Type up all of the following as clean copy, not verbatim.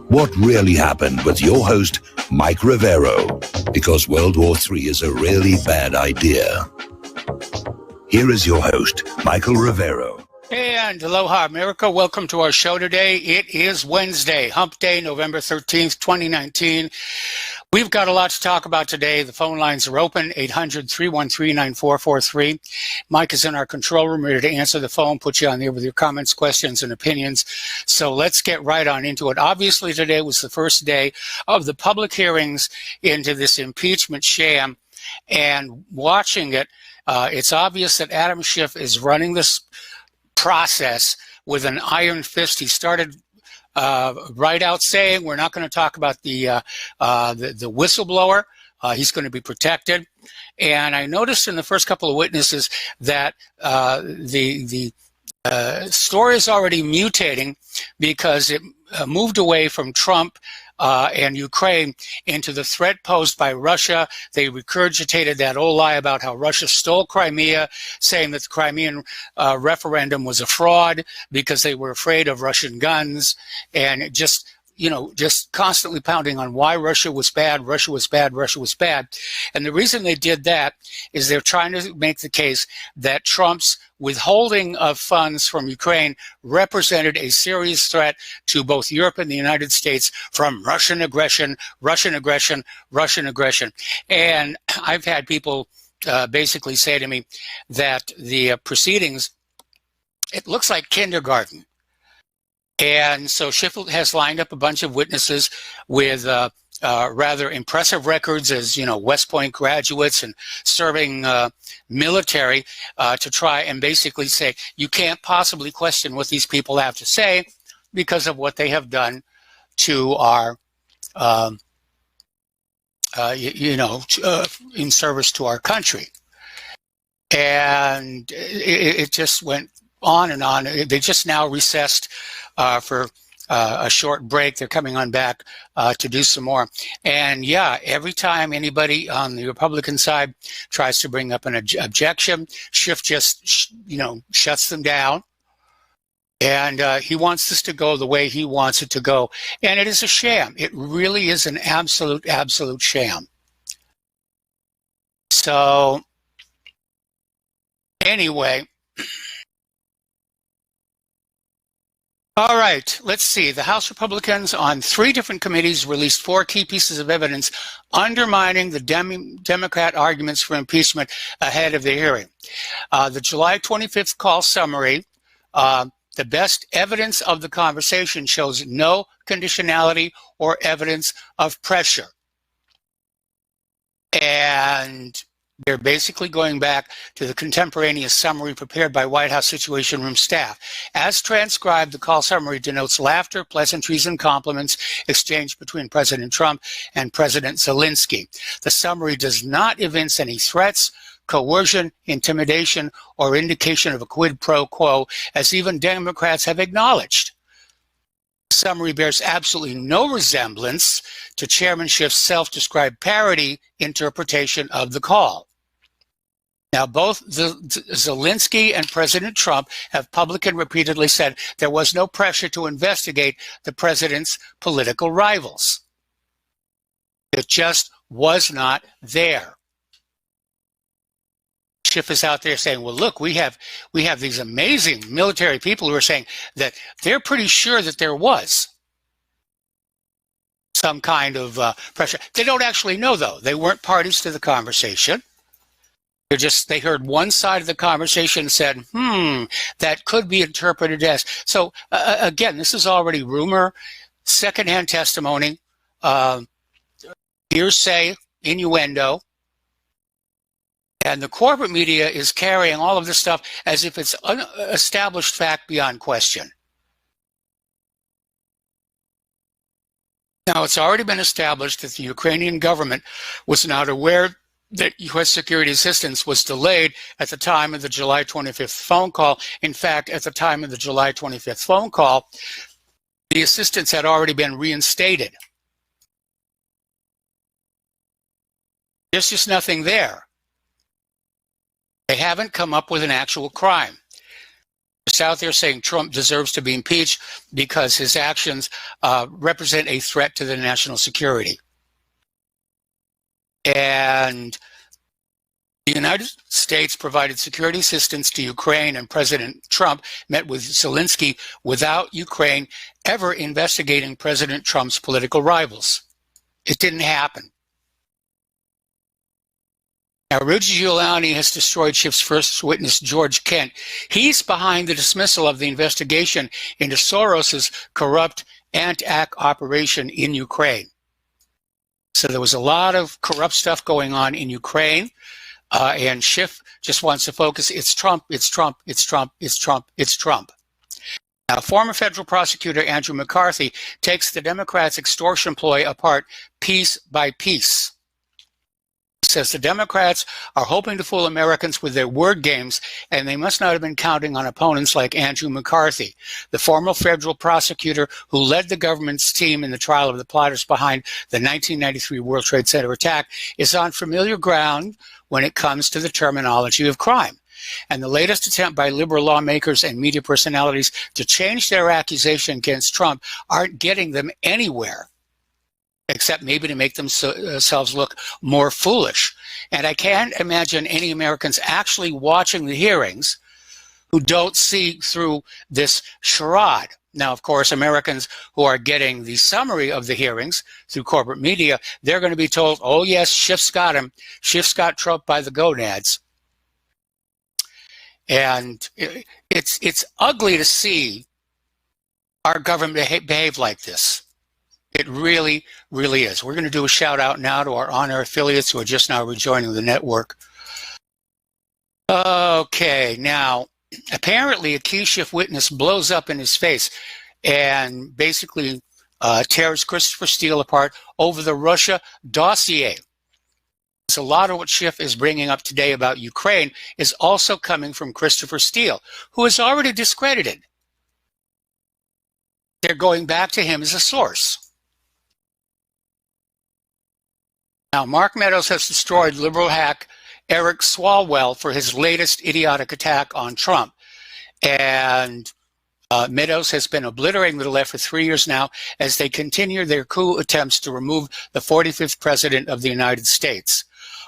What really happened with your host, Mike Rivero, because World War III is a really bad idea. Here is your host, Michael Rivero. And aloha, America. Welcome to our show today. It is Wednesday, Hump Day, November 13th, 2019. We've got a lot to talk about today. The phone lines are open, 800-313-9443. Mike is in our control room, ready to answer the phone, put you on there with your comments, questions, and opinions. So let's get right on into it. Obviously, today was the first day of the public hearings into this impeachment sham. And watching it, it's obvious that Adam Schiff is running this process with an iron fist. He started right out saying we're not going to talk about the whistleblower. He's going to be protected. And I noticed in the first couple of witnesses that the story is already mutating because it moved away from Trump and Ukraine into the threat posed by Russia. They regurgitated that old lie about how Russia stole Crimea, saying that the Crimean referendum was a fraud because they were afraid of Russian guns, and just constantly pounding on why Russia was bad, Russia was bad, Russia was bad. And the reason they did that is they're trying to make the case that Trump's withholding of funds from Ukraine represented a serious threat to both Europe and the United States from Russian aggression, Russian aggression, Russian aggression. And I've had people basically say to me that the proceedings, it looks like kindergarten. And so Schiff has lined up a bunch of witnesses with rather impressive records as, West Point graduates and serving military to try and basically say, you can't possibly question what these people have to say because of what they have done to our, in service to our country. And it just went on and on. They just now recessed for a short break. They're coming on back to do some more. And yeah, every time anybody on the Republican side tries to bring up an objection, Schiff just, shuts them down. And he wants this to go the way he wants it to go. And it is a sham. It really is an absolute sham. So anyway, all right, let's see. The House Republicans on 3 different committees released 4 key pieces of evidence undermining the Democrat arguments for impeachment ahead of the hearing. The July 25th call summary, the best evidence of the conversation shows no conditionality or evidence of pressure. And they're basically going back to the contemporaneous summary prepared by White House Situation Room staff. As transcribed, the call summary denotes laughter, pleasantries, and compliments exchanged between President Trump and President Zelensky. The summary does not evince any threats, coercion, intimidation, or indication of a quid pro quo, as even Democrats have acknowledged. The summary bears absolutely no resemblance to Chairman Schiff's self-described parody interpretation of the call. Now, both Zelensky and President Trump have publicly and repeatedly said there was no pressure to investigate the president's political rivals. It just was not there. Schiff is out there saying, well, look, we have these amazing military people who are saying that they're pretty sure that there was some kind of pressure. They don't actually know, though. They weren't parties to the conversation. They heard one side of the conversation and said, that could be interpreted as. So again, this is already rumor, secondhand testimony, hearsay, innuendo. And the corporate media is carrying all of this stuff as if it's established fact beyond question. Now, it's already been established that the Ukrainian government was not aware that U.S. security assistance was delayed at the time of the July 25th phone call. In fact, at the time of the July 25th phone call, the assistance had already been reinstated. There's just nothing there. They haven't come up with an actual crime. It's out there saying Trump deserves to be impeached because his actions represent a threat to the national security. And the United States provided security assistance to Ukraine, and President Trump met with Zelensky without Ukraine ever investigating President Trump's political rivals. It didn't happen. Now, Rudy Giuliani has destroyed Schiff's first witness, George Kent. He's behind the dismissal of the investigation into Soros's corrupt Ant-Act operation in Ukraine. So there was a lot of corrupt stuff going on in Ukraine, and Schiff just wants to focus, it's Trump, it's Trump, it's Trump, it's Trump, it's Trump. Now, former federal prosecutor Andrew McCarthy takes the Democrats' extortion ploy apart piece by piece. Says the Democrats are hoping to fool Americans with their word games, and they must not have been counting on opponents like Andrew McCarthy, the former federal prosecutor who led the government's team in the trial of the plotters behind the 1993 World Trade Center attack, is on familiar ground when it comes to the terminology of crime. And the latest attempt by liberal lawmakers and media personalities to change their accusation against Trump aren't getting them anywhere, except maybe to make themselves look more foolish. And I can't imagine any Americans actually watching the hearings who don't see through this charade. Now, of course, Americans who are getting the summary of the hearings through corporate media, they're going to be told, oh yes, Schiff's got him. Schiff's got Trump by the gonads. And it's ugly to see our government behave like this. It really, really is. We're going to do a shout out now to our on-air affiliates who are just now rejoining the network. Okay, now, apparently a key Schiff witness blows up in his face and basically tears Christopher Steele apart over the Russia dossier. So a lot of what Schiff is bringing up today about Ukraine is also coming from Christopher Steele, who is already discredited. They're going back to him as a source. Now, Mark Meadows has destroyed liberal hack Eric Swalwell for his latest idiotic attack on Trump. And Meadows has been obliterating the left for 3 years now as they continue their coup attempts to remove the 45th president of the United States.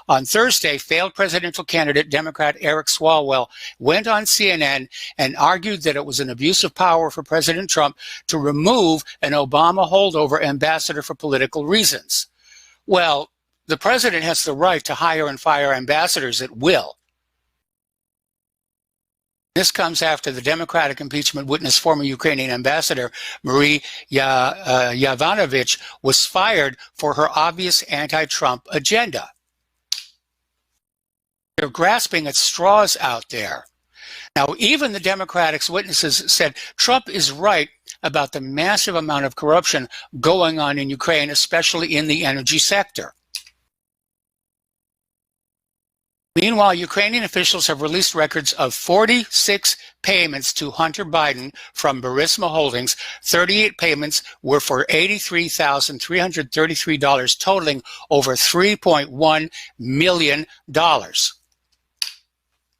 On Thursday, failed presidential candidate Democrat Eric Swalwell went on CNN and argued that it was an abuse of power for President Trump to remove an Obama holdover ambassador for political reasons. Well, the president has the right to hire and fire ambassadors at will. This comes after the Democratic impeachment witness former Ukrainian ambassador Marie Yovanovitch was fired for her obvious anti-Trump agenda. They're grasping at straws out there. Now, even the Democratic witnesses said Trump is right about the massive amount of corruption going on in Ukraine, especially in the energy sector. Meanwhile, Ukrainian officials have released records of 46 payments to Hunter Biden from Burisma Holdings. 38 payments were for $83,333, totaling over $3.1 million.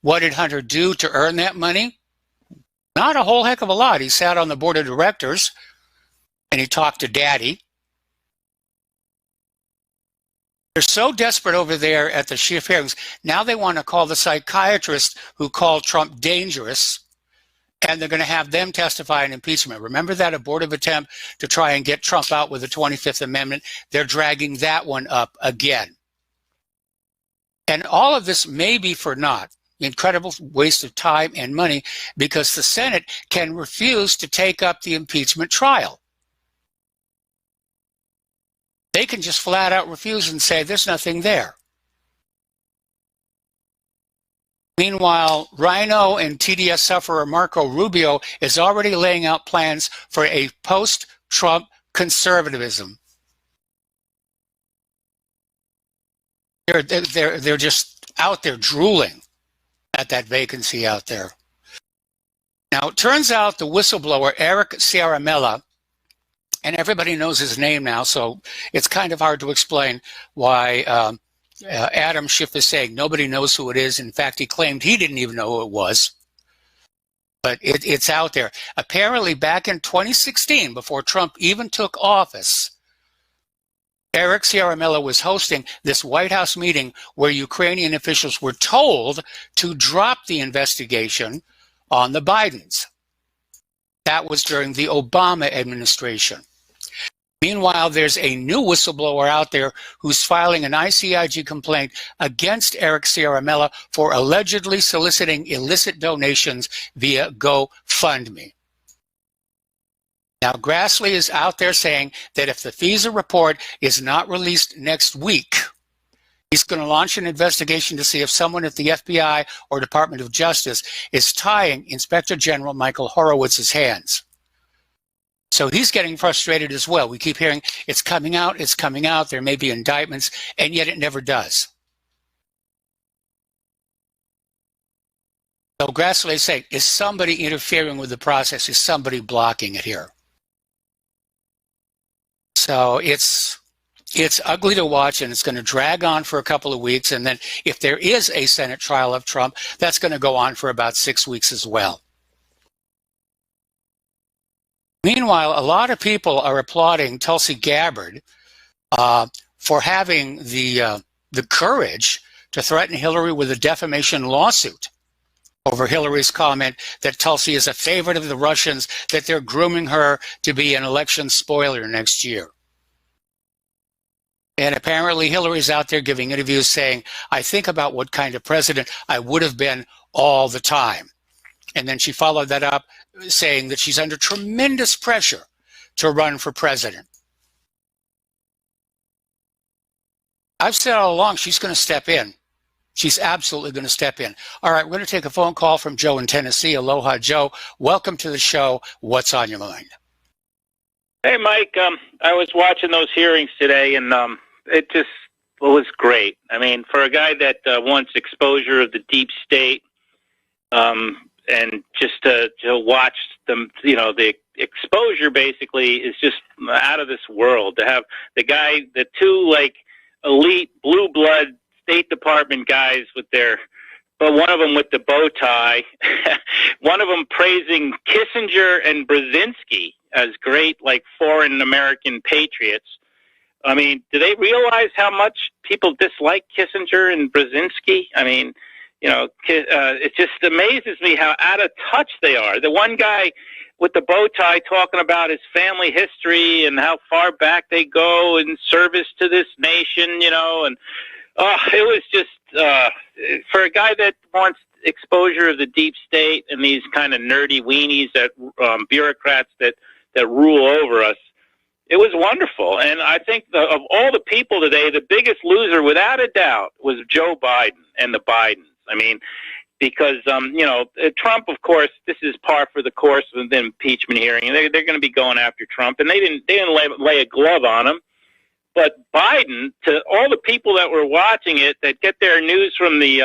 What did Hunter do to earn that money? Not a whole heck of a lot. He sat on the board of directors and he talked to Daddy. They're so desperate over there at the Schiff hearings. Now they want to call the psychiatrist who called Trump dangerous, and they're going to have them testify in impeachment. Remember that abortive attempt to try and get Trump out with the 25th Amendment? They're dragging that one up again. And all of this may be for naught. Incredible waste of time and money, because the Senate can refuse to take up the impeachment trial. They can just flat out refuse and say there's nothing there. Meanwhile, Rhino and TDS sufferer Marco Rubio is already laying out plans for a post-Trump conservatism. They're just out there drooling at that vacancy out there. Now, it turns out the whistleblower, Eric Ciaramella, and everybody knows his name now, so it's kind of hard to explain why Adam Schiff is saying nobody knows who it is. In fact, he claimed he didn't even know who it was. But it's out there. Apparently, back in 2016, before Trump even took office, Eric Ciaramella was hosting this White House meeting where Ukrainian officials were told to drop the investigation on the Bidens. That was during the Obama administration. Meanwhile, there's a new whistleblower out there who's filing an ICIG complaint against Eric Ciaramella for allegedly soliciting illicit donations via GoFundMe. Now, Grassley is out there saying that if the FISA report is not released next week, he's going to launch an investigation to see if someone at the FBI or Department of Justice is tying Inspector General Michael Horowitz's hands. So he's getting frustrated as well. We keep hearing it's coming out, there may be indictments, and yet it never does. So Grassley is saying, is somebody interfering with the process? Is somebody blocking it here? So it's ugly to watch, and it's going to drag on for a couple of weeks. And then if there is a Senate trial of Trump, that's going to go on for about 6 weeks as well. Meanwhile, a lot of people are applauding Tulsi Gabbard for having the courage to threaten Hillary with a defamation lawsuit over Hillary's comment that Tulsi is a favorite of the Russians, that they're grooming her to be an election spoiler next year. And apparently Hillary's out there giving interviews saying, I think about what kind of president I would have been all the time. And then she followed that up saying that she's under tremendous pressure to run for president. I've said all along she's going to step in. She's absolutely going to step in. All right, we're going to take a phone call from Joe in Tennessee. Aloha, Joe. Welcome to the show. What's on your mind? Hey, Mike. I was watching those hearings today, and it was great. I mean, for a guy that wants exposure of the deep state, and just to watch them, the exposure basically is just out of this world. To have the two elite blue blood State Department guys but one of them with the bow tie, one of them praising Kissinger and Brzezinski as great foreign American patriots. I mean, do they realize how much people dislike Kissinger and Brzezinski? I mean, it just amazes me how out of touch they are. The one guy with the bow tie talking about his family history and how far back they go in service to this nation, and it was just for a guy that wants exposure of the deep state and these kind of nerdy weenies that bureaucrats that rule over us. It was wonderful. And I think of all the people today, the biggest loser, without a doubt, was Joe Biden and the Bidens. I mean, because, Trump, of course, this is par for the course of the impeachment hearing. They're going to be going after Trump, and they didn't lay a glove on him. But Biden, to all the people that were watching it, that get their news from the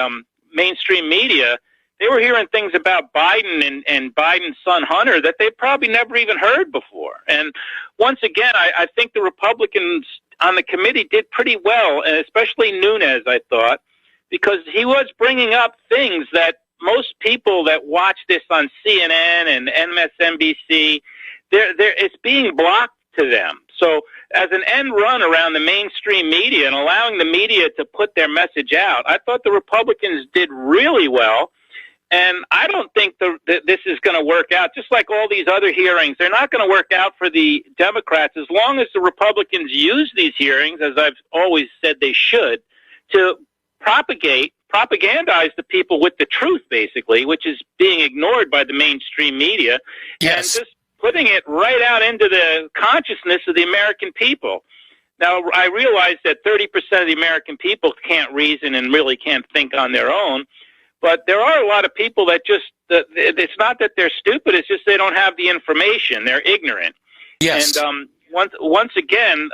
mainstream media, they were hearing things about Biden and Biden's son Hunter that they probably never even heard before. And once again, I think the Republicans on the committee did pretty well, and especially Nunes, I thought, because he was bringing up things that most people that watch this on CNN and MSNBC, it's being blocked to them. So as an end run around the mainstream media and allowing the media to put their message out, I thought the Republicans did really well. And I don't think this is going to work out. Just like all these other hearings, they're not going to work out for the Democrats as long as the Republicans use these hearings, as I've always said they should, to propagandize the people with the truth, basically, which is being ignored by the mainstream media. Yes. And just putting it right out into the consciousness of the American people. Now, I realize that 30% of the American people can't reason and really can't think on their own, but there are a lot of people that it's not that they're stupid, it's just they don't have the information. They're ignorant. Yes. And once again,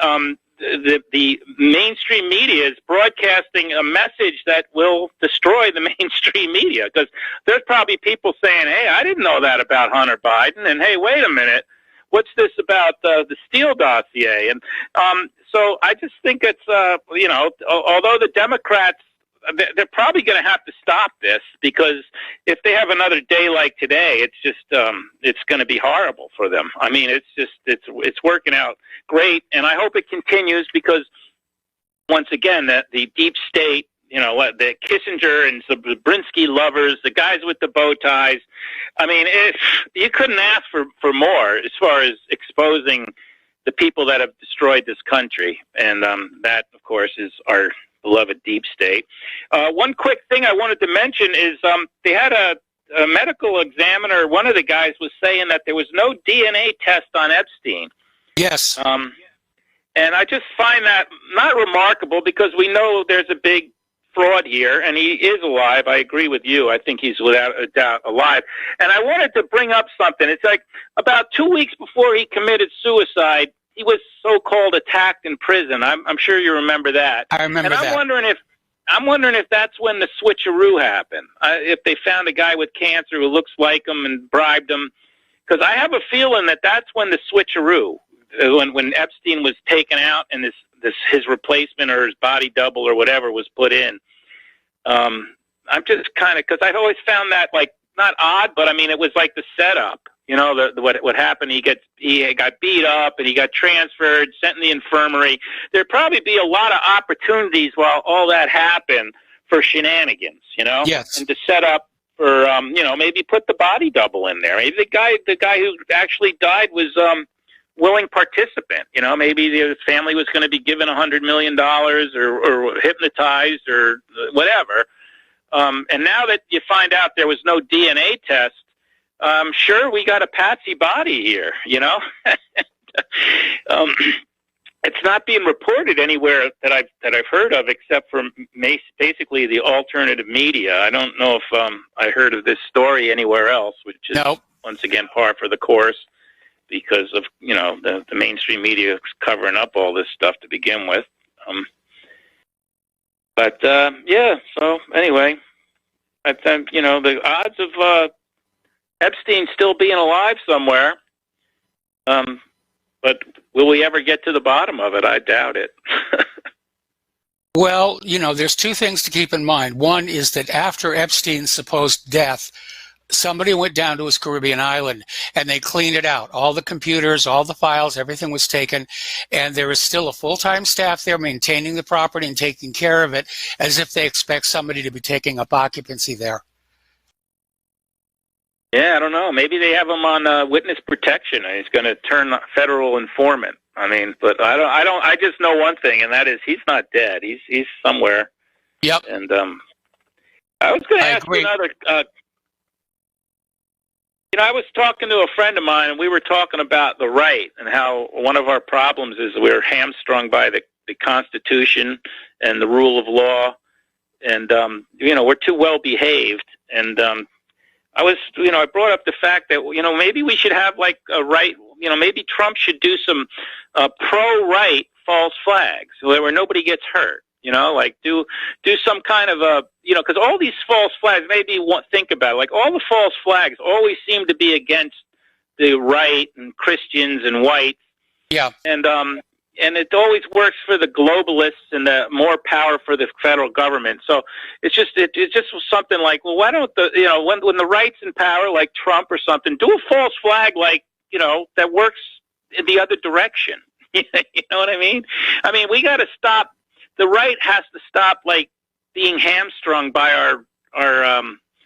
the mainstream media is broadcasting a message that will destroy the mainstream media, because there's probably people saying, hey, I didn't know that about Hunter Biden, and hey, wait a minute, what's this about the Steele dossier? And so I just think it's, although the Democrats they're probably going to have to stop this, because if they have another day like today, it's just it's going to be horrible for them. I mean, it's working out great, and I hope it continues, because once again, that the deep state, the Kissinger and the Brzezinski lovers, the guys with the bow ties. I mean, if you couldn't ask for more as far as exposing the people that have destroyed this country, and that, of course, is our beloved deep state. One quick thing I wanted to mention is they had a medical examiner. One of the guys was saying that there was no DNA test on Epstein. Yes. And I just find that not remarkable, because we know there's a big fraud here, and he is alive. I agree with you. I think he's without a doubt alive. And I wanted to bring up something. It's like about 2 weeks before he committed suicide, he was so-called attacked in prison. I'm sure you remember that. I remember that. I'm wondering if that's when the switcheroo happened. If they found a guy with cancer who looks like him and bribed him, because I have a feeling that that's when the switcheroo, when Epstein was taken out and his replacement or his body double or whatever was put in. I'm just kind of, because I've always found that, like, not odd, but I mean, it was like the setup. What happened? He got beat up and he got transferred, sent in the infirmary. There'd probably be a lot of opportunities while all that happened for shenanigans, Yes. and to set up for, maybe put the body double in there. Maybe the guy who actually died was willing participant. Maybe his family was going to be given $100 million or hypnotized or whatever. And now that you find out there was no DNA test, sure, we got a patsy body here, It's not being reported anywhere that I've heard of, except for basically the alternative media. I don't know if I heard of this story anywhere else, which is once again par for the course, because of the mainstream media covering up all this stuff to begin with. So anyway, I think the odds of Epstein still being alive somewhere, but will we ever get to the bottom of it? I doubt it. Well, there's two things to keep in mind. One is that after Epstein's supposed death, somebody went down to his Caribbean island and they cleaned it out. All the computers, all the files, everything was taken, and there is still a full-time staff there maintaining the property and taking care of it, as if they expect somebody to be taking up occupancy there. Yeah, I don't know. Maybe they have him on witness protection, and he's going to turn federal informant. I mean, but I don't. I just know one thing, and that is he's not dead. He's somewhere. Yep. And I was going to ask you another. I was talking to a friend of mine, and we were talking about the right and how one of our problems is we're hamstrung by the Constitution and the rule of law, and we're too well behaved. And I brought up the fact that maybe we should have like a right. Maybe Trump should do some pro-right false flags where nobody gets hurt. Like do some kind of a, because all these false flags, maybe think about it, like all the false flags always seem to be against the right and Christians and whites. Yeah. And it always works for the globalists and the more power for the federal government. So it's just something like, well, why don't when the right's in power, like Trump or something, do a false flag like, that works in the other direction. You know what I mean? I mean, we got to stop. The right has to stop, like, being hamstrung by our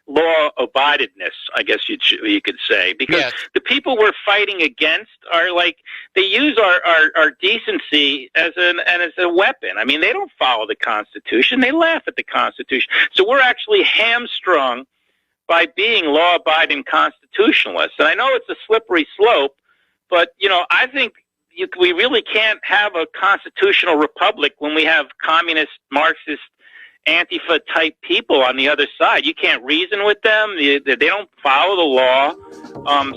law-abidedness, I guess you could say, because the people we're fighting against are like, they use our decency as a weapon. I mean, they don't follow the Constitution; they laugh at the Constitution. So we're actually hamstrung by being law-abiding constitutionalists. And I know it's a slippery slope, but I think we really can't have a constitutional republic when we have communist, Marxist, Antifa-type people on the other side. You can't reason with them. They don't follow the law.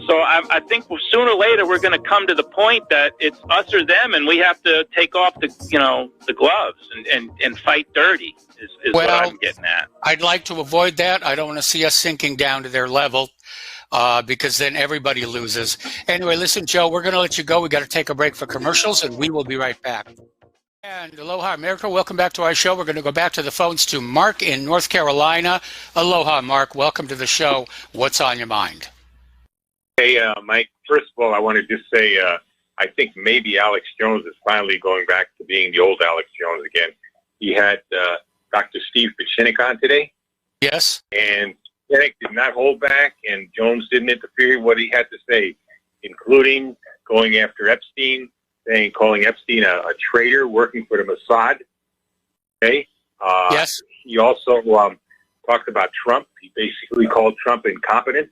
So I think sooner or later we're going to come to the point that it's us or them, and we have to take off the gloves and fight dirty is what I'm getting at. I'd like to avoid that. I don't want to see us sinking down to their level. Because then everybody loses. Anyway, listen, Joe, we're going to let you go. We got to take a break for commercials, and we will be right back. And aloha, America. Welcome back to our show. We're going to go back to the phones to Mark in North Carolina. Aloha, Mark. Welcome to the show. What's on your mind? Hey, Mike, first of all, I want to just say I think maybe Alex Jones is finally going back to being the old Alex Jones again. He had Dr. Steve Pichinik on today. Yes. And Pichinik did not hold back, and Jones didn't interfere with what he had to say, including going after Epstein, calling Epstein a traitor working for the Mossad. Okay. Yes. He also talked about Trump. He basically called Trump incompetent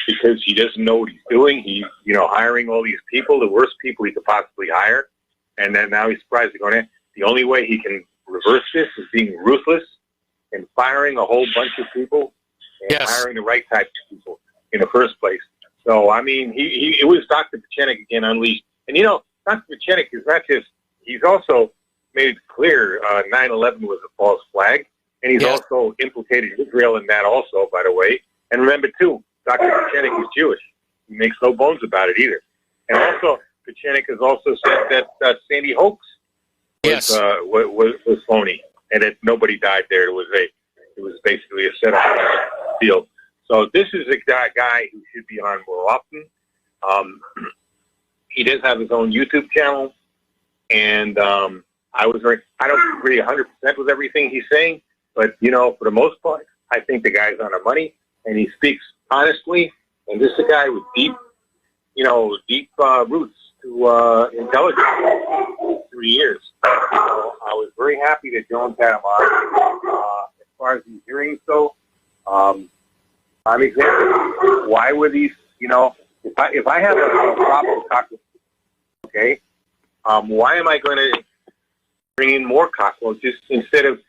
because he doesn't know what he's doing. He's, hiring all these people, the worst people he could possibly hire. And then now he's surprised they're going, the only way he can reverse this is being ruthless and firing a whole bunch of people and hiring the right type of people in the first place. So, I mean, it was Dr. Pichinik again unleashed. And, Dr. Pichinik is not just, he's also made it clear 9/11 was a false flag. And he's also implicated Israel in that also, by the way. And remember, too, Dr. Pichinik is Jewish. He makes no bones about it either. And also, Pichinik has also said that Sandy hoax was phony, and that nobody died there. It was basically a setup deal. So this is a guy who should be on more often. He does have his own YouTube channel, and I don't agree 100% with everything he's saying, but for the most part, I think the guy's on the money, and he speaks honestly. And this is a guy with deep roots to intelligence. 3 years. So I was very happy that Jones had him on. As far as these hearings go, I'm examining why were these, if I have a problem with cockroaches, okay, why am I going to bring in more cockroaches instead of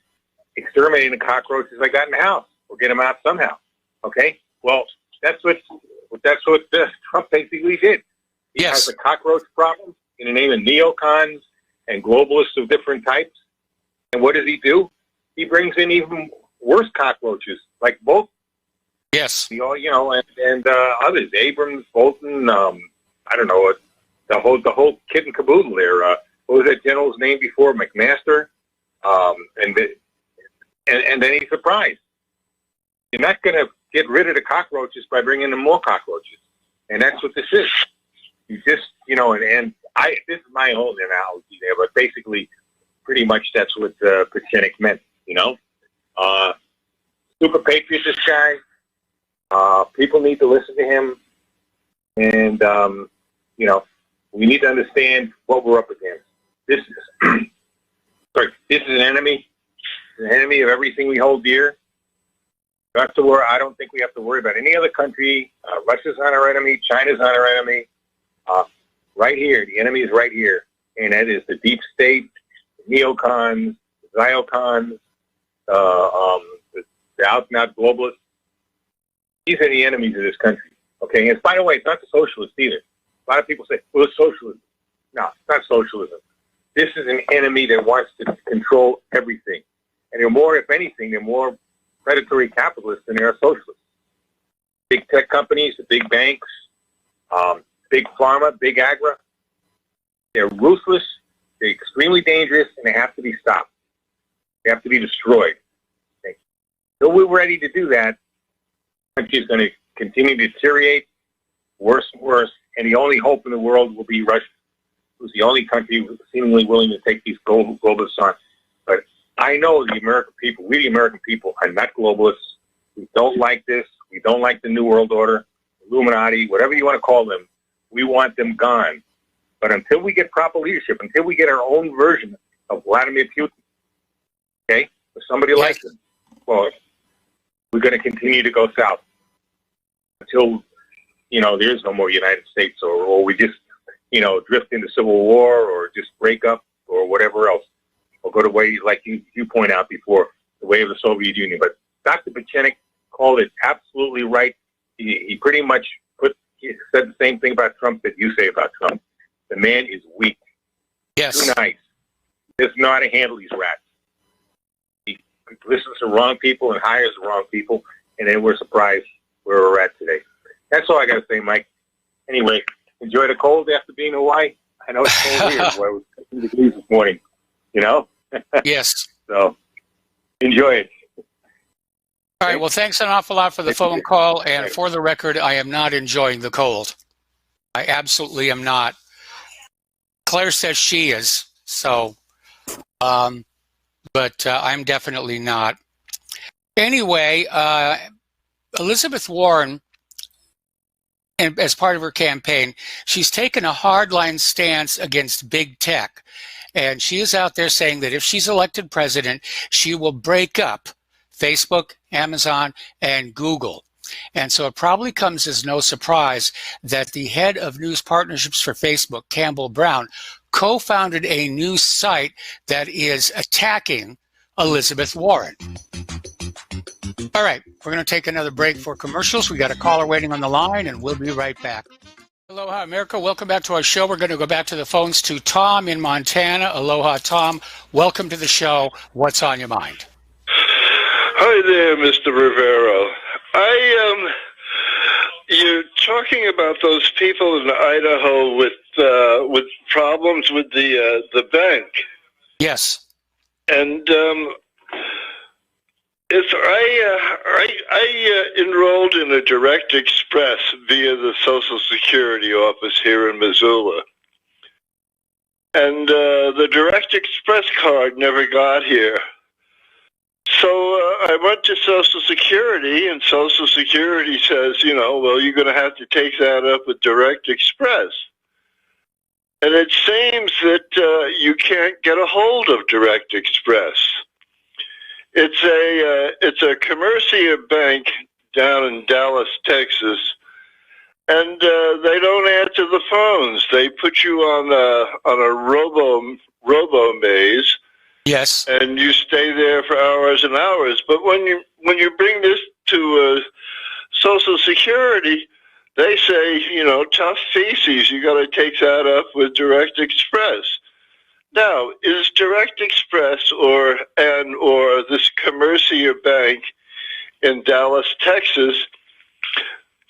exterminating the cockroaches I got in the house or get them out somehow? Okay, well, that's what Trump basically did. He has a cockroach problem in the name of neocons and globalists of different types. And what does he do? He brings in even worse cockroaches, like Bolton. Yes. And others, Abrams, Bolton. I don't know, the whole kit and caboodle there. What was that general's name before? McMaster. And then he's surprised. You're not going to get rid of the cockroaches by bringing in more cockroaches, and that's what this is. You just, this is my own analogy there, but basically, pretty much that's what Pichinik meant. Super patriot, this guy. People need to listen to him, and we need to understand what we're up against. This is, this is an enemy. It's an enemy of everything we hold dear. I don't think we have to worry about any other country. Russia's not our enemy. China's not our enemy. Right here, the enemy is right here, and that is the deep state, the neocons, the Ziocons, the out-and-out globalists. These are the enemies of this country. Okay, and by the way, it's not the socialists either. A lot of people say, well, it's socialism. No, it's not socialism. This is an enemy that wants to control everything. And they're more, if anything, they're more predatory capitalists than they are socialists. Big tech companies, the big banks, big pharma, big agri, they're ruthless, they're extremely dangerous, and they have to be stopped. They have to be destroyed. Okay. So we're ready to do that. The country is going to continue to deteriorate, worse and worse, and the only hope in the world will be Russia, who's the only country seemingly willing to take these globalists on. But I know the American people, we the American people, are not globalists. We don't like this. We don't like the New World Order, Illuminati, whatever you want to call them. We want them gone. But until we get proper leadership, until we get our own version of Vladimir Putin, okay, or somebody like him, well, we're going to continue to go south until, there is no more United States, or we just, drift into civil war, or just break up, or whatever else, or go to way, like you point out before, the way of the Soviet Union. But Dr. Pichinik called it absolutely right. He pretty much said the same thing about Trump that you say about Trump. The man is weak. Yes. Too nice. He doesn't know how to handle these rats. He listens to wrong people and hires the wrong people, and then we're surprised where we're at today. That's all I got to say, Mike. Anyway, enjoy the cold after being in Hawaii. I know it's cold here. It was 15 degrees this morning. You know. Yes. So enjoy it. All right. Well, thanks an awful lot for the phone call. And for the record, I am not enjoying the cold. I absolutely am not. Claire says she is. So, but I'm definitely not. Anyway, Elizabeth Warren, and as part of her campaign, she's taken a hardline stance against big tech. And she is out there saying that if she's elected president, she will break up Facebook, Amazon, and Google. And so it probably comes as no surprise that the head of news partnerships for Facebook, Campbell Brown, co-founded a news site that is attacking Elizabeth Warren. All right, we're going to take another break for commercials. We got a caller waiting on the line, and we'll be right back. Aloha, America. Welcome back to our show. We're going to go back to the phones to Tom in Montana. Aloha, Tom. Welcome to the show. What's on your mind? Hi there, Mr. Rivero. You're talking about those people in Idaho with problems with the bank. Yes. And I enrolled in a Direct Express via the Social Security office here in Missoula. And the Direct Express card never got here. So I went to Social Security, and Social Security says, well, you're going to have to take that up with Direct Express. And it seems that you can't get a hold of Direct Express. It's a Commercia bank down in Dallas, Texas, and they don't answer the phones. They put you on a robo maze. Yes. And you stay there for hours and hours. But when you bring this to Social Security, they say, tough feces. You got to take that up with Direct Express. Now, is Direct Express or this Commercia bank in Dallas, Texas,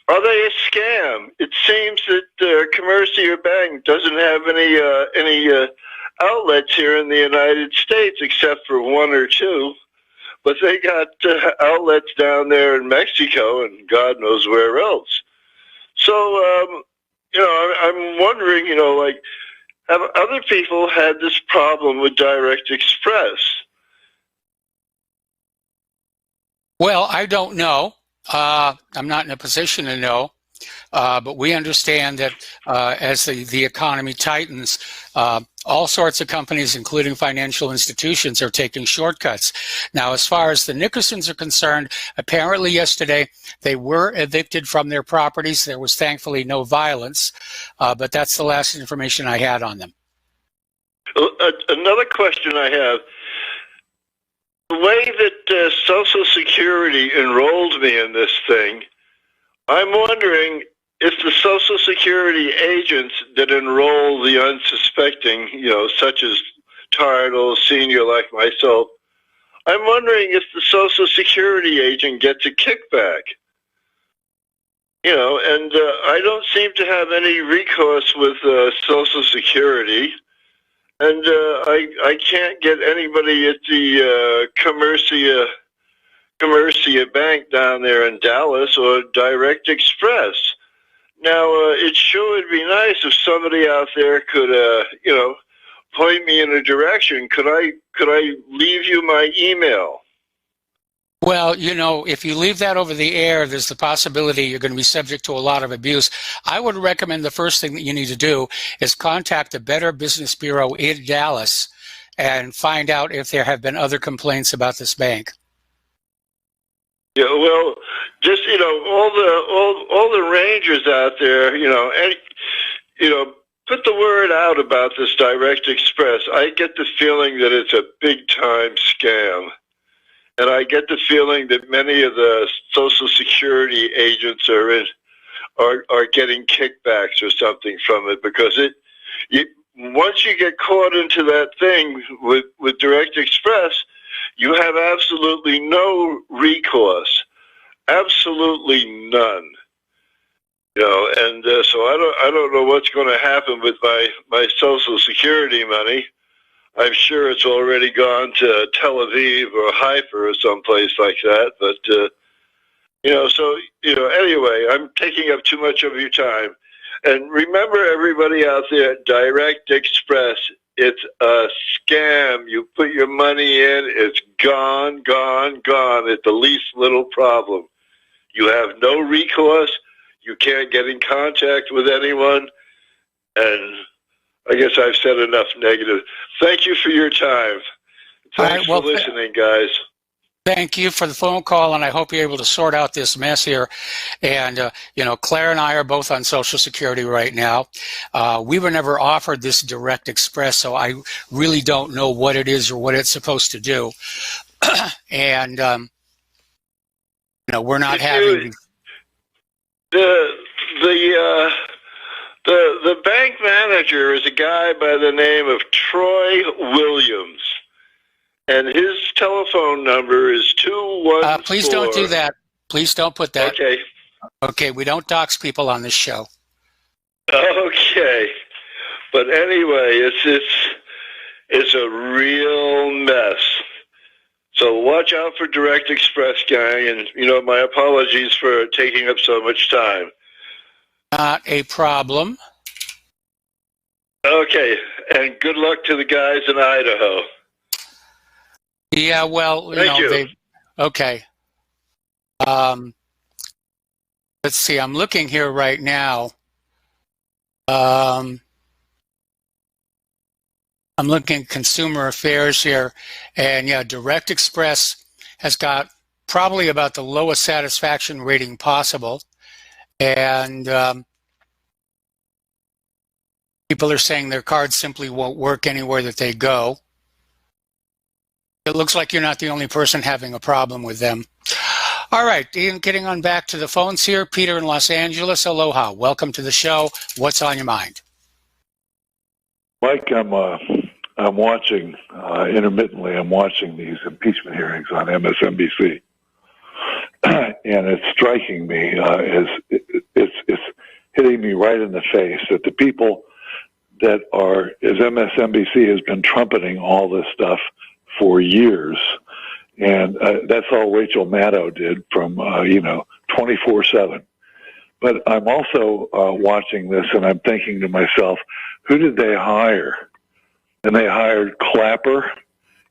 are they a scam? It seems that Commercia Bank doesn't have any outlets here in the United States except for one or two, but they got outlets down there in Mexico and God knows where else. So, I'm wondering, have other people had this problem with Direct Express? Well, I don't know. I'm not in a position to know. But we understand that as the economy tightens, all sorts of companies, including financial institutions, are taking shortcuts. Now, as far as the Nickersons are concerned, apparently yesterday they were evicted from their properties. There was thankfully no violence, but that's the last information I had on them. Another question I have. The way that Social Security enrolled me in this thing, I'm wondering if the Social Security agents that enroll the unsuspecting, such as tired old senior like myself, I'm wondering if the Social Security agent gets a kickback. And I don't seem to have any recourse with Social Security. And I can't get anybody at the Commercia Bank down there in Dallas or Direct Express. Now, it sure would be nice if somebody out there could, point me in a direction. Could I leave you my email? Well, if you leave that over the air, there's the possibility you're going to be subject to a lot of abuse. I would recommend the first thing that you need to do is contact the Better Business Bureau in Dallas and find out if there have been other complaints about this bank. Yeah, well, just all the rangers out there, put the word out about this Direct Express. I get the feeling that it's a big time scam. And I get the feeling that many of the Social Security agents are getting kickbacks or something from it, because once you get caught into that thing with Direct Express, you have absolutely no recourse, absolutely none. And so I don't know what's going to happen with my Social Security money. I'm sure it's already gone to Tel Aviv or Haifa or someplace like that. But, anyway, I'm taking up too much of your time. And remember, everybody out there, Direct Express, it's a scam. You put your money in, it's gone, gone, gone at the least little problem. You have no recourse. You can't get in contact with anyone. And I guess I've said enough negative. Thank you for your time. Thanks for listening, guys. Thank you for the phone call, and I hope you're able to sort out this mess here. And, Claire and I are both on Social Security right now. We were never offered this Direct Express, so I really don't know what it is or what it's supposed to do. And, we're not having... The bank manager is a guy by the name of Troy Williams, and his telephone number is 214. Please don't do that. Please don't put that. Okay. Okay, we don't dox people on this show. Okay, but anyway, it's a real mess. So watch out for Direct Express, gang, and my apologies for taking up so much time. Not a problem. Okay, and good luck to the guys in Idaho. Yeah, well, Thank you. Okay. Let's see, I'm looking here right now. I'm looking at Consumer Affairs here, and yeah, Direct Express has got probably about the lowest satisfaction rating possible. And people are saying their cards simply won't work anywhere that they go. It looks like you're not the only person having a problem with them. All right, Ian, getting on back to the phones here. Peter in Los Angeles, aloha. Welcome to the show. What's on your mind? Mike, I'm watching intermittently. I'm watching these impeachment hearings on MSNBC, and it's striking me as it's hitting me right in the face that the people that are, as MSNBC has been trumpeting all this stuff for years, and that's all Rachel Maddow did from 24/7. But I'm also watching this, and I'm thinking to myself, who did they hire? And they hired Clapper,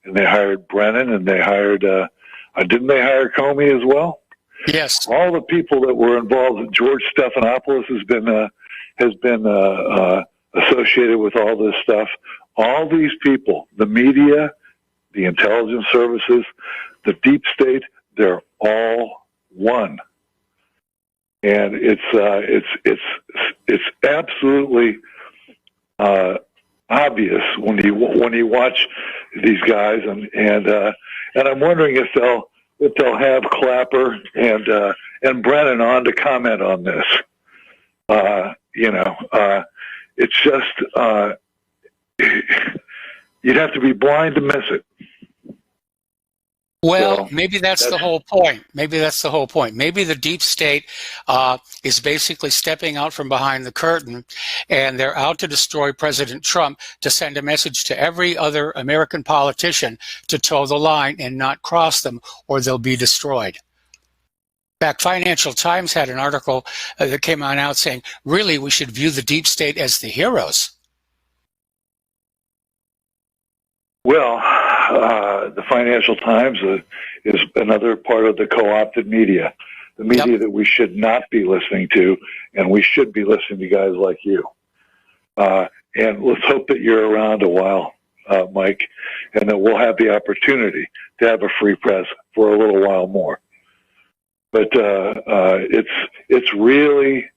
and they hired Brennan, and they hired, didn't they hire Comey as well? Yes. All the people that were involved, George Stephanopoulos has been associated with all this stuff. All these people, the media, the intelligence services, the deep state, they're all one. And it's absolutely obvious when you watch these guys, and I'm wondering if they'll have Clapper and Brennan on to comment on this. It's just you'd have to be blind to miss it. Well, maybe that's the whole point. Maybe that's the whole point. Maybe the deep state is basically stepping out from behind the curtain, and they're out to destroy President Trump to send a message to every other American politician to toe the line and not cross them, or they'll be destroyed. In fact, Financial Times had an article that came on out saying, really, we should view the deep state as the heroes. Well, the Financial Times is another part of the co-opted media, the media that we should not be listening to, and we should be listening to guys like you. And let's hope that you're around a while, Mike, and that we'll have the opportunity to have a free press for a little while more. But it's really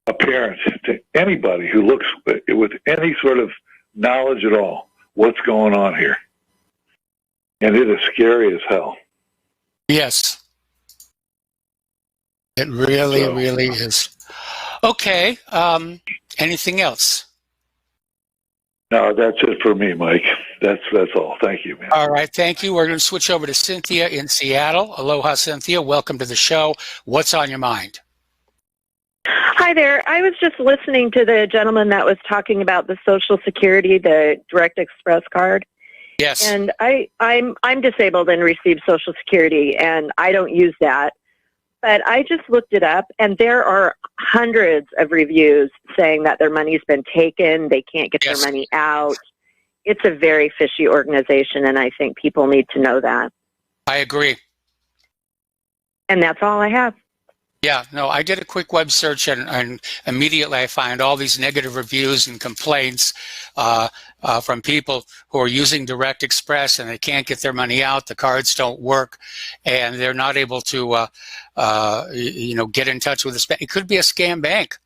apparent to anybody who looks with any sort of knowledge at all what's going on here. And it is scary as hell. Yes. It really, really is. Okay. Anything else? No, that's it for me, Mike. That's all. Thank you, man. All right. Thank you. We're going to switch over to Cynthia in Seattle. Aloha, Cynthia. Welcome to the show. What's on your mind? Hi there. I was just listening to the gentleman that was talking about the Social Security, the Direct Express card. Yes. And I'm disabled and receive Social Security, and I don't use that. But I just looked it up, and there are hundreds of reviews saying that their money's been taken, they can't get Yes. their money out. It's a very fishy organization, and I think people need to know that. I agree. And that's all I have. Yeah, no, I did a quick web search, and immediately I find all these negative reviews and complaints from people who are using Direct Express, and they can't get their money out. The cards don't work, and they're not able to, get in touch with it could be a scam bank.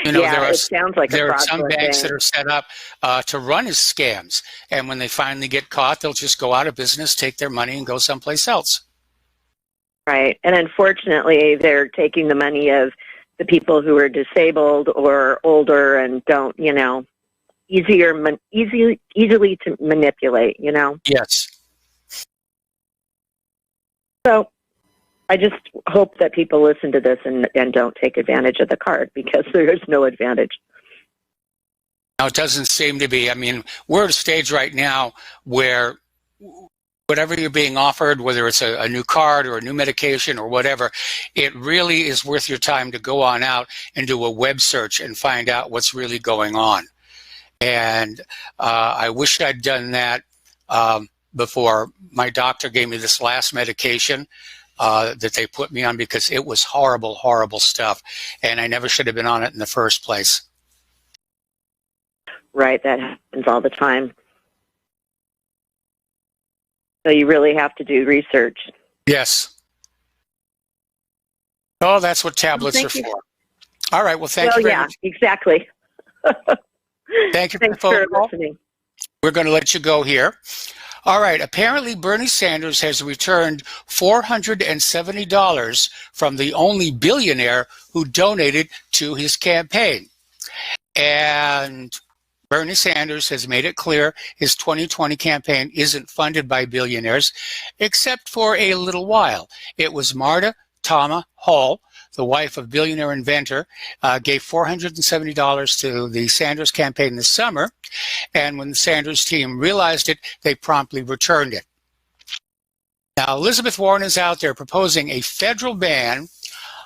Yeah, it sounds like there a are some fraudulent banks bank. that are set up to run as scams, and when they finally get caught, they'll just go out of business, take their money, and go someplace else. Right. And unfortunately, they're taking the money of the people who are disabled or older and don't, easily to manipulate, Yes. So I just hope that people listen to this and don't take advantage of the card, because there is no advantage. Now, it doesn't seem to be. I mean, we're at a stage right now where whatever you're being offered, whether it's a new card or a new medication or whatever, it really is worth your time to go on out and do a web search and find out what's really going on. And I wish I'd done that before my doctor gave me this last medication that they put me on, because it was horrible, horrible stuff. And I never should have been on it in the first place. Right. That happens all the time. So you really have to do research. Yes. Oh, that's what tablets are for. All right. Well, thank you very much. Exactly. Thank you for the Thanks phone call. listening. We're going to let you go here. All right. Apparently, Bernie Sanders has returned $470 from the only billionaire who donated to his campaign. And Bernie Sanders has made it clear his 2020 campaign isn't funded by billionaires, except for a little while. It was Marta Tama Hall, the wife of billionaire inventor, gave $470 to the Sanders campaign this summer, and when the Sanders team realized it, they promptly returned it. Now, Elizabeth Warren is out there proposing a federal ban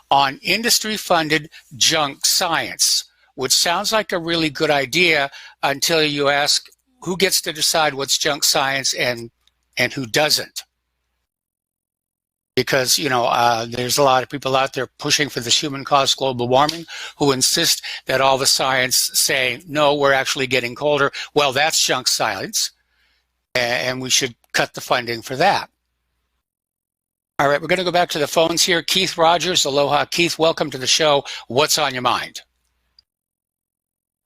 on industry-funded junk science, which sounds like a really good idea until you ask who gets to decide what's junk science and who doesn't. Because, there's a lot of people out there pushing for this human-caused global warming who insist that all the science say, no, we're actually getting colder. Well, that's junk science, and we should cut the funding for that. All right, we're going to go back to the phones here. Keith Rogers, aloha. Keith, welcome to the show. What's on your mind?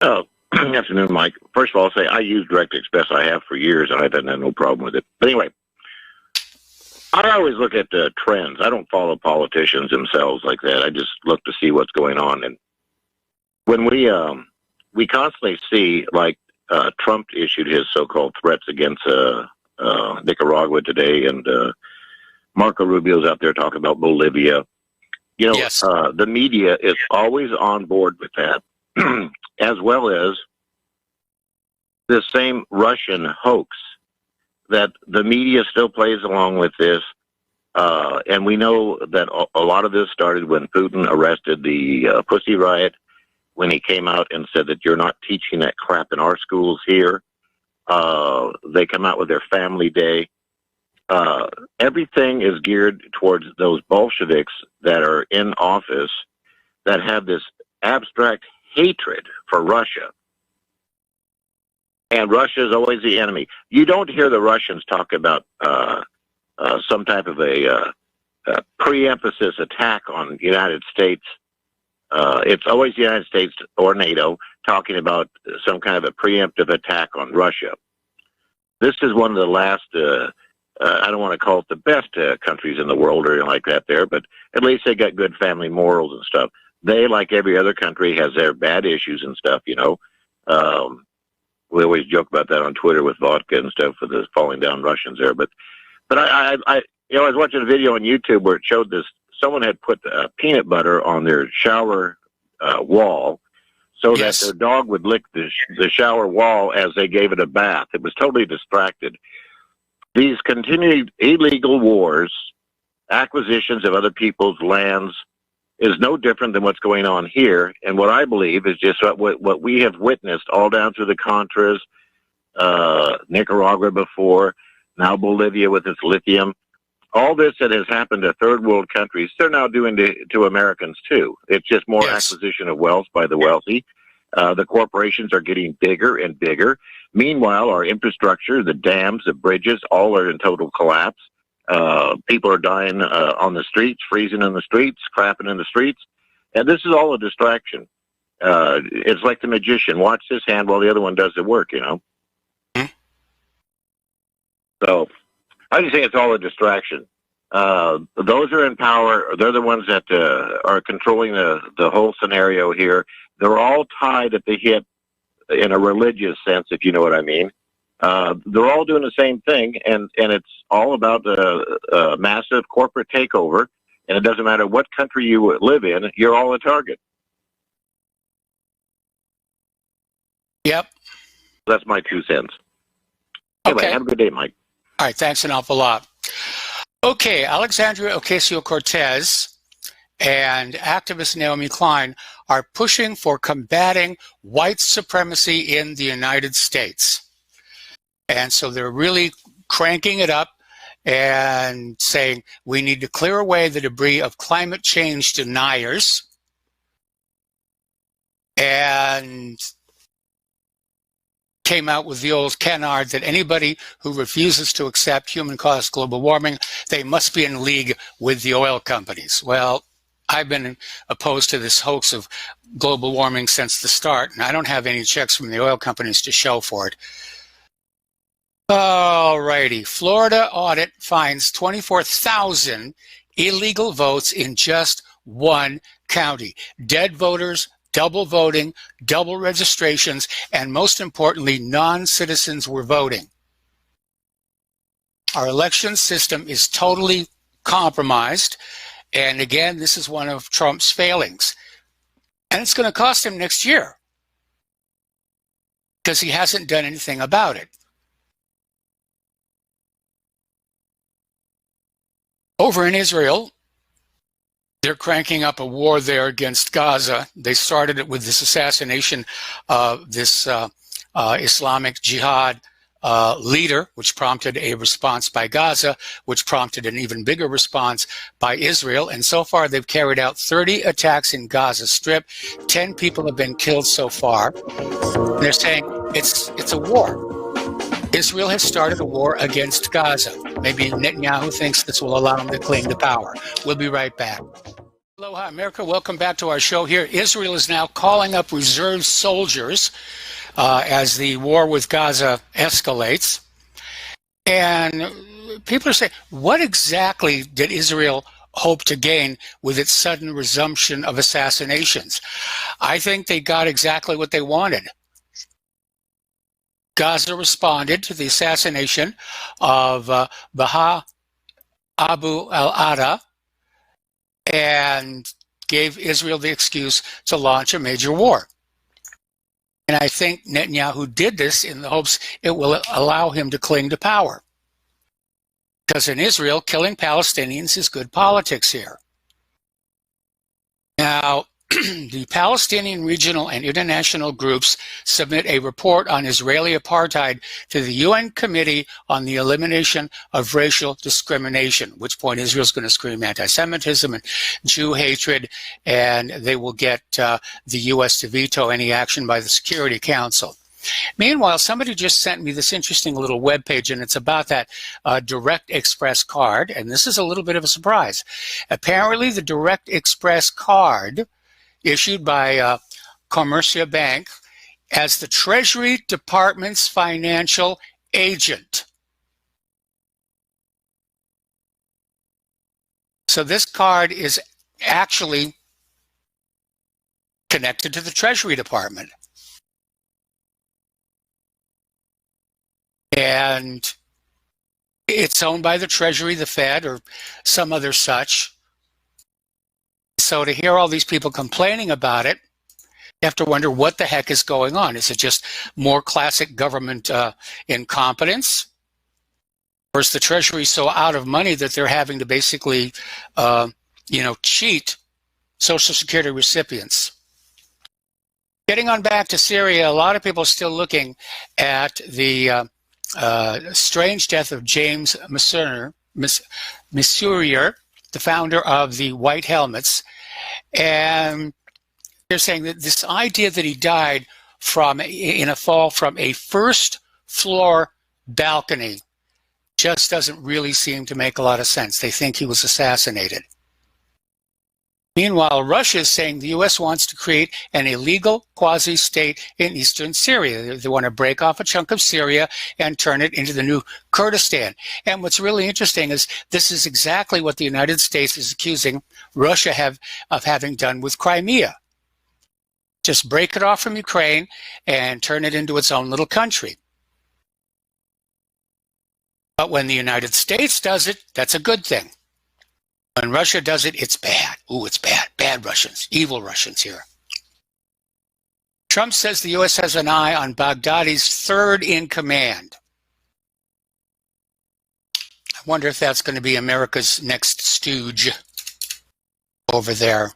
Oh, good afternoon, Mike. First of all, I'll say I use Direct Express. I have for years, and I've had no problem with it. But anyway, I always look at trends. I don't follow politicians themselves like that. I just look to see what's going on. And when we constantly see, like, Trump issued his so-called threats against Nicaragua today, and Marco Rubio's out there talking about Bolivia. Yes. The media is always on board with that. As well as this same Russian hoax that the media still plays along with this. And we know that a lot of this started when Putin arrested the Pussy Riot, when he came out and said that you're not teaching that crap in our schools here. They come out with their Family Day. Everything is geared towards those Bolsheviks that are in office that have this abstract hatred for Russia. And Russia is always the enemy. You don't hear the Russians talk about some type of a pre-emphasis attack on the United States. It's always the United States or NATO talking about some kind of a preemptive attack on Russia. This is one of the last, I don't want to call it the best countries in the world or anything like that there, but at least they got good family morals and stuff. They, like every other country, has their bad issues and stuff, We always joke about that on Twitter with vodka and stuff for the falling down Russians there. But I was watching a video on YouTube where it showed this someone had put peanut butter on their shower wall so Yes. that their dog would lick the shower wall as they gave it a bath. It was totally distracted. These continued illegal wars, acquisitions of other people's lands, is no different than what's going on here. And what I believe is just what we have witnessed all down through the Contras, Nicaragua before, now Bolivia with its lithium. All this that has happened to third world countries, they're now doing to Americans too. It's just more acquisition of wealth by the wealthy. The corporations are getting bigger and bigger. Meanwhile, our infrastructure, the dams, the bridges, all are in total collapse. People are dying on the streets, freezing in the streets, crapping in the streets. And this is all a distraction. It's like the magician. Watch this hand while the other one does the work, you know? So I just think it's all a distraction. Those are in power. They're the ones that are controlling the whole scenario here. They're all tied at the hip in a religious sense, if you know what I mean. They're all doing the same thing, and it's all about a massive corporate takeover, and it doesn't matter what country you live in, you're all a target. Yep. That's my 2 cents. Anyway, Okay. have a good day, Mike. All right, thanks an awful lot. Okay, Alexandria Ocasio-Cortez and activist Naomi Klein are pushing for combating white supremacy in the United States. And so they're really cranking it up and saying we need to clear away the debris of climate change deniers and came out with the old canard that anybody who refuses to accept human-caused global warming, they must be in league with the oil companies. Well, I've been opposed to this hoax of global warming since the start, and I don't have any checks from the oil companies to show for it. All righty. Florida audit finds 24,000 illegal votes in just one county. Dead voters, double voting, double registrations, and most importantly, non-citizens were voting. Our election system is totally compromised. And again, this is one of Trump's failings. And it's going to cost him next year because he hasn't done anything about it. Over in Israel, they're cranking up a war there against Gaza. They started it with this assassination of this Islamic Jihad leader, which prompted a response by Gaza, which prompted an even bigger response by Israel. And so far, they've carried out 30 attacks in Gaza Strip. 10 people have been killed so far. And they're saying it's a war. Israel has started a war against Gaza. Maybe Netanyahu thinks this will allow him to cling to power. We'll be right back. Aloha, America. Welcome back to our show here. Israel is now calling up reserve soldiers as the war with Gaza escalates. And people are saying, what exactly did Israel hope to gain with its sudden resumption of assassinations? I think they got exactly what they wanted. Gaza responded to the assassination of Baha Abu al-Ada and gave Israel the excuse to launch a major war. And I think Netanyahu did this in the hopes it will allow him to cling to power. Because in Israel, killing Palestinians is good politics here. Now, the Palestinian regional and international groups submit a report on Israeli apartheid to the UN Committee on the Elimination of Racial Discrimination, at which point Israel's going to scream anti-Semitism and Jew hatred, and they will get the U.S. to veto any action by the Security Council. Meanwhile, somebody just sent me this interesting little webpage, and it's about that Direct Express card, and this is a little bit of a surprise. Apparently, the Direct Express card issued by Commercia Bank as the Treasury Department's financial agent. So this card is actually connected to the Treasury Department. And it's owned by the Treasury, the Fed, or some other such. So to hear all these people complaining about it, you have to wonder what the heck is going on. Is it just more classic government incompetence? Or is the Treasury so out of money that they're having to basically, cheat Social Security recipients? Getting on back to Syria, a lot of people are still looking at the strange death of James Masurier, the founder of the White Helmets. And they're saying that this idea that he died in a fall from a first floor balcony just doesn't really seem to make a lot of sense. They think he was assassinated. Meanwhile, Russia is saying the U.S. wants to create an illegal quasi-state in eastern Syria. They want to break off a chunk of Syria and turn it into the new Kurdistan. And what's really interesting is this is exactly what the United States is accusing Russia of having done with Crimea. Just break it off from Ukraine and turn it into its own little country. But when the United States does it, that's a good thing. When Russia does it, it's bad. Ooh, it's bad. Bad Russians. Evil Russians here. Trump says the U.S. has an eye on Baghdadi's third in command. I wonder if that's going to be America's next stooge over there.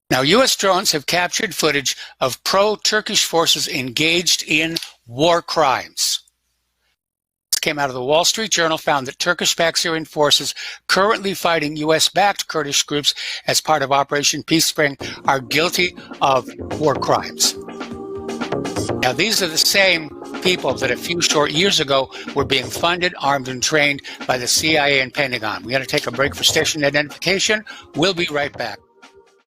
Now, U.S. drones have captured footage of pro-Turkish forces engaged in war crimes. Came out of the Wall Street Journal, found that Turkish-backed Syrian forces currently fighting U.S.-backed Kurdish groups as part of Operation Peace Spring are guilty of war crimes. Now, these are the same people that a few short years ago were being funded, armed, and trained by the CIA and Pentagon. We got to take a break for station identification. We'll be right back.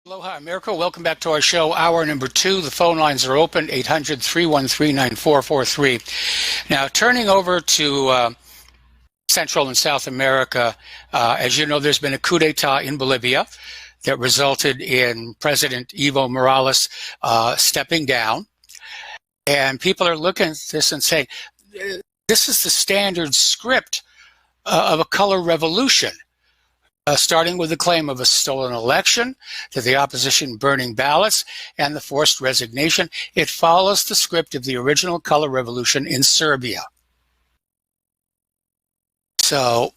Aloha, America. Welcome back to our show, hour number 2. The phone lines are open, 800-313-9443. Now, turning over to Central and South America, as you know, there's been a coup d'etat in Bolivia that resulted in President Evo Morales stepping down. And people are looking at this and saying, this is the standard script of a color revolution. Starting with the claim of a stolen election, to the opposition burning ballots, and the forced resignation. It follows the script of the original color revolution in Serbia. So,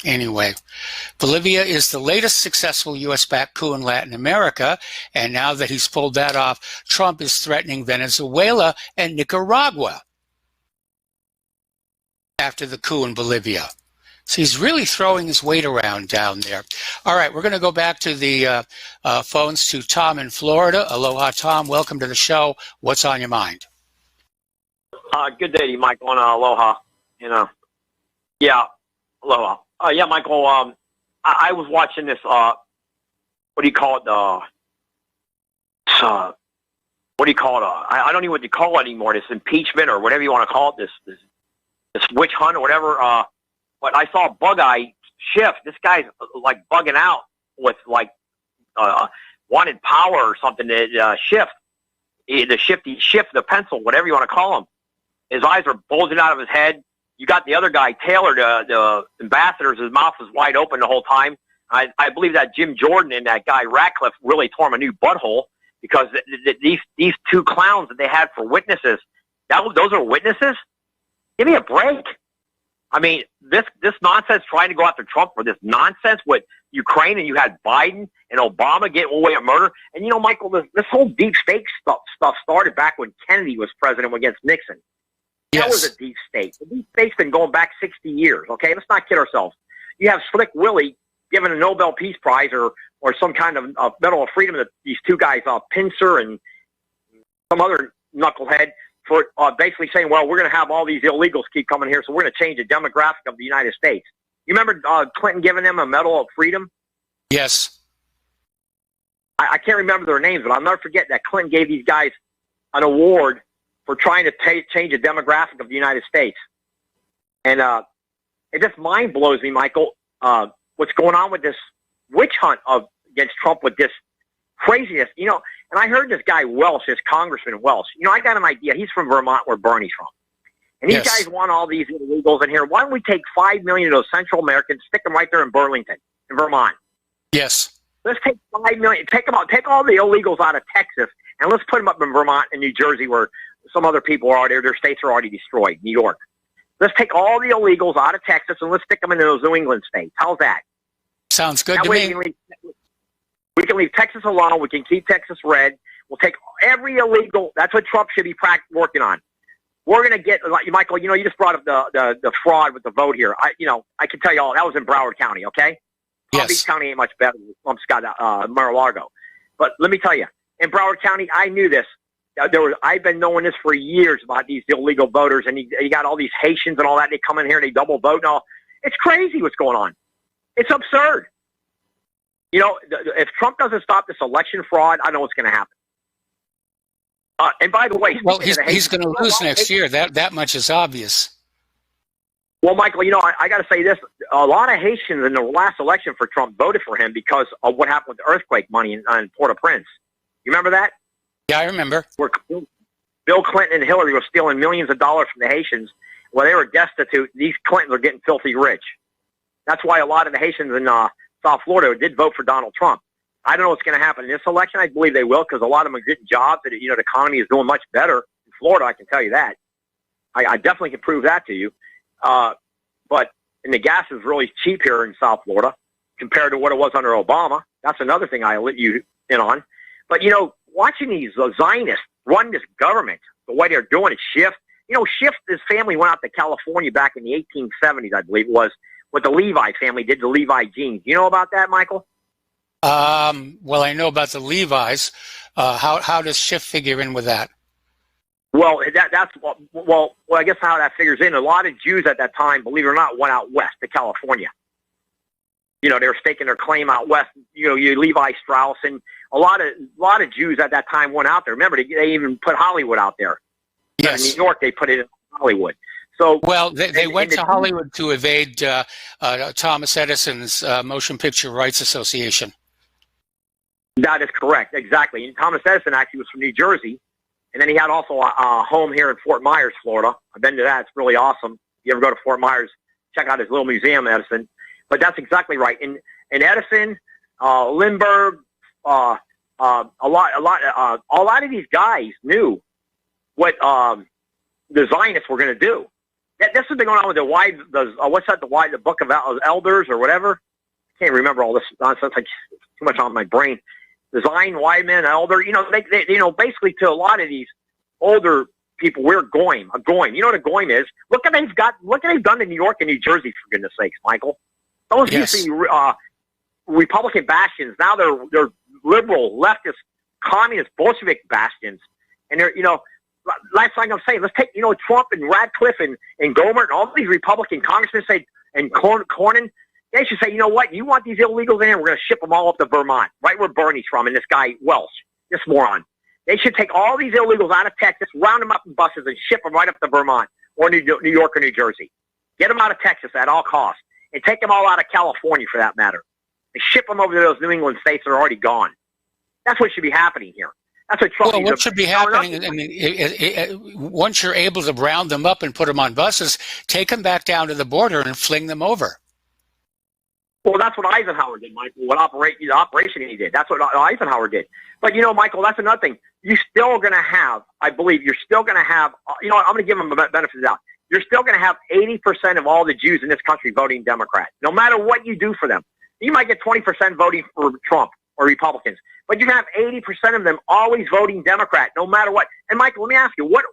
anyway, Bolivia is the latest successful U.S.-backed coup in Latin America, and now that he's pulled that off, Trump is threatening Venezuela and Nicaragua after the coup in Bolivia. So he's really throwing his weight around down there. All right, we're going to go back to the phones to Tom in Florida. Aloha, Tom. Welcome to the show. What's on your mind? Good day to you, Michael, and aloha. Yeah, aloha. Yeah, Michael, I was watching this, what do you call it? What do you call it? I don't even know what you call it anymore, this impeachment or whatever you want to call it, this witch hunt or whatever. But I saw Bug-Eye Schiff. This guy's like bugging out with like wanted power or something. Schiff, the pencil, whatever you want to call him. His eyes are bulging out of his head. You got the other guy, Taylor, the ambassador. His mouth was wide open the whole time. I believe that Jim Jordan and that guy Ratcliffe really tore him a new butthole because these two clowns that they had for witnesses, those are witnesses? Give me a break. I mean, this nonsense trying to go after Trump for this nonsense with Ukraine, and you had Biden and Obama getting away at murder. And, Michael, this whole deep state stuff started back when Kennedy was president against Nixon. That was a deep state. The deep state's been going back 60 years, okay? Let's not kid ourselves. You have Slick Willie given a Nobel Peace Prize or some kind of Medal of Freedom to these two guys, Pincer and some other knucklehead, for basically saying, well, we're going to have all these illegals keep coming here, so we're going to change the demographic of the United States. You remember Clinton giving them a Medal of Freedom? Yes. I can't remember their names, but I'll never forget that Clinton gave these guys an award for trying to change the demographic of the United States. And it just mind blows me, Michael, what's going on with this witch hunt against Trump with this craziness. And I heard this guy Welsh, this Congressman Welsh. I got an idea. He's from Vermont, where Bernie's from. And these guys want all these illegals in here. Why don't we take 5 million of those Central Americans, stick them right there in Burlington, in Vermont? Yes. Let's take 5 million, take them out, take all the illegals out of Texas, and let's put them up in Vermont and New Jersey, where some other people are there. Their states are already destroyed. New York. Let's take all the illegals out of Texas and let's stick them into those New England states. How's that? Sounds good That to way me. we can leave Texas alone. We can keep Texas red. We'll take every illegal. That's what Trump should be working on. We're going to get, like, Michael, you just brought up the fraud with the vote here. I can tell you all, that was in Broward County, okay? Palm Beach County ain't much better than Mar-a-Lago. But let me tell you, in Broward County, I knew this. I've been knowing this for years about these illegal voters, and you got all these Haitians and all that. They come in here and they double vote and all. It's crazy what's going on. It's absurd. If Trump doesn't stop this election fraud, I know what's going to happen. And by the way, well, he's going to lose next year. That much is obvious. Well, Michael, I got to say this. A lot of Haitians in the last election for Trump voted for him because of what happened with the earthquake money in Port-au-Prince. You remember that? Yeah, I remember. Where Bill Clinton and Hillary were stealing millions of dollars from the Haitians. Well, they were destitute. These Clintons are getting filthy rich. That's why a lot of the Haitians in South Florida did vote for Donald Trump. I don't know what's going to happen in this election. I believe they will, because a lot of them are getting jobs. And, the economy is doing much better in Florida. I can tell you that. I definitely can prove that to you. But the gas is really cheap here in South Florida compared to what it was under Obama. That's another thing I let you in on. But, watching these Zionists run this government, the way they're doing it, Schiff, Schiff, his family went out to California back in the 1870s, I believe it was, what the Levi family did to Levi jeans. You know about that, Michael? Well, I know about the Levi's. How does Schiff figure in with that? Well, I guess how that figures in. A lot of Jews at that time, believe it or not, went out west to California. They were staking their claim out west. You Levi Strauss, and a lot of Jews at that time went out there. Remember, they even put Hollywood out there. Yes. In New York, they put it in Hollywood. So, well, they went to Hollywood to evade Thomas Edison's Motion Picture Rights Association. That is correct, exactly. And Thomas Edison actually was from New Jersey, and then he had also a home here in Fort Myers, Florida. I've been to that; it's really awesome. If you ever go to Fort Myers, check out his little museum, Edison. But that's exactly right. And Edison, Lindbergh, a lot of these guys knew what the Zionists were going to do. This has been going on with the Book of Elders or whatever. I can't remember all this nonsense. Like, too much on my brain. The Zion, Wyman, Elder. They basically to a lot of these older people, we're goyim. A goyim. You know what a goyim is? Look what they've done in New York and New Jersey, for goodness sakes, Michael. Those used to be Republican bastions. Now they're liberal, leftist, communist, Bolshevik bastions. And they're, last thing I'm saying, let's take, Trump and Radcliffe and Gohmert and all these Republican congressmen say, and Cornyn, they should say, you know what, you want these illegals in here, we're going to ship them all up to Vermont, right where Bernie's from, and this guy, Welch, this moron. They should take all these illegals out of Texas, round them up in buses, and ship them right up to Vermont or New York or New Jersey. Get them out of Texas at all costs, and take them all out of California, for that matter, and ship them over to those New England states that are already gone. That's what should be happening here. That's what Trump. Well, what should be happening? I mean, once you're able to round them up and put them on buses, take them back down to the border and fling them over. Well, that's what Eisenhower did, Michael. The operation he did. That's what Eisenhower did. But, Michael, that's another thing. You're still going to have, I believe, I'm going to give them the benefit of the doubt. You're still going to have 80% of all the Jews in this country voting Democrat, no matter what you do for them. You might get 20% voting for Trump or Republicans, but you have 80% of them always voting Democrat, no matter what. And Michael, let me ask you, what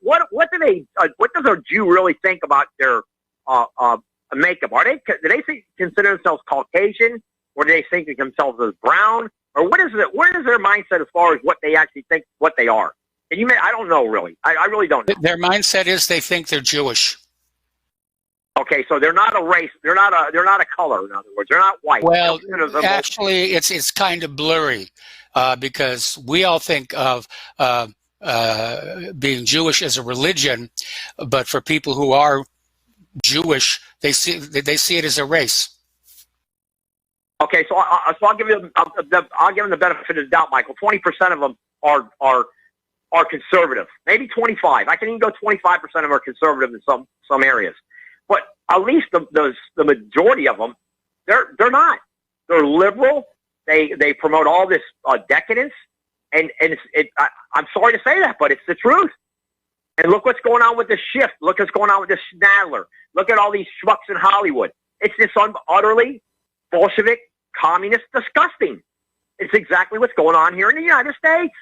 does a Jew really think about their makeup? Do they consider themselves Caucasian, or do they think of themselves as brown, or what is their mindset as far as what they actually think what they are? And I don't know really. I really don't know. Their mindset is they think they're Jewish. Okay, so they're not a race. They're not a color. In other words, they're not white. Well, actually, it's kind of blurry because we all think of being Jewish as a religion, but for people who are Jewish, they see it as a race. Okay, so I'll give them the benefit of the doubt, Michael. 20% of them are conservative, maybe 25. I can even go 25% of them are conservative in some areas, but at least the majority of them, they're not. They're liberal. They promote all this decadence, and I'm sorry to say that, but it's the truth. And look what's going on with the shift. Look what's going on with the Snadler. Look at all these schmucks in Hollywood. It's just utterly Bolshevik, communist, disgusting. It's exactly what's going on here in the United States.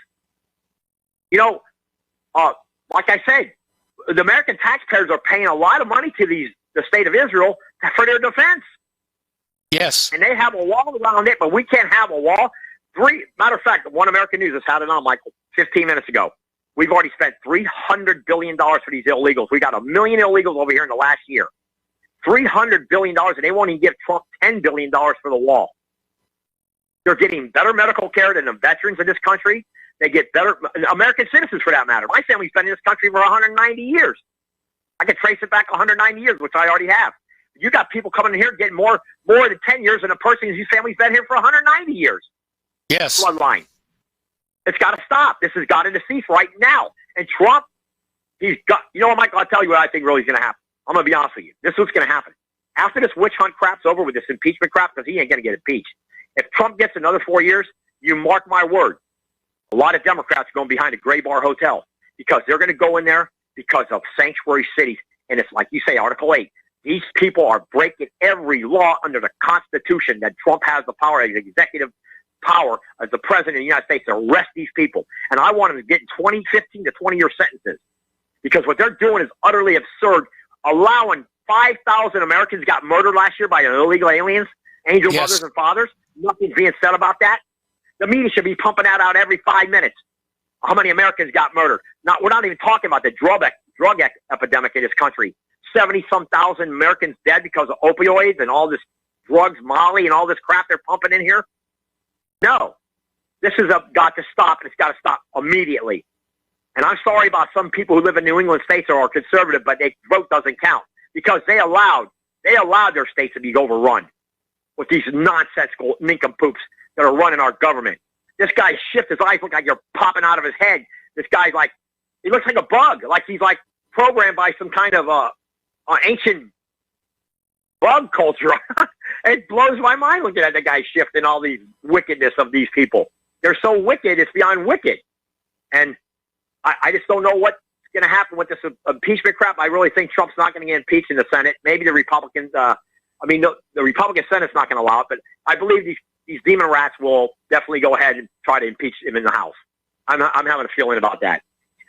You know, like I said, the American taxpayers are paying a lot of money to the state of Israel for their defense. Yes. And they have a wall around it, but we can't have a wall. Matter of fact, One American News has had it on, Michael, 15 minutes ago. We've already spent $300 billion for these illegals. We got 1 million illegals over here in the last year. $300 billion, and they won't even give Trump $10 billion for the wall. They're getting better medical care than the veterans of this country. They get better, American citizens for that matter. My family's been in this country for 190 years. I could trace it back 190 years, which I already have. You got people coming in here getting more than 10 years than a person whose family's been here for 190 years. Yes. Bloodline. It's got to stop. This has got to cease right now. And Trump, he's got, you know what, Michael, I'll tell you what I think really is going to happen. I'm going to be honest with you. This is what's going to happen. After this witch hunt crap's over with this impeachment crap, because he ain't going to get impeached. If Trump gets another 4 years, you mark my word, a lot of Democrats are going behind a Gray Bar Hotel because they're going to go in there because of sanctuary cities. And it's like you say, Article 8. These people are breaking every law under the Constitution that Trump has the power, as executive power, as the president of the United States, to arrest these people. And I want them to get 20, 15 to 20-year sentences because what they're doing is utterly absurd, allowing 5,000 Americans got murdered last year by illegal aliens, angel mothers and fathers. Nothing's being said about that. The media should be pumping that out every 5 minutes. How many Americans got murdered? We're not even talking about the drug epidemic in this country. 70-some thousand Americans dead because of opioids and all this drugs, Molly, and all this crap they're pumping in here. No. This has got to stop, and it's got to stop immediately. And I'm sorry about some people who live in New England states or are conservative, but their vote doesn't count because they allowed their states to be overrun with these nonsensical nincompoops that are running our government. This guy Schiff, his eyes look like they're popping out of his head. This guy's like, he looks like a bug, like he's like programmed by some kind of ancient bug culture. It blows my mind looking at the guy Schiff and all the wickedness of these people. They're so wicked, it's beyond wicked. And I just don't know what's going to happen with this impeachment crap. I really think Trump's not going to get impeached in the Senate. Maybe the Republicans, the Republican Senate's not going to allow it, but I believe these demon rats will definitely go ahead and try to impeach him in the House. I'm having a feeling about that.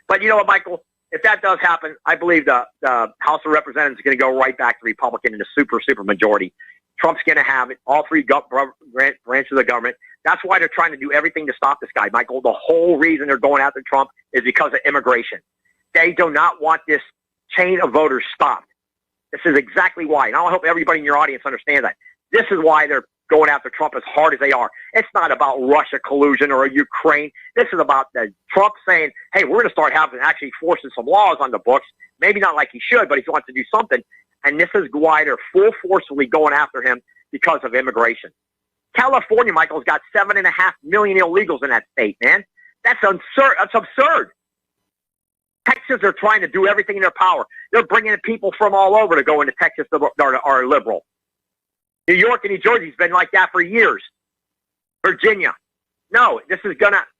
But you know what, Michael? If that does happen, I believe the House of Representatives is going to go right back to Republican in a super majority. Trump's going to have it, all three branches of the government. That's why they're trying to do everything to stop this guy, Michael. The whole reason they're going after Trump is because of immigration. They do not want this chain of voters stopped. This is exactly why. And I hope everybody in your audience understands that. This is why they're going after Trump as hard as they are. It's not about Russia collusion or Ukraine. This is about Trump saying, hey, we're going to start actually forcing some laws on the books. Maybe not like he should, but he wants to do something. And this is why they're full forcefully going after him because of immigration. California, Michael, has got 7.5 million illegals in that state, man. That's absurd. That's absurd. Texas are trying to do everything in their power. They're bringing in people from all over to go into Texas that are liberal. New York and New Jersey's been like that for years. Virginia. No,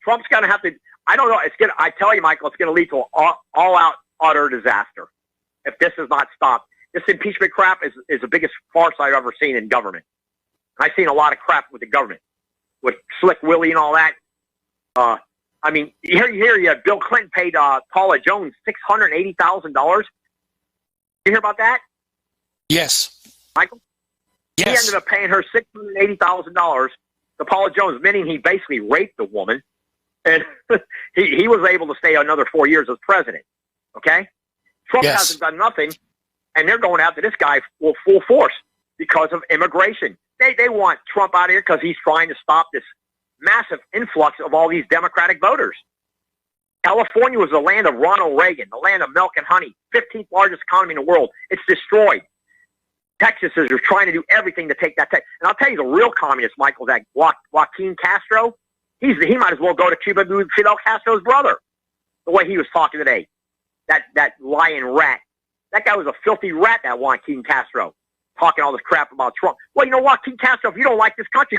Trump's gonna have to, I don't know, I tell you, Michael, it's gonna lead to an all-out, utter disaster if this is not stopped. This impeachment crap is the biggest farce I've ever seen in government. I've seen a lot of crap with the government, with Slick Willie and all that. Here you have Bill Clinton paid Paula Jones $680,000. You hear about that? Yes. Michael? Yes. He ended up paying her $680,000 to Paula Jones, meaning he basically raped the woman, and he was able to stay another 4 years as president. Okay? Trump hasn't done nothing, and they're going after this guy full force because of immigration. They want Trump out of here because he's trying to stop this massive influx of all these Democratic voters. California was the land of Ronald Reagan, the land of milk and honey, 15th largest economy in the world. It's destroyed. Texas is trying to do everything to take that. And I'll tell you, the real communist, Michael, that Joaquin Castro, he might as well go to Cuba with Fidel Castro's brother, the way he was talking today. That lying rat. That guy was a filthy rat, that Joaquin Castro. talking all this crap about Trump. Well, you know what, King Castro, if you don't like this country,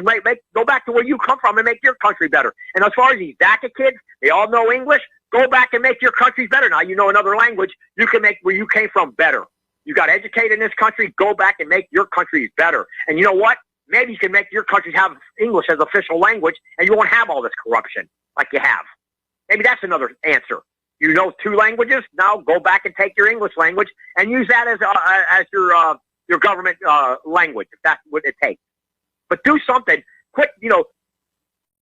go back to where you come from and make your country better. And as far as these DACA kids, they all know English. Go back and make your countries better. Now you know another language. You can make where you came from better. You got educated in this country. Go back and make your countries better. And you know what? Maybe you can make your countries have English as official language, and you won't have all this corruption like you have. Maybe that's another answer. You know 2 languages. Now go back and take your English language and use that as your government language, if that's what it takes. But do something. Quit.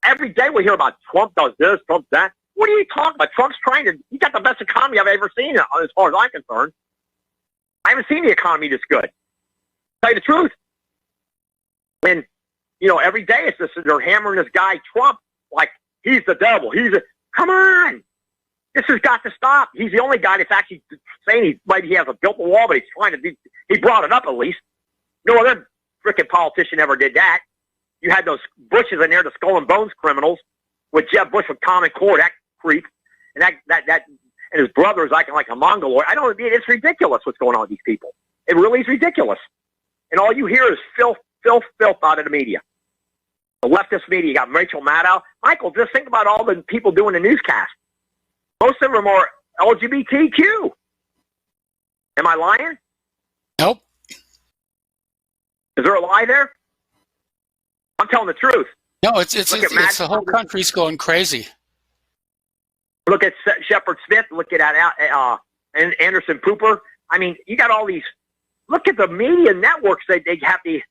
Every day we hear about Trump does this, Trump that. What are you talking about? Trump's he got the best economy I've ever seen, as far as I'm concerned. I haven't seen the economy this good. Tell you the truth. And, every day it's just, they're hammering this guy, Trump, like he's the devil. Come on. This has got to stop. He's the only guy that's actually saying maybe he hasn't built the wall, but he's trying to he brought it up at least. No other freaking politician ever did that. You had those Bushes in there, the skull and bones criminals, with Jeb Bush with Common Core, that creep, and that and his brother is acting like a Mongoloid. It's ridiculous what's going on with these people. It really is ridiculous. And all you hear is filth out of the media. The leftist media, you got Rachel Maddow. Michael, just think about all the people doing the newscast. Most of them are LGBTQ. Am I lying? Nope. Is there a lie there? I'm telling the truth. No, it's the whole country's going crazy. Look at Shepard Smith. Look at Anderson Cooper. I mean, you got all these. Look at the media networks. They have these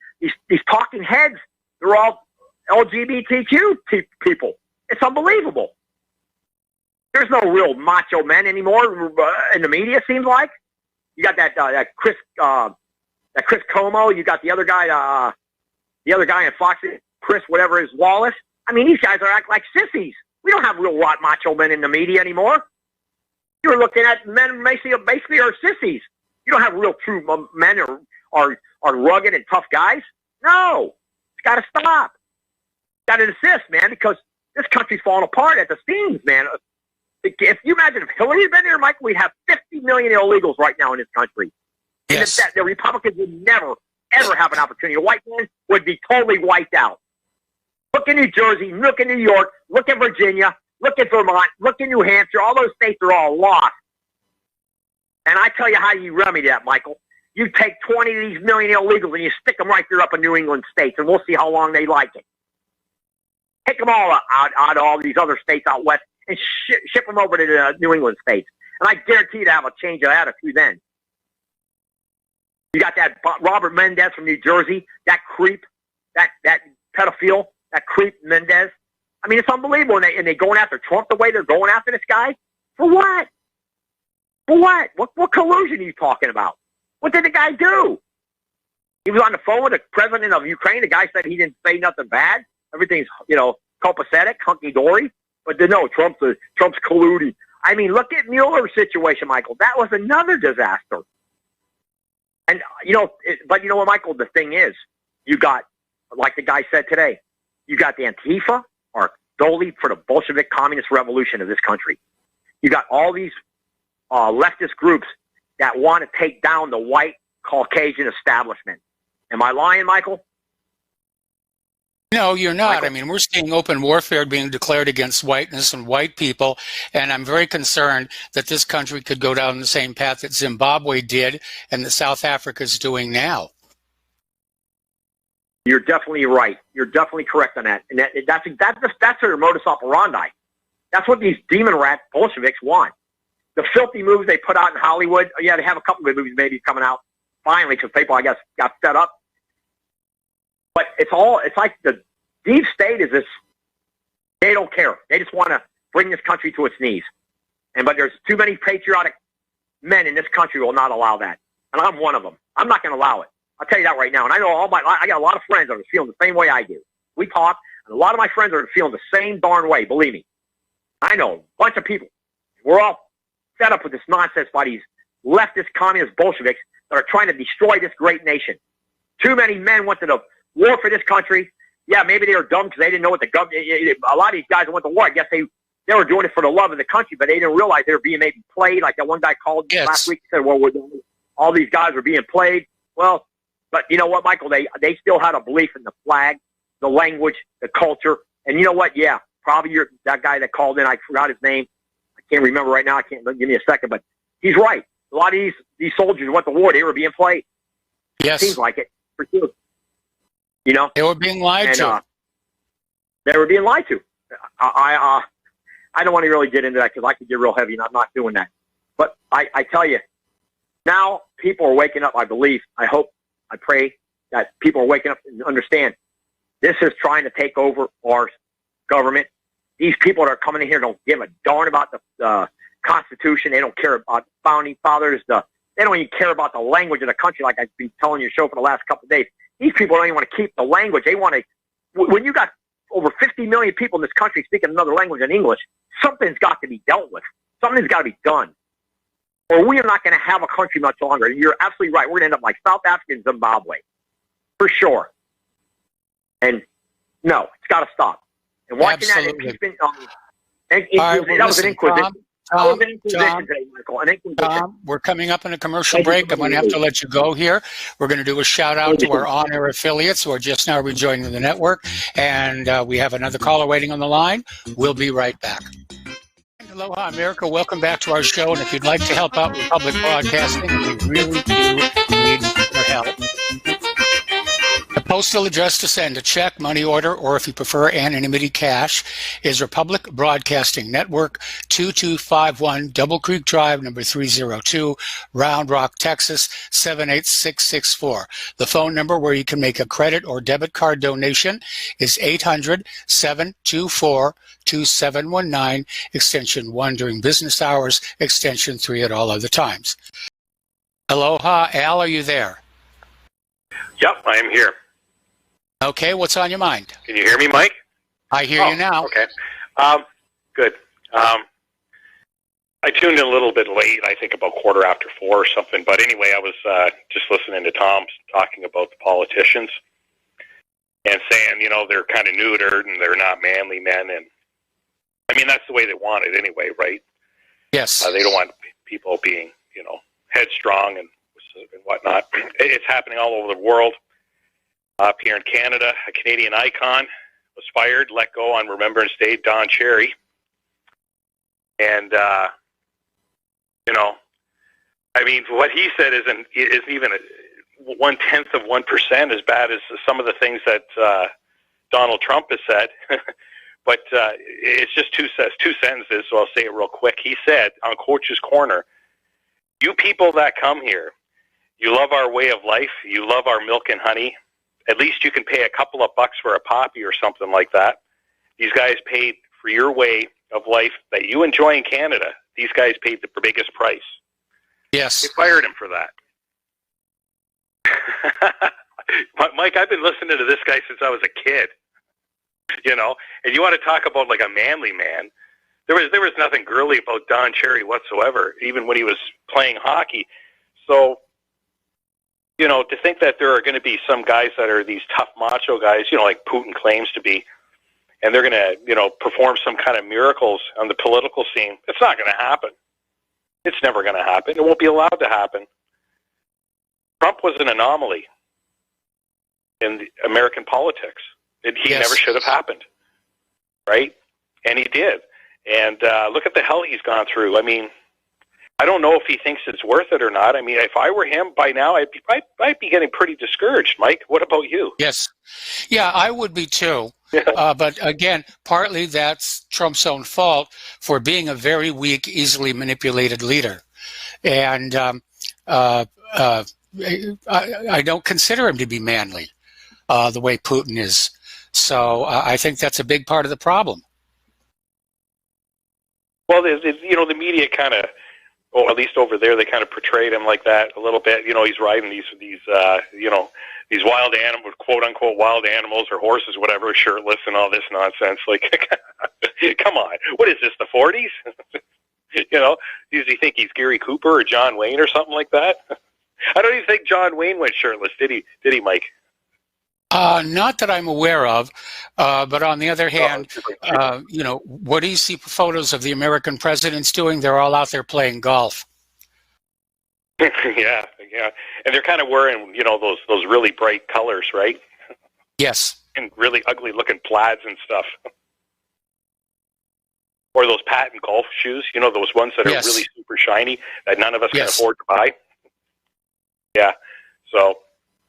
talking heads. They're all LGBTQ people. It's unbelievable. There's no real macho men anymore in the media. It seems like you got that Chris Como. You got the other guy in Fox, Chris whatever is Wallace. I mean, these guys are acting like sissies. We don't have real macho men in the media anymore. You're looking at men basically are sissies. You don't have real true men are rugged and tough guys. No, it's got to stop. Got to desist, man, because this country's falling apart at the seams, man. If you imagine if Hillary had been here, Mike, we'd have 50 million illegals right now in this country. Yes. And the Republicans would never, ever have an opportunity. A white man would be totally wiped out. Look in New Jersey, look in New York, look at Virginia, look at Vermont, look in New Hampshire. All those states are all lost. And I tell you how you remedy that, Michael. You take 20 of these million illegals and you stick them right there up in New England states, and we'll see how long they like it. Take them all out of all these other states out west and ship them over to the New England states. And I guarantee you to have a change of attitude then. You got that Robert Mendez from New Jersey, that creep, that pedophile, that creep Mendez. I mean, it's unbelievable. And they going after Trump the way they're going after this guy? For what? For what? What collusion are you talking about? What did the guy do? He was on the phone with the president of Ukraine. The guy said he didn't say nothing bad. Everything's, copacetic, hunky-dory. But no, Trump's colluding. I mean, look at Mueller's situation, Michael. That was another disaster. And, but you know what, Michael, the thing is, you got, like the guy said today, you got the Antifa are solely for the Bolshevik communist revolution of this country. You got all these leftist groups that want to take down the white Caucasian establishment. Am I lying, Michael? No, you're not. Michael? I mean, we're seeing open warfare being declared against whiteness and white people, and I'm very concerned that this country could go down the same path that Zimbabwe did and that South Africa is doing now. You're definitely right. You're definitely correct on that. And that's their modus operandi. That's what these demon rat Bolsheviks want. The filthy movies they put out in Hollywood. Yeah, they have a couple good movies maybe coming out finally because people, I guess, got fed up. But it's like the deep state is this. They don't care. They just want to bring this country to its knees. But there's too many patriotic men in this country who will not allow that. And I'm one of them. I'm not going to allow it. I'll tell you that right now. And I know I got a lot of friends that are feeling the same way I do. We talk, and a lot of my friends are feeling the same darn way, believe me. I know, a bunch of people. We're all fed up with this nonsense by these leftist communist Bolsheviks that are trying to destroy this great nation. Too many men went to the war for this country. Yeah, maybe they were dumb because they didn't know what the government. A lot of these guys that went to war, I guess they were doing it for the love of the country, but they didn't realize they were being maybe played. Like that one guy called last week and said, well, all these guys were being played. Well, But you know what, Michael? They still had a belief in the flag, the language, the culture. And you know what? Yeah, probably that guy that called in, I forgot his name. I can't remember right now. I can't, give me a second. But he's right. A lot of these soldiers who went to war, they were being played. Yes. Seems like it, for sure. You know? They were being lied to. They were being lied to. I don't want to really get into that because I could get real heavy, and I'm not doing that. But I tell you, now people are waking up, I believe. I hope, I pray that people are waking up and understand this is trying to take over our government. These people that are coming in here don't give a darn about the Constitution. They don't care about founding fathers. They don't even care about the language of the country, like I've been telling your show for the last couple of days. These people don't even want to keep the language. They want to, when you got over 50 million people in this country speaking another language than English, something's got to be dealt with. Something's got to be done. Or we are not going to have a country much longer. And you're absolutely right. We're going to end up like South Africa and Zimbabwe. For sure. And no, it's got to stop. And watching that impeachment, that was an inquisition. Tom, we're coming up on a commercial break. I'm going to have to let you go here. We're going to do a shout out to our on-air affiliates who are just now rejoining the network. And we have another caller waiting on the line. We'll be right back. Aloha, America. Welcome back to our show. And if you'd like to help out with public broadcasting, we really do need your help. The postal address to send a check, money order, or if you prefer anonymity cash is Republic Broadcasting Network, 2251 Double Creek Drive, number 302, Round Rock, Texas, 78664. The phone number where you can make a credit or debit card donation is 800-724-2719, extension 1 during business hours, extension 3 at all other times. Aloha, Al, are you there? Yep, I am here. Okay, what's on your mind? Can you hear me, Mike? I hear you now. Okay. Good. I tuned in a little bit late, I think about 4:15 or something. But anyway, I was just listening to Tom talking about the politicians and saying, they're kind of neutered and they're not manly men. And I mean, that's the way they want it anyway, right? Yes. They don't want people being, headstrong and whatnot. It's happening all over the world. Up here in Canada, a Canadian icon was fired, let go on Remembrance Day, Don Cherry. And, I mean, what he said isn't even 0.1% as bad as some of the things that Donald Trump has said. But it's just two sentences, so I'll say it real quick. He said on Coach's Corner, "You people that come here, you love our way of life, you love our milk and honey. At least you can pay a couple of bucks for a poppy or something like that. These guys paid for your way of life that you enjoy in Canada. These guys paid the biggest price." Yes. They fired him for that. Mike, I've been listening to this guy since I was a kid. And you want to talk about like a manly man. There was nothing girly about Don Cherry whatsoever, even when he was playing hockey. So, to think that there are going to be some guys that are these tough macho guys, like Putin claims to be, and they're going to, perform some kind of miracles on the political scene, it's not going to happen. It's never going to happen. It won't be allowed to happen. Trump was an anomaly in American politics. He never should have happened, right? And he did. And look at the hell he's gone through. I mean, I don't know if he thinks it's worth it or not. I mean, if I were him by now, I'd be getting pretty discouraged. Mike, what about you? Yes. Yeah, I would be too. But again, partly that's Trump's own fault for being a very weak, easily manipulated leader. And I don't consider him to be manly the way Putin is. So I think that's a big part of the problem. Well, the media kind of, at least over there, they kind of portrayed him like that a little bit. He's riding these wild animals, quote unquote wild animals or horses, whatever, shirtless and all this nonsense. Like, come on, what is this, the 40s? Does he think he's Gary Cooper or John Wayne or something like that? I don't even think John Wayne went shirtless, did he? Did he, Mike? Not that I'm aware of, but on the other hand, what do you see photos of the American presidents doing? They're all out there playing golf. Yeah, yeah. And they're kind of wearing, those really bright colors, right? Yes. And really ugly looking plaids and stuff. Or those patent golf shoes, those ones that are really super shiny that none of us can afford to buy. Yeah. So,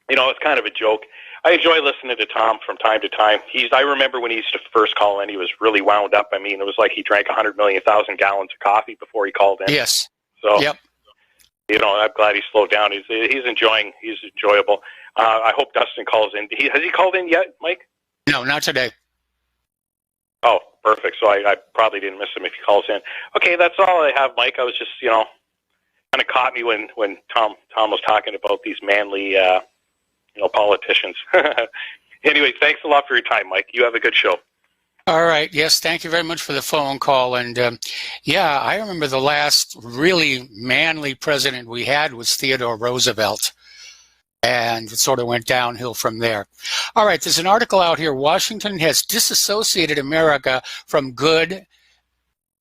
it's kind of a joke. I enjoy listening to Tom from time to time. I remember when he used to first call in, he was really wound up. I mean, it was like he drank 100,000,000 gallons of coffee before he called in. Yes. So, yep. I'm glad he slowed down. He's enjoyable. I hope Dustin calls in. Has he called in yet, Mike? No, not today. Oh, perfect. So I probably didn't miss him if he calls in. Okay, that's all I have, Mike. I was just, kind of caught me when Tom was talking about these manly, politicians. Anyway, thanks a lot for your time, Mike. You have a good show. All right. Yes, thank you very much for the phone call. And I remember the last really manly president we had was Theodore Roosevelt. And it sort of went downhill from there. All right, there's an article out here. Washington has disassociated America from good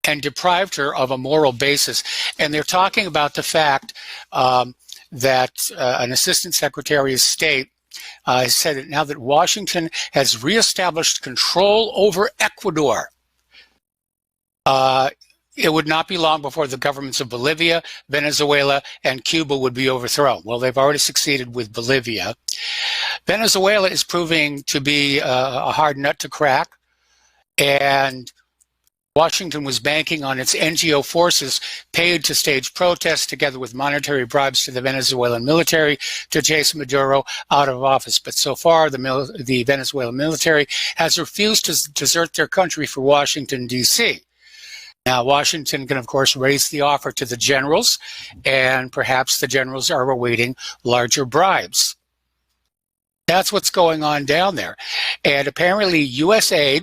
and deprived her of a moral basis. And they're talking about the fact that an assistant secretary of state said that now that Washington has reestablished control over Ecuador, it would not be long before the governments of Bolivia, Venezuela, and Cuba would be overthrown. Well, they've already succeeded with Bolivia. Venezuela is proving to be a hard nut to crack, and Washington was banking on its NGO forces paid to stage protests together with monetary bribes to the Venezuelan military to chase Maduro out of office. But so far, the Venezuelan military has refused to desert their country for Washington, D.C. Now, Washington can, of course, raise the offer to the generals, and perhaps the generals are awaiting larger bribes. That's what's going on down there. And apparently, U.S. aid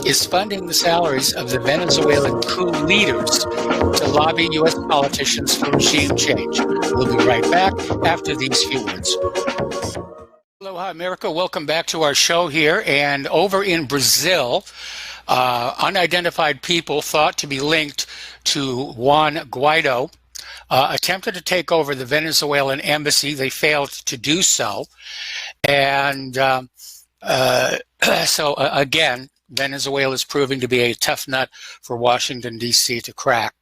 is funding the salaries of the Venezuelan coup leaders to lobby U.S. politicians for regime change. We'll be right back after these few words. Aloha, America. Welcome back to our show here. And over in Brazil, unidentified people thought to be linked to Juan Guaido attempted to take over the Venezuelan embassy. They failed to do so. And so, again, Venezuela is proving to be a tough nut for Washington, D.C. to crack.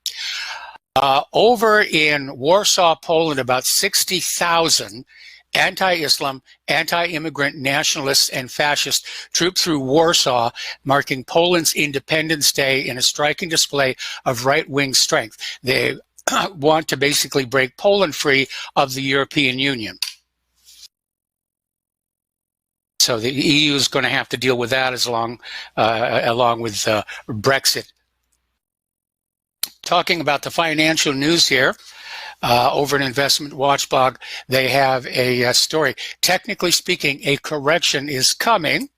Over in Warsaw, Poland, about 60,000 anti-Islam, anti-immigrant nationalists and fascists trooped through Warsaw, marking Poland's Independence Day in a striking display of right-wing strength. They want to basically break Poland free of the European Union. So the EU is going to have to deal with that along with Brexit. Talking about the financial news here, over at Investment Watchdog, they have a story. Technically speaking, a correction is coming.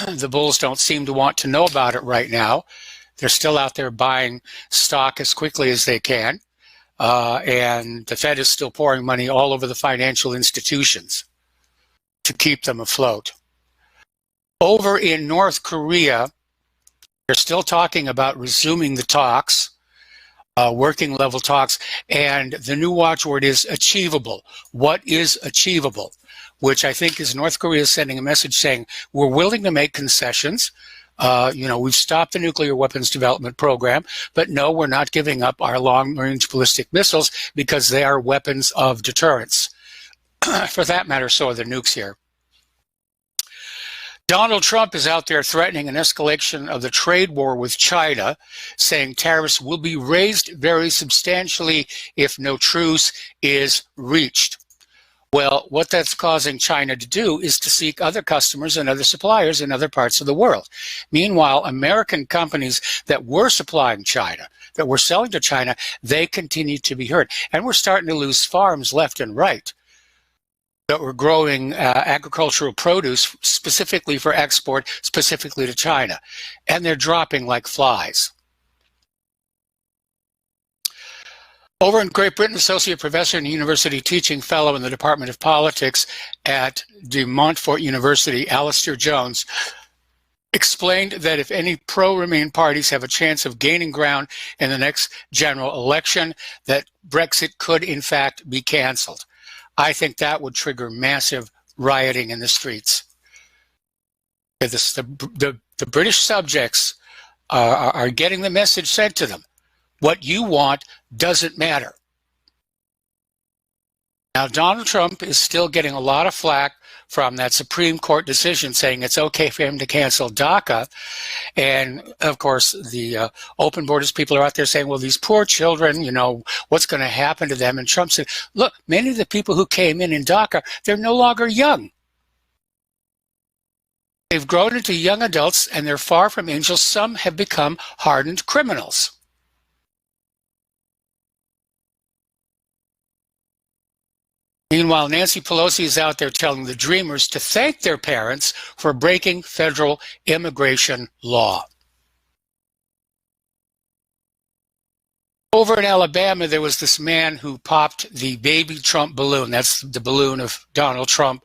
The bulls don't seem to want to know about it right now. They're still out there buying stock as quickly as they can. And the Fed is still pouring money all over the financial institutions to keep them afloat. Over in North Korea, they're still talking about resuming the talks, working level talks, and the new watchword is achievable. What is achievable? Which I think is North Korea sending a message saying, we're willing to make concessions. We've stopped the nuclear weapons development program, but no, we're not giving up our long-range ballistic missiles because they are weapons of deterrence. For that matter, so are the nukes here. Donald Trump is out there threatening an escalation of the trade war with China, saying tariffs will be raised very substantially if no truce is reached. Well, what that's causing China to do is to seek other customers and other suppliers in other parts of the world. Meanwhile, American companies that were supplying China, that were selling to China, they continue to be hurt. And we're starting to lose farms left and right that were growing agricultural produce specifically for export, specifically to China. And they're dropping like flies. Over in Great Britain, Associate Professor and University Teaching Fellow in the Department of Politics at De Montfort University, Alistair Jones, explained that if any pro-Remain parties have a chance of gaining ground in the next general election, that Brexit could in fact be canceled. I think that would trigger massive rioting in the streets. The British subjects are getting the message sent to them. What you want doesn't matter. Now, Donald Trump is still getting a lot of flack from that Supreme Court decision saying it's okay for him to cancel DACA. And, of course, the open borders people are out there saying, well, these poor children, you know, what's going to happen to them? And Trump said, look, many of the people who came in DACA, they're no longer young. They've grown into young adults, and they're far from angels. Some have become hardened criminals. Meanwhile, Nancy Pelosi is out there telling the Dreamers to thank their parents for breaking federal immigration law. Over in Alabama, there was this man who popped the baby Trump balloon. That's the balloon of Donald Trump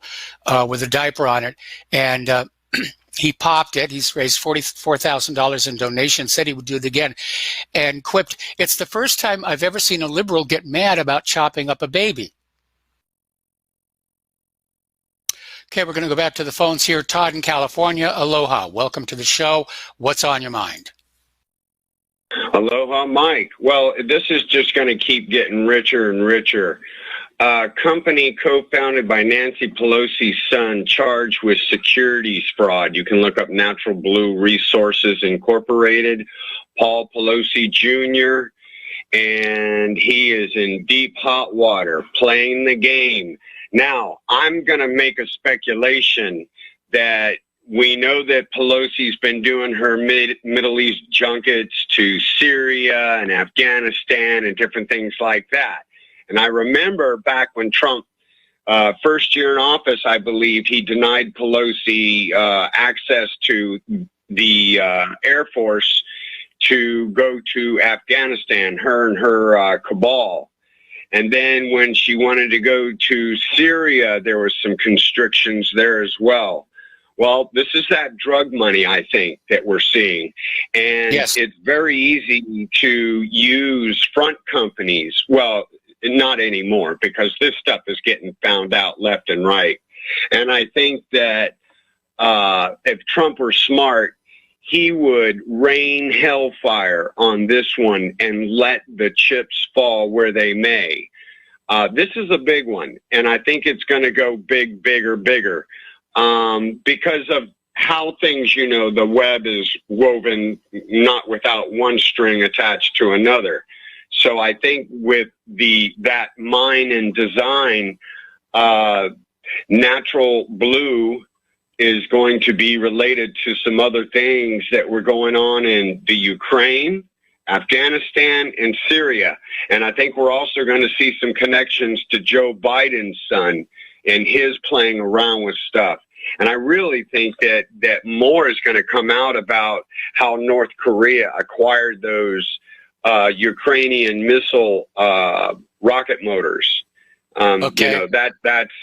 with a diaper on it. And he popped it. He's raised $44,000 in donations, said he would do it again, and quipped, "It's the first time I've ever seen a liberal get mad about chopping up a baby." Okay, we're going to go back to the phones here. Todd in California, aloha. Welcome to the show. What's on your mind? Aloha, Mike. Well, this is just going to keep getting richer and richer. Company co-founded by Nancy Pelosi's son charged with securities fraud. You can look up Natural Blue Resources Incorporated, Paul Pelosi Jr., and he is in deep hot water playing the game. Now, I'm going to make a speculation that we know that Pelosi's been doing her Middle East junkets to Syria and Afghanistan and different things like that. And I remember back when Trump, first year in office, I believe, he denied Pelosi access to the Air Force to go to Afghanistan, her and her cabal. And then when she wanted to go to Syria, there was some constrictions there as well. Well, this is that drug money, I think, that we're seeing. And yes, it's very easy to use front companies. Well, not anymore, because this stuff is getting found out left and right. And I think that if Trump were smart, he would rain hellfire on this one and let the chips fall where they may. This is a big one, and I think it's going to go big, bigger, bigger, because of how things, you know, the web is woven not without one string attached to another. So I think with that mine and design, Natural Blue is going to be related to some other things that were going on in the Ukraine, Afghanistan, and Syria. And I think we're also going to see some connections to Joe Biden's son and his playing around with stuff. And I really think that more is going to come out about how North Korea acquired those Ukrainian missile rocket motors. Okay. You know, that's,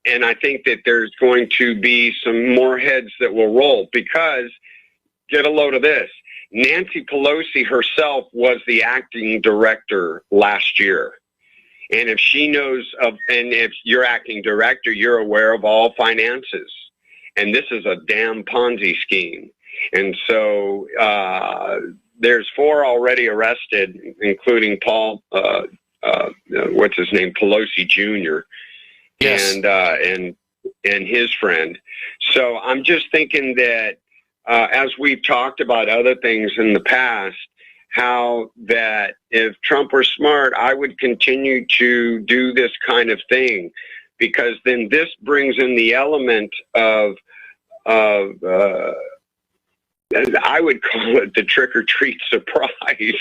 and I think that there's going to be some more heads that will roll, because, get a load of this, Nancy Pelosi herself was the acting director last year. And if she knows of, and if you're acting director, you're aware of all finances. And this is a damn Ponzi scheme. And so there's 4 already arrested, including Paul, what's his name, Pelosi Jr., yes, and his friend. So I'm just thinking that as we've talked about other things in the past, how that if Trump were smart, I would continue to do this kind of thing, because then this brings in the element of I would call it the trick-or-treat surprise,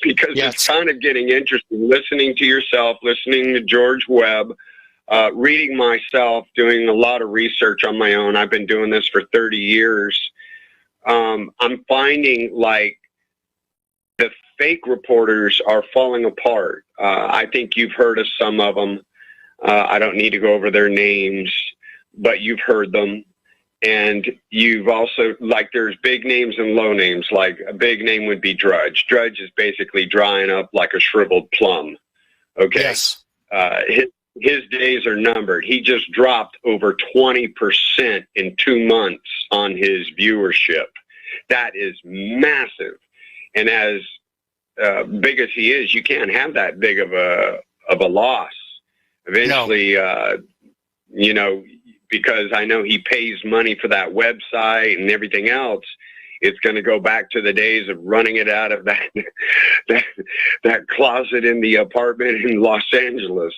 because yes, it's kind of getting interesting listening to yourself, listening to George Webb, reading myself, doing a lot of research on my own. I've been doing this for 30 years. I'm finding like the fake reporters are falling apart. I think you've heard of some of them. I don't need to go over their names, but you've heard them. And you've also, like, there's big names and low names. Like, a big name would be Drudge. Drudge is basically drying up like a shriveled plum. Okay. Yes. His days are numbered. He just dropped over 20% in 2 months on his viewership. That is massive. And as big as he is, you can't have that big of a loss. Eventually, you know, because I know he pays money for that website and everything else, it's going to go back to the days of running it out of that closet in the apartment in Los Angeles.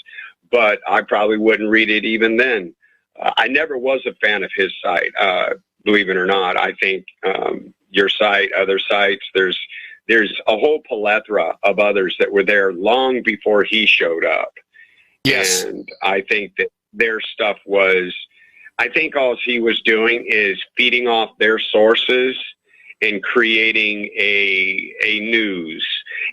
But I probably wouldn't read it even then. I never was a fan of his site, believe it or not. I think your site, other sites, there's a whole plethora of others that were there long before he showed up. Yes. And I think that their stuff was, I think all he was doing is feeding off their sources and creating a news.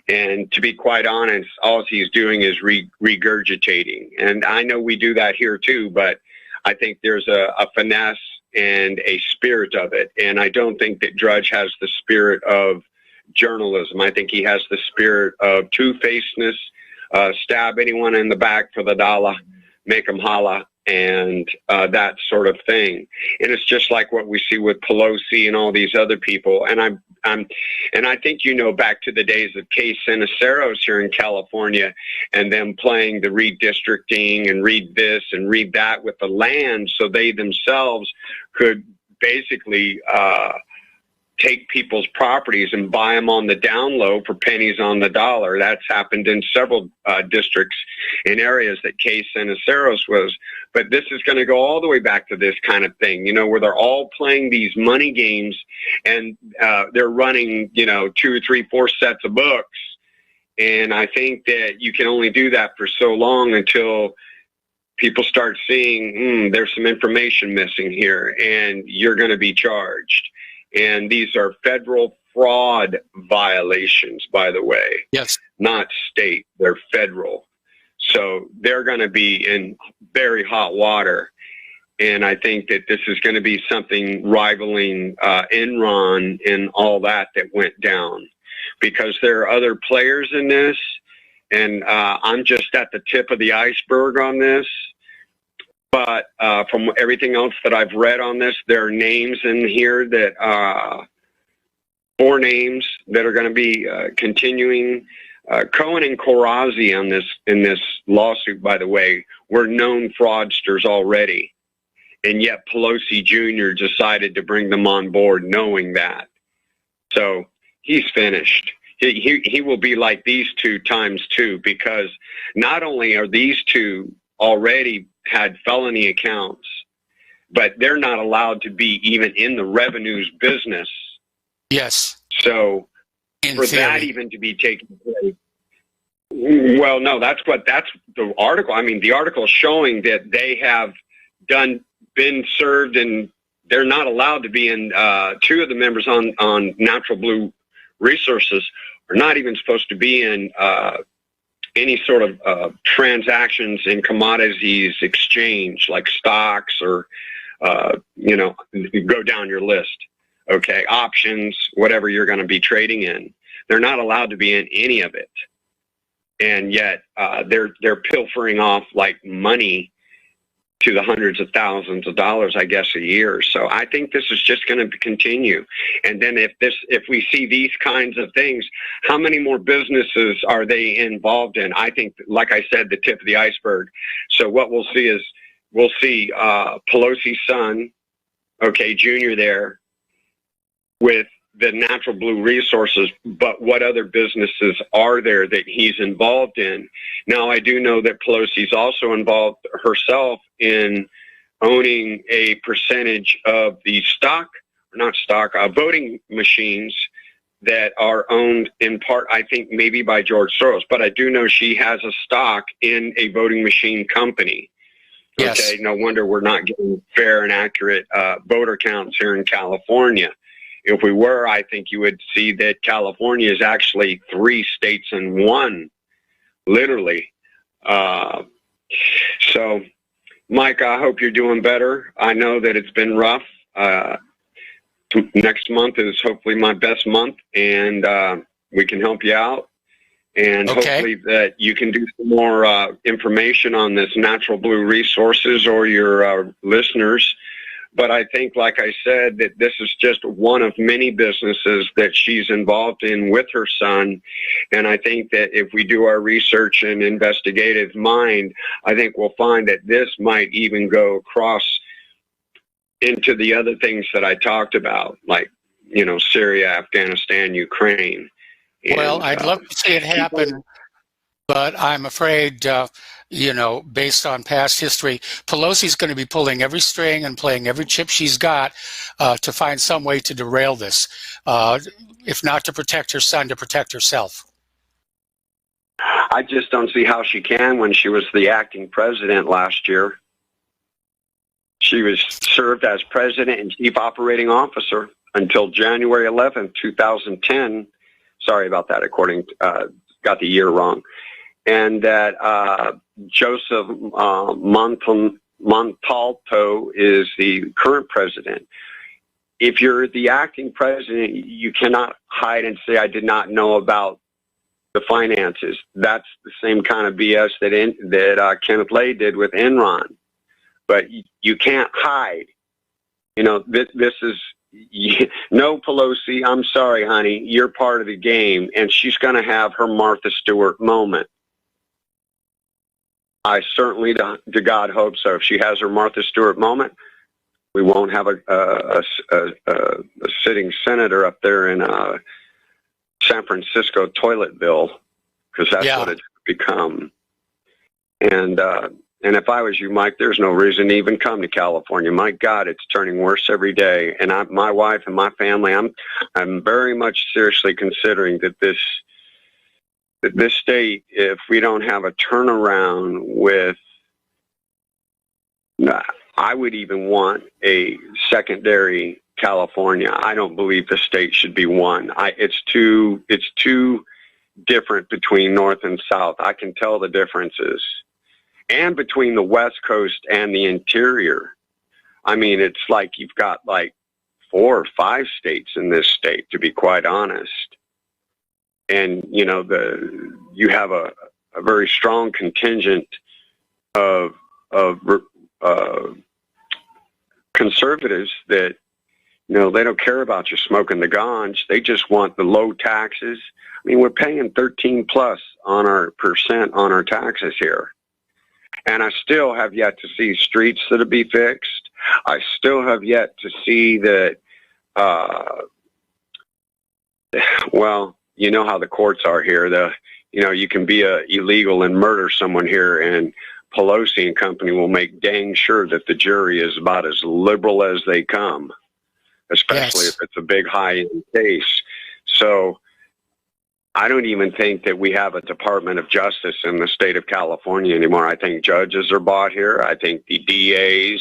And to be quite honest, all he's doing is regurgitating. And I know we do that here too, but I think there's a finesse and a spirit of it. And I don't think that Drudge has the spirit of journalism. I think he has the spirit of two-facedness, stab anyone in the back for the dollar, make them holla, and that sort of thing. And it's just like what we see with Pelosi and all these other people. And I think, you know, back to the days of Case Siniceros here in California, and them playing the redistricting and read this and read that with the land, so they themselves could basically take people's properties and buy them on the down low for pennies on the dollar. That's happened in several districts in areas that Case Siniceros was. But this is going to go all the way back to this kind of thing, you know, where they're all playing these money games, and they're running, you know, 2 or 3, 4 sets of books. And I think that you can only do that for so long until people start seeing, there's some information missing here, and you're going to be charged. And these are federal fraud violations, by the way. Yes. Not state, they're federal. So they're going to be in very hot water. And I think that this is going to be something rivaling Enron and all that went down, because there are other players in this. And I'm just at the tip of the iceberg on this. But from everything else that I've read on this, there are names in here that 4 names that are going to be continuing. Cohen and Corazi in this lawsuit, by the way, were known fraudsters already, and yet Pelosi Jr. decided to bring them on board, knowing that. So he's finished. He will be like these 2 times 2, because not only are these 2 already had felony accounts, but they're not allowed to be even in the revenues business. Yes. So for that even to be taken place, well, no, that's the article. I mean, the article showing that they have been served, and they're not allowed to be in. 2 of the members on Natural Blue Resources are not even supposed to be in any sort of transactions in commodities exchange, like stocks or, you know, go down your list. Okay, options, whatever you're going to be trading in. They're not allowed to be in any of it. And yet they're pilfering off like money to the hundreds of thousands of dollars, I guess, a year. So I think this is just going to continue. And then if we see these kinds of things, how many more businesses are they involved in? I think, like I said, the tip of the iceberg. So what we'll see is Pelosi's son, okay, Junior there, with the Natural Blue Resources, but what other businesses are there that he's involved in? Now, I do know that Pelosi's also involved herself in owning a percentage of the voting machines that are owned in part, I think, maybe by George Soros. But I do know she has a stock in a voting machine company. Yes. Okay, no wonder we're not getting fair and accurate voter counts here in California. If we were, I think you would see that California is actually 3 states in 1, literally. So, Mike, I hope you're doing better. I know that it's been rough. Next month is hopefully my best month, and we can help you out. And hopefully that you can do some more information on this Natural Blue Resources, or your listeners. But I think, like I said, that this is just one of many businesses that she's involved in with her son. And I think that if we do our research and investigative mind, I think we'll find that this might even go across into the other things that I talked about, like, Syria, Afghanistan, Ukraine. Well, I'd love to see it happen, but I'm afraid, based on past history, Pelosi's going to be pulling every string and playing every chip she's got to find some way to derail this, if not to protect her son, to protect herself. I just don't see how she can when she was the acting president last year. She was served as president and chief operating officer until January 11th, 2010. Sorry about that, got the year wrong. And that Joseph Montalto is the current president. If you're the acting president, you cannot hide and say, I did not know about the finances. That's the same kind of BS that Kenneth Lay did with Enron. But you can't hide. This is... No, Pelosi, I'm sorry, honey. You're part of the game, and she's going to have her Martha Stewart moment. I certainly, to God, hope so. If she has her Martha Stewart moment, we won't have a sitting senator up there in San Francisco Toiletville, because that's what it's become. And if I was you, Mike, there's no reason to even come to California. My God, it's turning worse every day. And my wife and my family, I'm very much seriously considering that this state, if we don't have a turnaround with, I would even want a secondary California. I don't believe the state should be one. It's too different between North and South. I can tell the differences. And between the West Coast and the interior. I mean, it's like you've got like 4 or 5 states in this state, to be quite honest. And, you have a very strong contingent of conservatives that, they don't care about you smoking the ganj. They just want the low taxes. I mean, we're paying 13% on our taxes here. And I still have yet to see streets that will be fixed. I still have yet to see that, well, you know how the courts are here. You can be illegal and murder someone here, and Pelosi and company will make dang sure that the jury is about as liberal as they come, especially if it's a big high-end case. So I don't even think that we have a Department of Justice in the state of California anymore. I think judges are bought here. I think the DAs,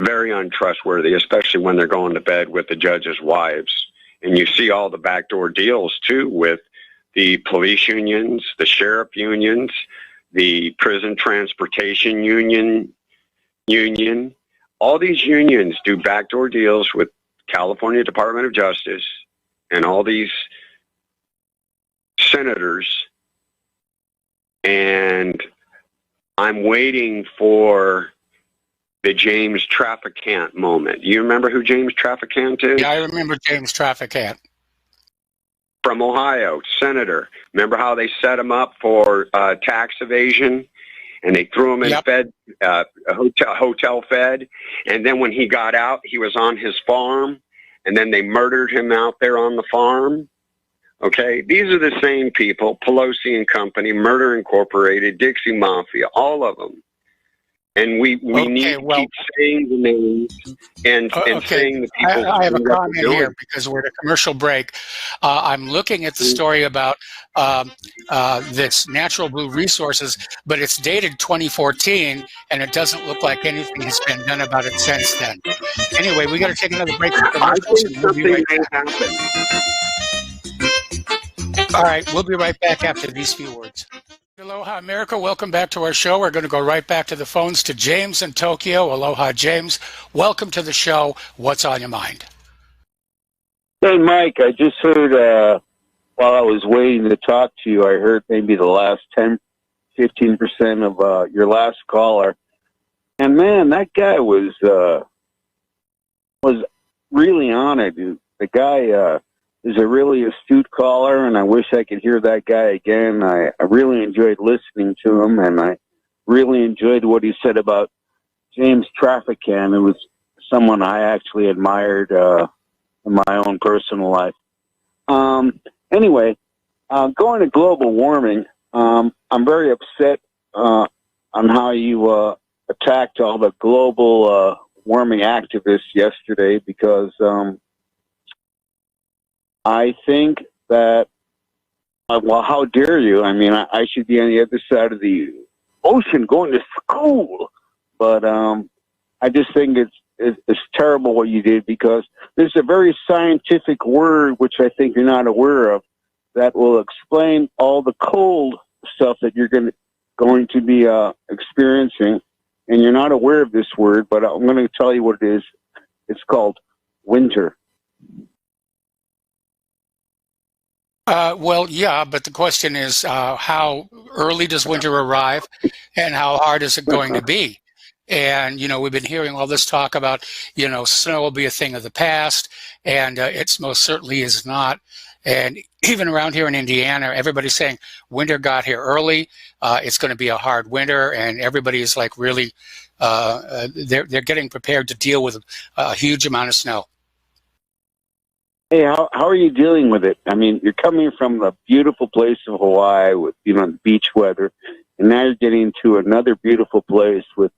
very untrustworthy, especially when they're going to bed with the judges' wives. And you see all the backdoor deals, too, with the police unions, the sheriff unions, the prison transportation union. All these unions do backdoor deals with California Department of Justice and all these senators, and I'm waiting for the James Traficant moment. You remember who James Traficant is? Yeah, I remember James Traficant. From Ohio, senator. Remember how they set him up for tax evasion? And they threw him in a hotel fed. And then when he got out, he was on his farm. And then they murdered him out there on the farm. Okay, these are the same people, Pelosi and company, Murder Incorporated, Dixie Mafia, all of them. And we need to keep saying the names and saying the people. I have a comment here because we're at a commercial break. I'm looking at the story about this Natural Blue Resources, but it's dated 2014, and it doesn't look like anything has been done about it since then. Anyway, we got to take another break for commercials. We'll be right back. All right, we'll be right back after these few words. Aloha, America. Welcome back to our show. We're going to go right back to the phones to James in Tokyo. Aloha, James. Welcome to the show. What's on your mind? Hey, Mike, I just heard while I was waiting to talk to you, I heard maybe the last 10, 15% of your last caller. And, man, that guy was really on it. The guy is a really astute caller, and I wish I could hear that guy again. I really enjoyed listening to him, and I really enjoyed what he said about James Traficant. It was someone I actually admired in my own personal life. Anyway, going to global warming, I'm very upset on how you attacked all the global warming activists yesterday, because I think that, well, how dare you? I mean, I should be on the other side of the ocean going to school. But I just think it's terrible what you did, because there's a very scientific word, which I think you're not aware of, that will explain all the cold stuff that you're going to be experiencing. And you're not aware of this word, but I'm going to tell you what it is. It's called winter. Well, yeah, but the question is, how early does winter arrive, and how hard is it going to be? And, we've been hearing all this talk about, snow will be a thing of the past, and it most certainly is not. And even around here in Indiana, everybody's saying winter got here early. It's going to be a hard winter, and everybody is like really, they're getting prepared to deal with a huge amount of snow. Hey, how are you dealing with it? I mean, you're coming from the beautiful place of Hawaii with, beach weather, and now you're getting to another beautiful place with,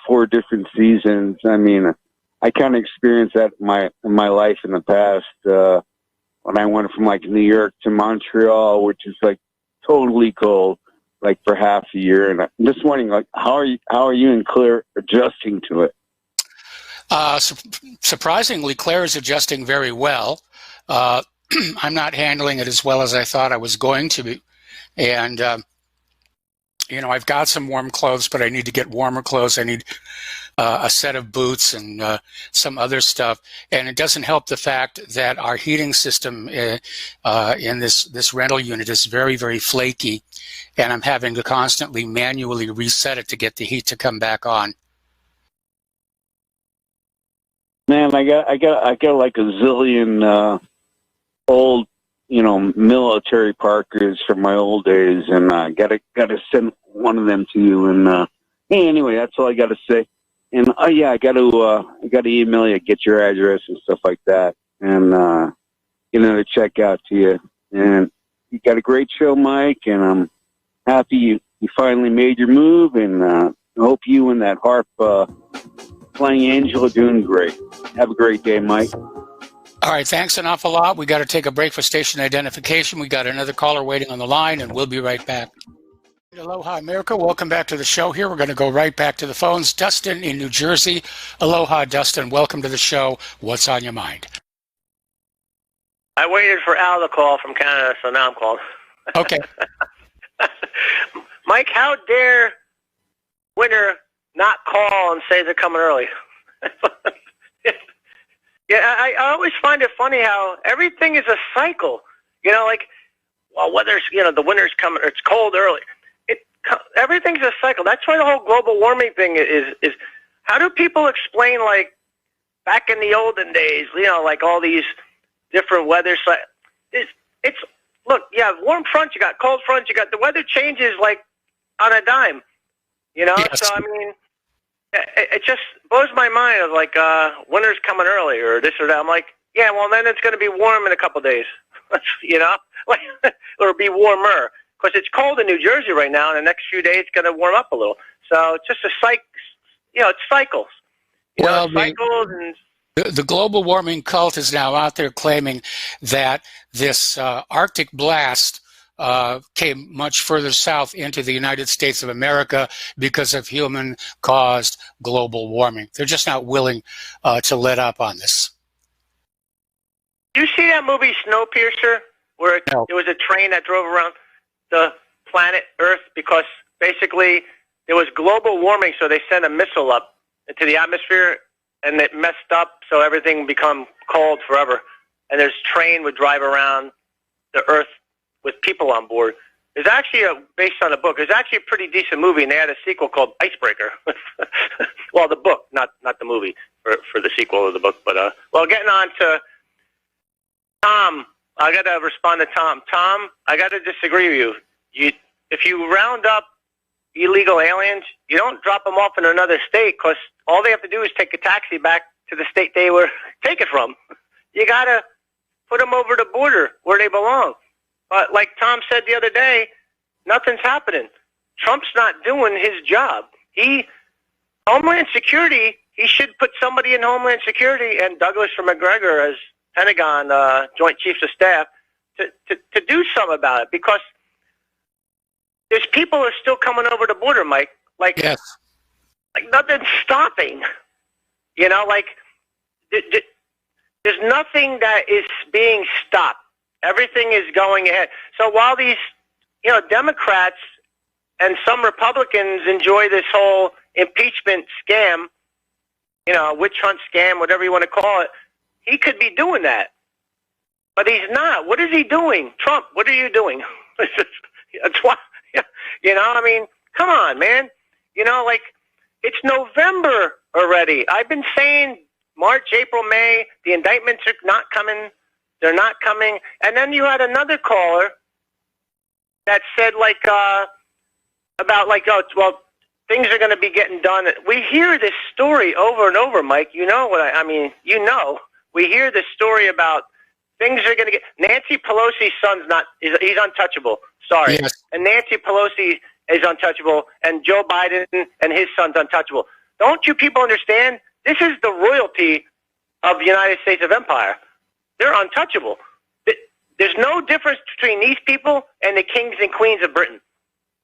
4 different seasons. I mean, I kind of experienced that in my life in the past when I went from, New York to Montreal, which is, totally cold, for half a year. And I'm just wondering, how are you and Claire adjusting to it? Surprisingly, Claire is adjusting very well. I'm not handling it as well as I thought I was going to be. And, I've got some warm clothes, but I need to get warmer clothes. I need a set of boots and some other stuff. And it doesn't help the fact that our heating system in this rental unit is very, very flaky. And I'm having to constantly manually reset it to get the heat to come back on. Man, I got like a zillion old, military Parkers from my old days, and I gotta send one of them to you. And hey, anyway, that's all I gotta say. And yeah, I gotta email you, get your address and stuff like that, and to check out to you. And you got a great show, Mike, and I'm happy you finally made your move, and I hope you and that harp playing angel are doing great. Have a great day, Mike. All right, thanks an awful lot. We got to take a break for station identification. We got another caller waiting on the line, and we'll be right back. Aloha, America. Welcome back to the show here. We're going to go right back to the phones. Dustin in New Jersey. Aloha, Dustin. Welcome to the show. What's on your mind? I waited for Al to call from Canada, so now I'm called. Okay. Mike, how dare winter not call and say they're coming early? Yeah, I always find it funny how everything is a cycle. Weather's, the winter's coming, or it's cold early. Everything's a cycle. That's why the whole global warming thing is how do people explain, back in the olden days, all these different weather cycles. Look, you have warm fronts, you got cold fronts, the weather changes on a dime, Yes. So I mean, it just blows my mind of winter's coming early or this or that. I'm like, yeah, well then it's going to be warm in a couple of days, or be warmer because it's cold in New Jersey right now. And the next few days it's going to warm up a little. So it's just a cycle. It's cycles. Cycles and. The global warming cult is now out there claiming that this Arctic blast came much further south into the United States of America because of human-caused global warming. They're just not willing to let up on this. You see that movie Snowpiercer, where it was a train that drove around? The planet Earth because basically there was global warming, so they sent a missile up into the atmosphere, and it messed up, so everything become cold forever. And this train would drive around the Earth with people on board. It's actually based on a book. It's actually a pretty decent movie, and they had a sequel called Icebreaker. Well, the book, not the movie, for the sequel of the book. But well, getting on to Tom, I got to respond to Tom. Tom, I got to disagree with you. If you round up illegal aliens, you don't drop them off in another state because all they have to do is take a taxi back to the state they were taken from. You got to put them over the border where they belong. But like Tom said the other day, nothing's happening. Trump's not doing his job. Homeland Security, he should put somebody in Homeland Security and Douglas McGregor as Pentagon Joint Chiefs of Staff to do something about it, because there's people who are still coming over the border, Mike. Like, yes. Like nothing's stopping. You know, like there's nothing that is being stopped. Everything is going ahead. So while these, Democrats and some Republicans enjoy this whole impeachment scam, witch hunt scam, whatever you want to call it, he could be doing that. But he's not. What is he doing? Trump, what are you doing? That's why, come on, man. It's November already. I've been saying March, April, May, the indictments are not coming. They're not coming. And then you had another caller that said, things are going to be getting done. We hear this story over and over, Mike. You know what I mean? We hear this story about things are going to get. Nancy Pelosi's son's he's untouchable. Sorry. Yes. And Nancy Pelosi is untouchable, and Joe Biden and his son's untouchable. Don't you people understand? This is the royalty of the United States of Empire. They're untouchable. There's no difference between these people and the kings and queens of Britain.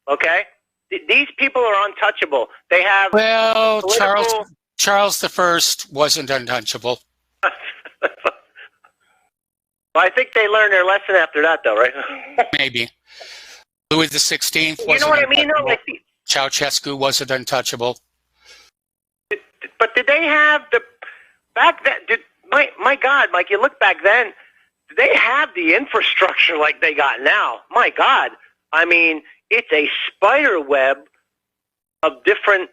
Okay? These people are untouchable. They have Charles I wasn't untouchable. Well, I think they learned their lesson after that, though, right? Maybe. Louis XVI wasn't. You know what I mean? No, Ceausescu wasn't untouchable. But did they have back then? My God, Mike, you look back then. Did they have the infrastructure like they got now? My God, I mean, it's a spider web of different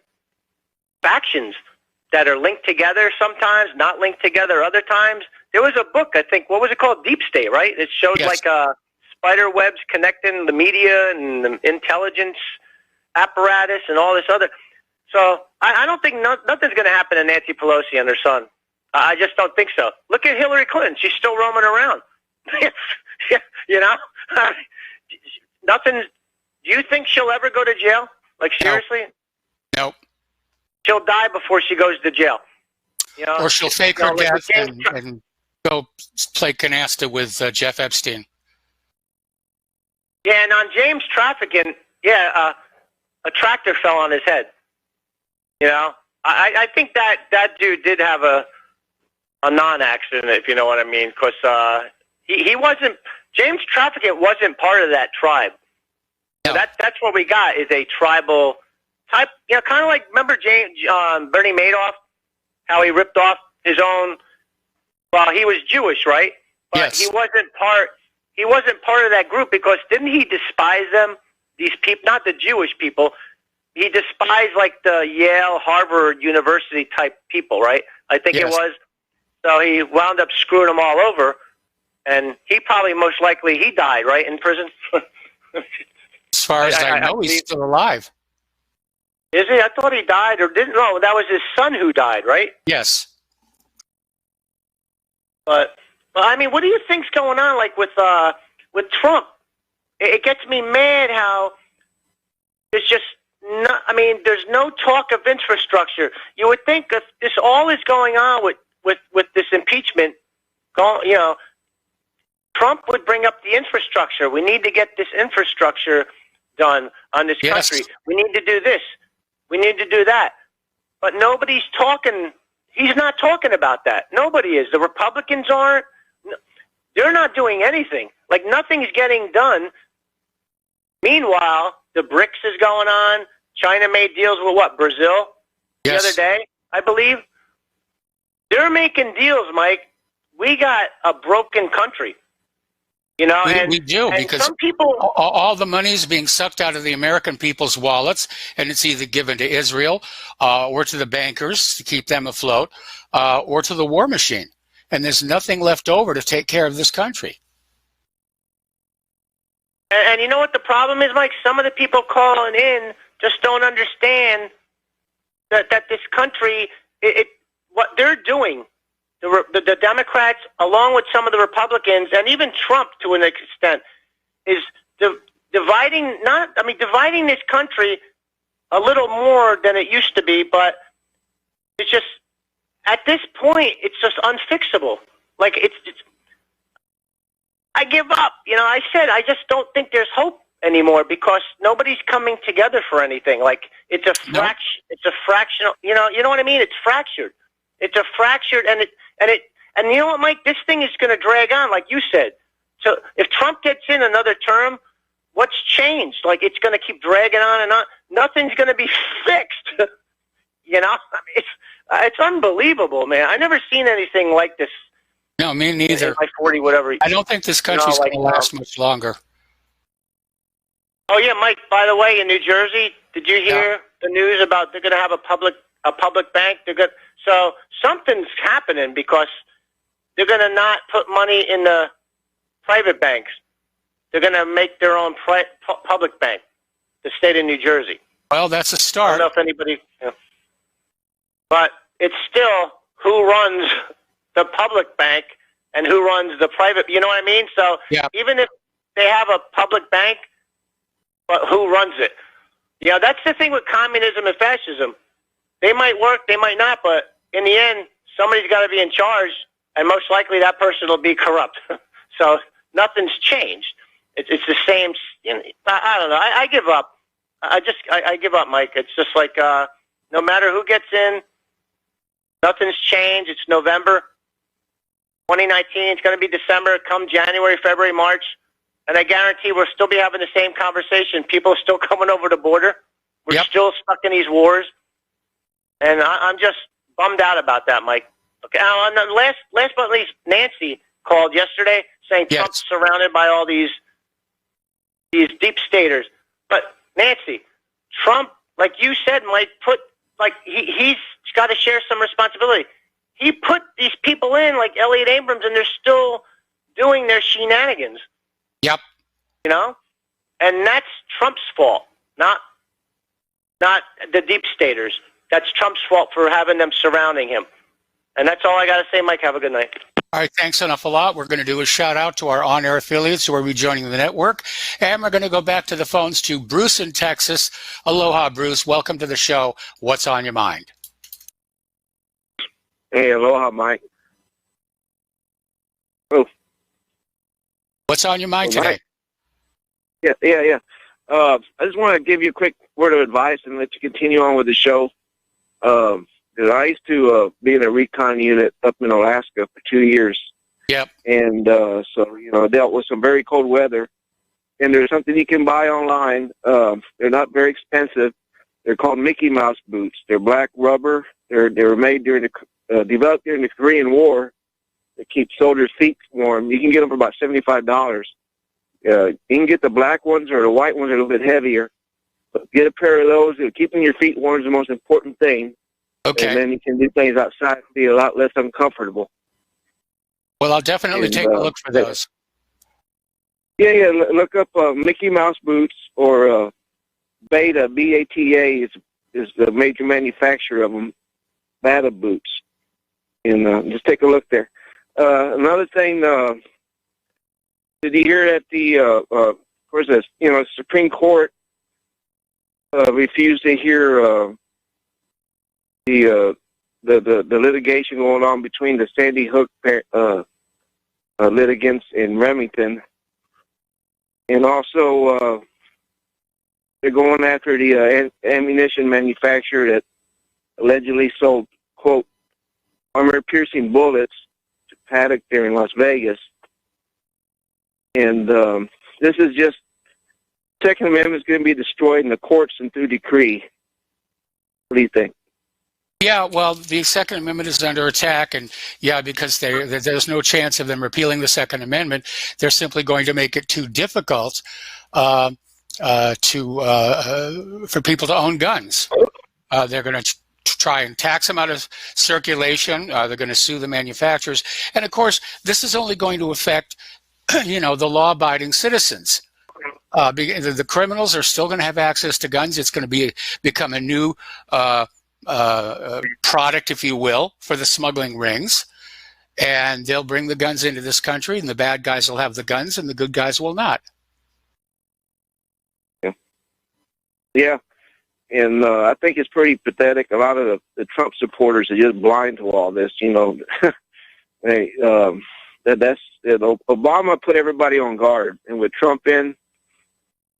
factions that are linked together. Sometimes not linked together. Other times, there was a book, I think. What was it called? Deep State, right? It showed spider webs connecting the media and the intelligence apparatus and all this other. So I don't think nothing's going to happen to Nancy Pelosi and her son. I just don't think so. Look at Hillary Clinton. She's still roaming around. Nothing. Do you think she'll ever go to jail? Like, seriously? Nope. She'll die before she goes to jail. Or she'll fake her death and go play canasta with Jeff Epstein. Yeah, and on James trafficking, a tractor fell on his head. I think that dude did have a non-accident, if you know what I mean, because he wasn't. James Trafficant wasn't part of that tribe. No. That's what we got is a tribal type. Kind of like, remember Bernie Madoff, how he ripped off his own. Well, he was Jewish, right? But yes. He wasn't part. He wasn't part of that group because didn't he despise them? These people, not the Jewish people. He despised like the Yale, Harvard, University type people, right? I think it was. So he wound up screwing them all over, and he probably most likely he died, right, in prison. As far as I know, he's still alive. Is he? I thought he died or didn't. No, that was his son who died, right? Yes. But I mean, what do you think's going on, like with Trump? It gets me mad how there's just. There's no talk of infrastructure. You would think if this all is going on with this impeachment, Trump would bring up the infrastructure. We need to get this infrastructure done on this country. We need to do this. We need to do that. But nobody's talking. He's not talking about that. Nobody is. The Republicans aren't. They're not doing anything. Like nothing's getting done. Meanwhile, the BRICS is going on. China made deals with what? Brazil? Yes. The other day, I believe. They're making deals, Mike. We got a broken country. You know, we do, and because some people, all the money is being sucked out of the American people's wallets, and it's either given to Israel or to the bankers to keep them afloat, or to the war machine. And there's nothing left over to take care of this country. and you know what the problem is, Mike? Some of the people calling in just don't understand that this country, what they're doing, the Democrats, along with some of the Republicans, and even Trump to an extent, is dividing this country a little more than it used to be. But it's just, at this point, it's just unfixable. Like it's I give up. You know, I said I just don't think there's hope anymore because nobody's coming together for anything. Like it's a fraction. It's a fractional. You know what I mean? It's fractured. It's a fractured, and you know what, Mike? This thing is going to drag on, like you said. So if Trump gets in another term, what's changed? Like it's going to keep dragging on and on. Nothing's going to be fixed. You know, it's unbelievable, man. I never seen anything like this. No, me neither. In my 40, whatever. I don't think this country's going to last much longer. Oh yeah, Mike. By the way, in New Jersey, did you hear the news about they're going to have a public bank? So something's happening because they're going to not put money in the private banks. They're going to make their own public bank. The state of New Jersey. Well, that's a start. I don't know if anybody. But it's still who runs the public bank and who runs the private. You know what I mean? So even if they have a public bank, but who runs it? You know, that's the thing with communism and fascism. They might work, they might not, but in the end, somebody's got to be in charge, and most likely that person will be corrupt. So nothing's changed. It's the same. You know, I don't know. I give up. I give up, Mike. It's just like no matter who gets in, nothing's changed. It's November 2019. It's going to be December. Come January, February, March. And I guarantee we'll still be having the same conversation. People are still coming over the border. We're still stuck in these wars. And I'm just bummed out about that, Mike. Okay. And last but not least, Nancy called yesterday saying Trump's surrounded by all these deep staters. But Nancy, Trump, like you said, might put, like he's got to share some responsibility. He put these people in, like Elliot Abrams, and they're still doing their shenanigans. Yep. You know? And that's Trump's fault, not the deep staters. That's Trump's fault for having them surrounding him. And that's all I got to say, Mike. Have a good night. All right, thanks an awful lot. We're going to do a shout-out to our on-air affiliates who are rejoining the network. And we're going to go back to the phones to Bruce in Texas. Aloha, Bruce. Welcome to the show. What's on your mind? Hey, aloha, Mike. Oh. What's on your mind today? Mike. Yeah. I just want to give you a quick word of advice and let you continue on with the show. I used to be in a recon unit up in Alaska for 2 years. Yep. And so, you know, I dealt with some very cold weather. And there's something you can buy online. They're not very expensive. They're called Mickey Mouse boots. They're black rubber. They were made developed during the Korean War. They keep soldiers' feet warm. You can get them for about $75. You can get the black ones or the white ones are a little bit heavier. But get a pair of those. Keeping your feet warm is the most important thing. Okay. And then you can do things outside and be a lot less uncomfortable. Well, I'll definitely take a look for those. Yeah. Look up Mickey Mouse boots or Beta, BATA is the major manufacturer of them, Bata boots. And just take a look there. Another thing, did you hear that the Supreme Court refused to hear the litigation going on between the Sandy Hook litigants in Remington, and also they're going after the ammunition manufacturer that allegedly sold, quote, armor-piercing bullets to Paddock there in Las Vegas. And this is just Second Amendment is going to be destroyed in the courts and through decree. What do you think? Yeah, well, the Second Amendment is under attack, and yeah, because there's no chance of them repealing the Second Amendment, they're simply going to make it too difficult for people to own guns. They're going to try and tax them out of circulation. They're going to sue the manufacturers, and of course, this is only going to affect, the law-abiding citizens. The criminals are still going to have access to guns. It's going to become a new product, if you will, for the smuggling rings, and they'll bring the guns into this country, and the bad guys will have the guns and the good guys will not. Yeah, and I think it's pretty pathetic. A lot of the Trump supporters are just blind to all this. Obama put everybody on guard, and with Trump in,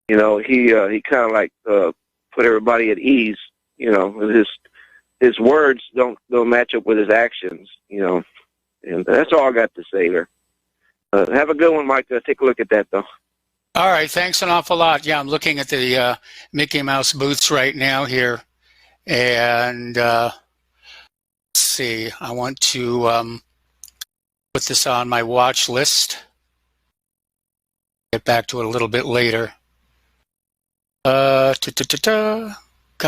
he kind of like put everybody at ease. His words don't match up with his actions, and that's all I got to say there. Have a good one, Mike. Take a look at that, though. All right, thanks an awful lot. Yeah, I'm looking at the Mickey Mouse booths right now here, and let's see. I want to put this on my watch list. Get back to it a little bit later. God,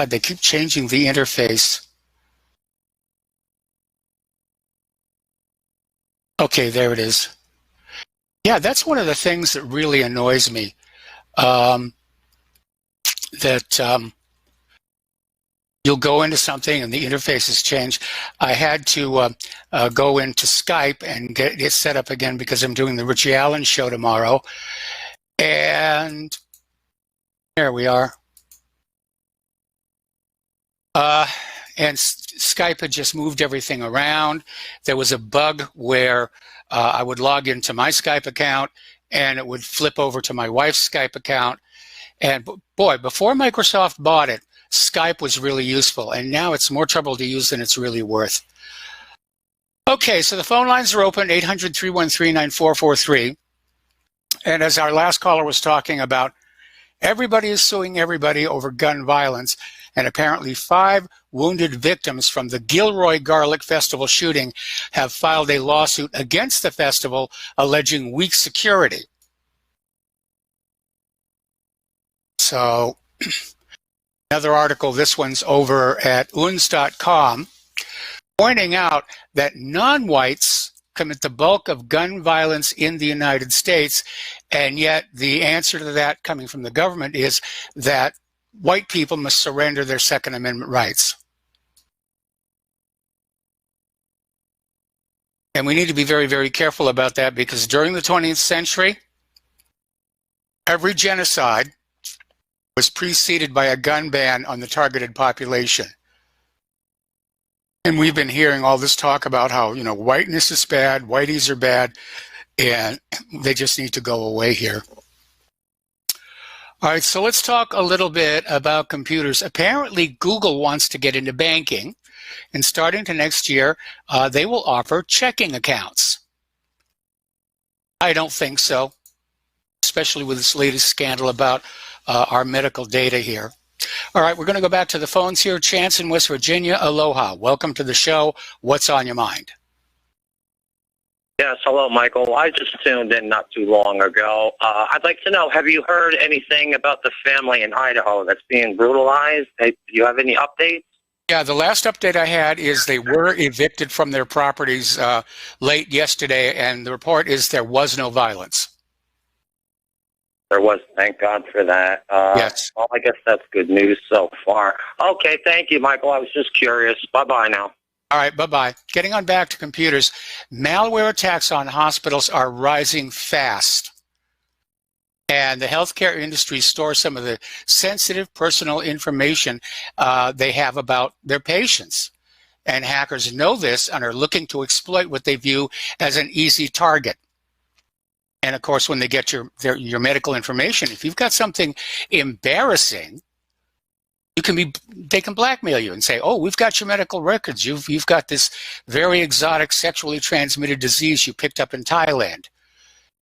they keep changing the interface. Okay, there it is. Yeah, that's one of the things that really annoys me. You'll go into something and the interface has changed. I had to go into Skype and get it set up again because I'm doing the Richie Allen show tomorrow. And there we are. And Skype had just moved everything around. There was a bug where I would log into my Skype account and it would flip over to my wife's Skype account. And boy, before Microsoft bought it, Skype was really useful. And now it's more trouble to use than it's really worth. Okay, so the phone lines are open, 800-313-9443. And as our last caller was talking about, everybody is suing everybody over gun violence. And apparently 5 wounded victims from the Gilroy Garlic Festival shooting have filed a lawsuit against the festival alleging weak security. So another article, this one's over at uns.com, pointing out that non-whites commit the bulk of gun violence in the United States, and yet the answer to that coming from the government is that white people must surrender their Second Amendment rights. And we need to be very, very careful about that because during the 20th century, every genocide was preceded by a gun ban on the targeted population. And we've been hearing all this talk about how, whiteness is bad, whiteys are bad, and they just need to go away here. All right, so let's talk a little bit about computers. Apparently, Google wants to get into banking, and starting to next year, they will offer checking accounts. I don't think so, especially with this latest scandal about our medical data here. All right, we're going to go back to the phones here. Chance in West Virginia, aloha. Welcome to the show. What's on your mind? Yes, hello, Michael. I just tuned in not too long ago. I'd like to know, have you heard anything about the family in Idaho that's being brutalized? Do you have any updates? Yeah, the last update I had is they were evicted from their properties late yesterday, and the report is there was no violence. There was, thank God for that. Yes. Well, I guess that's good news so far. Okay, thank you, Michael. I was just curious. Bye-bye now. All right, bye-bye. Getting on back to computers, malware attacks on hospitals are rising fast. And the healthcare industry stores some of the sensitive personal information they have about their patients. And hackers know this and are looking to exploit what they view as an easy target. And of course, when they get your medical information, if you've got something embarrassing, they can blackmail you and say, oh, we've got your medical records. You've got this very exotic sexually transmitted disease you picked up in Thailand.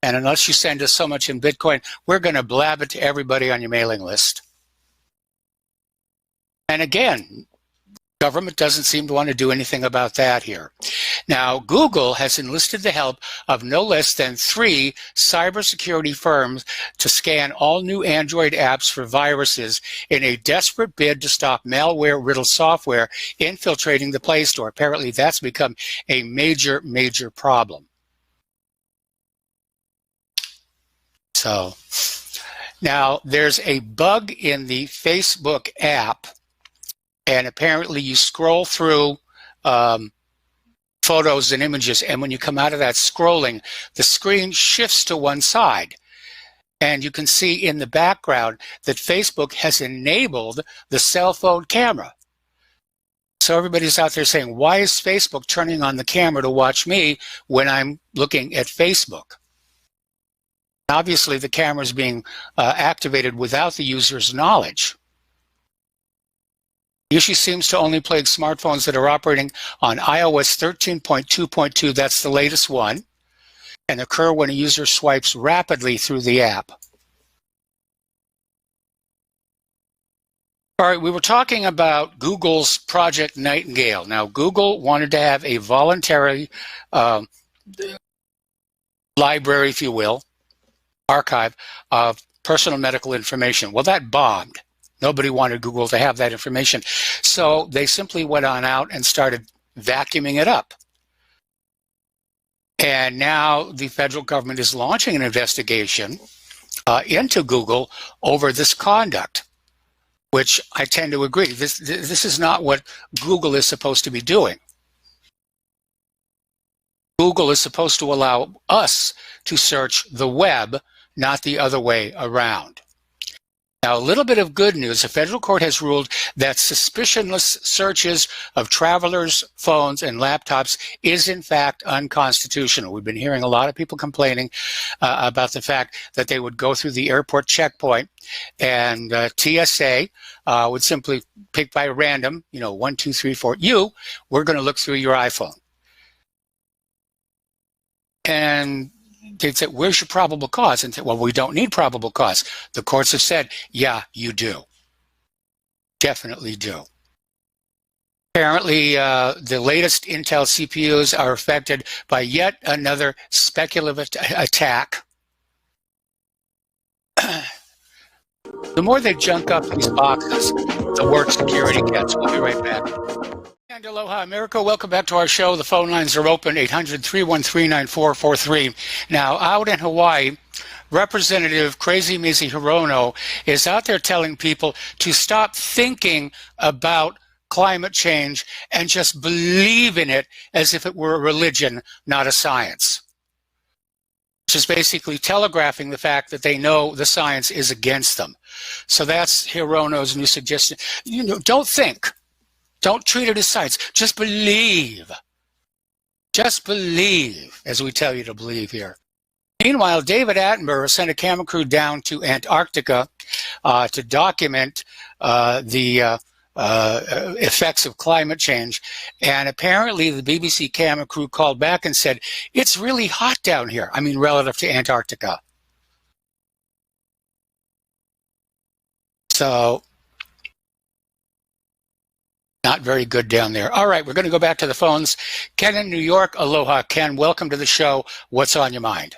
And unless you send us so much in Bitcoin, we're going to blab it to everybody on your mailing list. And again, government doesn't seem to want to do anything about that here. Now, Google has enlisted the help of no less than 3 cybersecurity firms to scan all new Android apps for viruses in a desperate bid to stop malware-riddled software infiltrating the Play Store. Apparently, that's become a major, major problem. So, now there's a bug in the Facebook app, and apparently you scroll through photos and images, and when you come out of that scrolling, the screen shifts to one side. And you can see in the background that Facebook has enabled the cell phone camera. So everybody's out there saying, why is Facebook turning on the camera to watch me when I'm looking at Facebook? Obviously, the camera is being activated without the user's knowledge. The issue seems to only plague smartphones that are operating on iOS 13.2.2, that's the latest one, and occur when a user swipes rapidly through the app. All right, we were talking about Google's Project Nightingale. Now, Google wanted to have a voluntary library, if you will, archive of personal medical information. Well, that bombed. Nobody wanted Google to have that information. So they simply went on out and started vacuuming it up. And now the federal government is launching an investigation into Google over this conduct, which I tend to agree. This is not what Google is supposed to be doing. Google is supposed to allow us to search the web, not the other way around. Now, a little bit of good news. A federal court has ruled that suspicionless searches of travelers' phones and laptops is, in fact, unconstitutional. We've been hearing a lot of people complaining about the fact that they would go through the airport checkpoint and TSA would simply pick by random, 1, 2, 3, 4, we're going to look through your iPhone. And they'd say, where's your probable cause? And say, well, we don't need probable cause. The courts have said, yeah, you do. Definitely do. Apparently, the latest Intel CPUs are affected by yet another speculative attack. The more they junk up these boxes, the worse security gets. We'll be right back. And aloha, America. Welcome back to our show. The phone lines are open, 800-313-9443. Now, out in Hawaii, Representative Crazy Mizi Hirono is out there telling people to stop thinking about climate change and just believe in it as if it were a religion, not a science. Which is basically telegraphing the fact that they know the science is against them. So that's Hirono's new suggestion. Don't think. Don't treat it as science. Just believe. Just believe, as we tell you to believe here. Meanwhile, David Attenborough sent a camera crew down to Antarctica to document the effects of climate change. And apparently the BBC camera crew called back and said, it's really hot down here. I mean, relative to Antarctica. So, not very good down there. All right, we're going to go back to the phones. Ken in New York, aloha. Ken, welcome to the show. What's on your mind?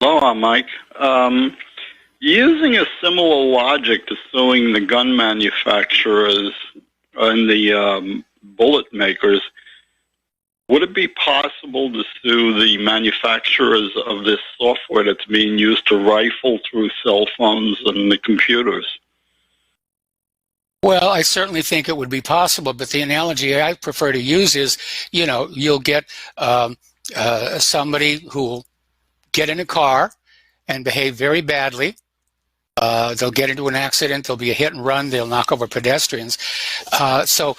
Aloha, Mike. Using a similar logic to suing the gun manufacturers and the bullet makers, would it be possible to sue the manufacturers of this software that's being used to rifle through cell phones and the computers? Well, I certainly think it would be possible, but the analogy I prefer to use is, you'll get somebody who will get in a car and behave very badly. They'll get into an accident. There'll be a hit and run. They'll knock over pedestrians. So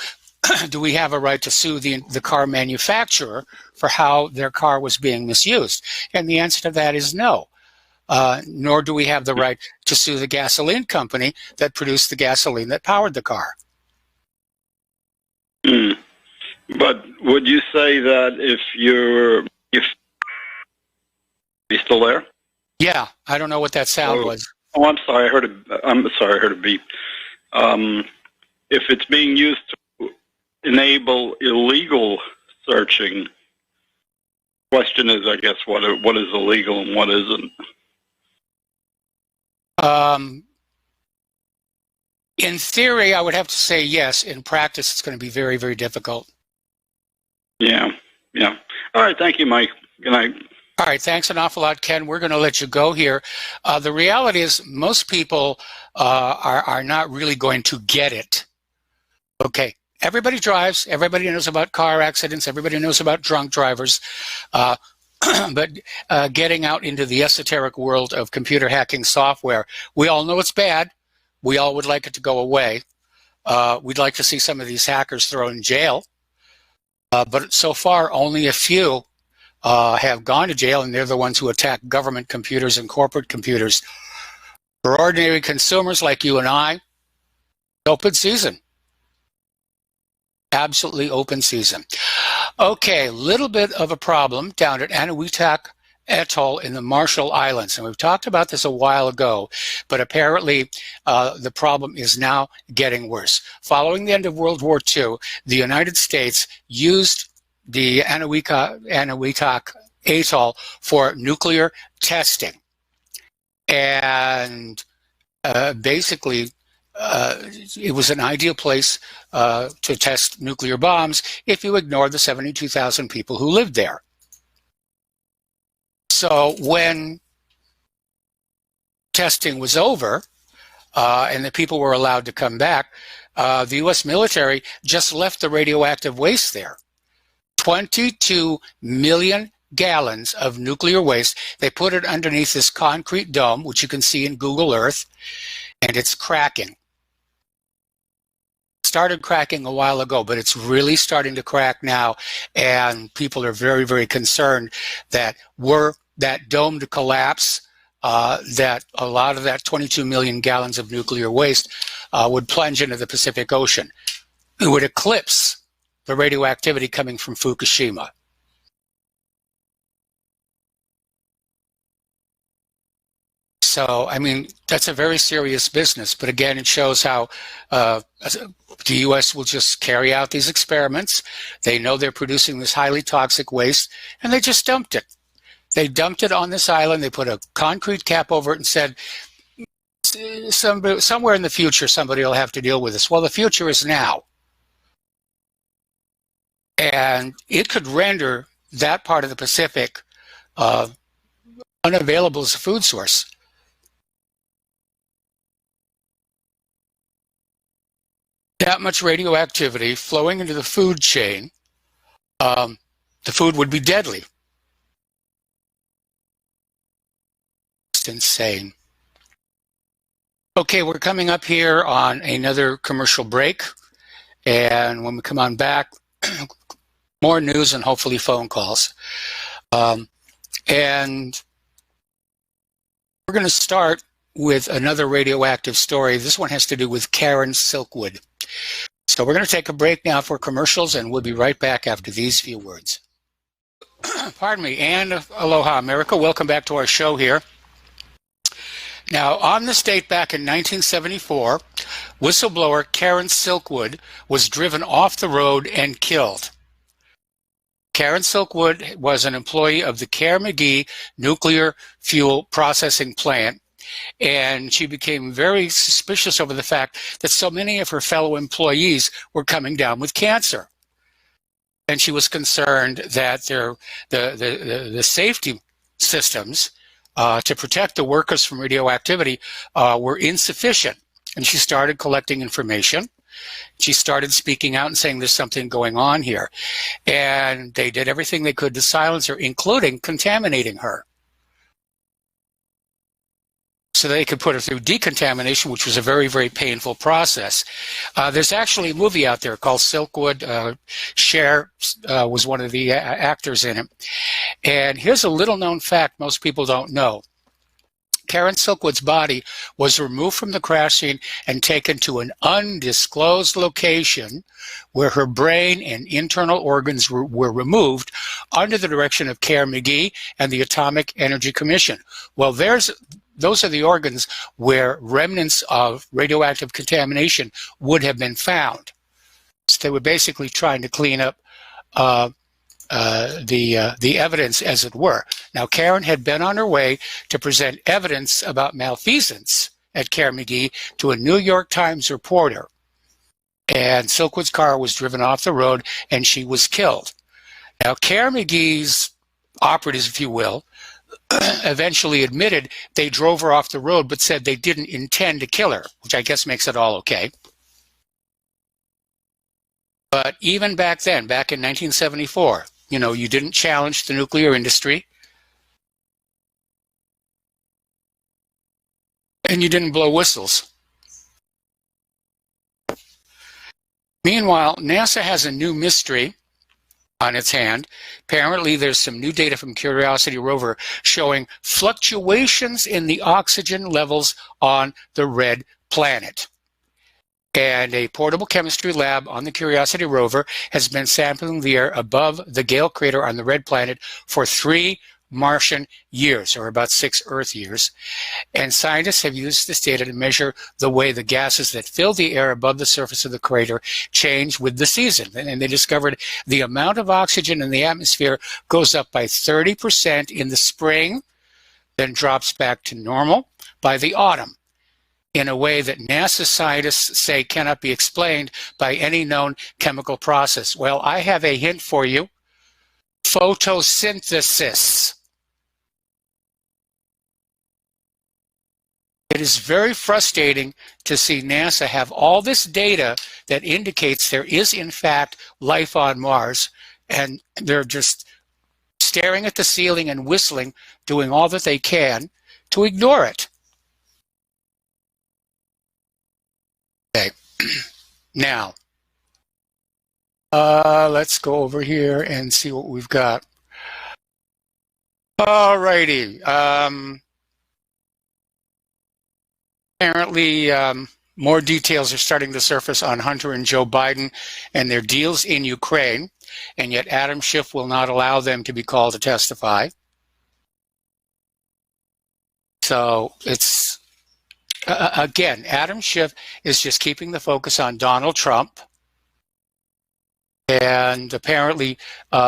do we have a right to sue the car manufacturer for how their car was being misused? And the answer to that is no. Nor do we have the right to sue the gasoline company that produced the gasoline that powered the car. But would you say that if you still there? Yeah, I don't know what that sound was. Oh, I'm sorry. I'm sorry. I heard a beep. If it's being used to enable illegal searching, question is, I guess, what is illegal and what isn't? In theory, I would have to say yes. In practice, it's going to be very, very difficult. Yeah. All right. Thank you, Mike. Good night. All right. Thanks an awful lot, Ken. We're going to let you go here. The reality is most people are not really going to get it. Okay. Everybody drives. Everybody knows about car accidents. Everybody knows about drunk drivers. But getting out into the esoteric world of computer hacking software, we all know it's bad. We all would like it to go away. We'd like to see some of these hackers thrown in jail. But so far, only a few have gone to jail, and they're the ones who attack government computers and corporate computers. For ordinary consumers like you and I, open season. Absolutely open season. Okay, little bit of a problem down at Eniwetok Atoll in the Marshall Islands. And we've talked about this a while ago, but apparently the problem is now getting worse. Following the end of World War II, the United States used the Eniwetok Atoll for nuclear testing. And basically, it was an ideal place to test nuclear bombs if you ignore the 72,000 people who lived there. So when testing was over and the people were allowed to come back, the U.S. military just left the radioactive waste there. 22 million gallons of nuclear waste. They put it underneath this concrete dome, which you can see in Google Earth, and it's cracking. Started cracking a while ago, but it's really starting to crack now, and people are very, very concerned that were that dome to collapse, that a lot of that 22 million gallons of nuclear waste would plunge into the Pacific Ocean. It would eclipse the radioactivity coming from Fukushima. So, I mean, that's a very serious business. But again, it shows how the U.S. will just carry out these experiments. They know they're producing this highly toxic waste, and they just dumped it. They dumped it on this island. They put a concrete cap over it and said, somewhere in the future, somebody will have to deal with this. Well, the future is now. And it could render that part of the Pacific unavailable as a food source. That much radioactivity flowing into the food chain, the food would be deadly. It's insane. Okay, we're coming up here on another commercial break. And when we come on back, more news and hopefully phone calls. And we're going to start with another radioactive story. This one has to do with Karen Silkwood. So we're going to take a break now for commercials, and we'll be right back after these few words. Pardon me, and aloha, America. Welcome back to our show here. Now, on this date back in 1974, whistleblower Karen Silkwood was driven off the road and killed. Karen Silkwood was an employee of the Kerr-McGee nuclear fuel processing plant, and she became very suspicious over the fact that so many of her fellow employees were coming down with cancer. And she was concerned that the safety systems to protect the workers from radioactivity were insufficient. And she started collecting information. She started speaking out and saying there's something going on here. And they did everything they could to silence her, including contaminating her, so they could put her through decontamination, which was a very, very painful process. There's actually a movie out there called Silkwood. Cher was one of the actors in it. And here's a little known fact most people don't know. Karen Silkwood's body was removed from the crash scene and taken to an undisclosed location where her brain and internal organs were removed under the direction of Karen McGee and the Atomic Energy Commission. Well, those are the organs where remnants of radioactive contamination would have been found. So they were basically trying to clean up the evidence, as it were. Now, Karen had been on her way to present evidence about malfeasance at Karen McGee to a New York Times reporter. And Silkwood's car was driven off the road and she was killed. Now, Karen McGee's operatives, if you will, eventually admitted they drove her off the road, but said they didn't intend to kill her, which I guess makes it all okay. But even back then, back in 1974, you know, you didn't challenge the nuclear industry. And you didn't blow whistles. Meanwhile, NASA has a new mystery on its hand. Apparently, there's some new data from Curiosity rover showing fluctuations in the oxygen levels on the red planet. And a portable chemistry lab on the Curiosity rover has been sampling the air above the Gale crater on the red planet for 3 Martian years, or about 6 Earth years. And scientists have used this data to measure the way the gases that fill the air above the surface of the crater change with the season. And they discovered the amount of oxygen in the atmosphere goes up by 30% in the spring, then drops back to normal by the autumn, in a way that NASA scientists say cannot be explained by any known chemical process. Well, I have a hint for you. Photosynthesis. It is very frustrating to see NASA have all this data that indicates there is, in fact, life on Mars, and they're just staring at the ceiling and whistling, doing all that they can to ignore it. Okay, now, let's go over here and see what we've got. All righty. Apparently, more details are starting to surface on Hunter and Joe Biden and their deals in Ukraine, and yet Adam Schiff will not allow them to be called to testify. So it's, again, Adam Schiff is just keeping the focus on Donald Trump. And apparently,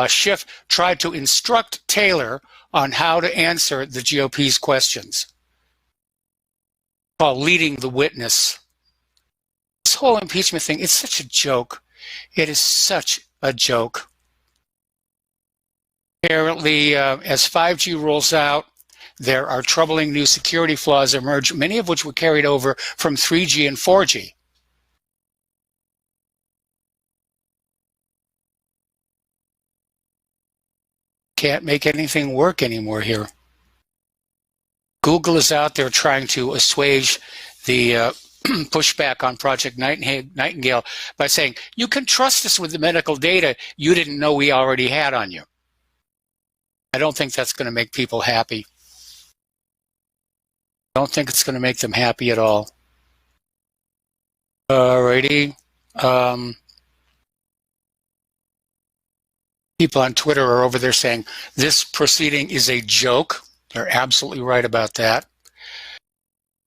Schiff tried to instruct Taylor on how to answer the GOP's questions, called leading the witness. This whole impeachment thing, it's such a joke. It is such a joke. Apparently, as 5G rolls out, there are troubling new security flaws emerge, many of which were carried over from 3G and 4G. Can't make anything work anymore here. Google is out there trying to assuage the pushback on Project Nightingale by saying, you can trust us with the medical data you didn't know we already had on you. I don't think that's going to make people happy. I don't think it's going to make them happy at all. Alrighty. People on Twitter are over there saying, this proceeding is a joke. They're absolutely right about that.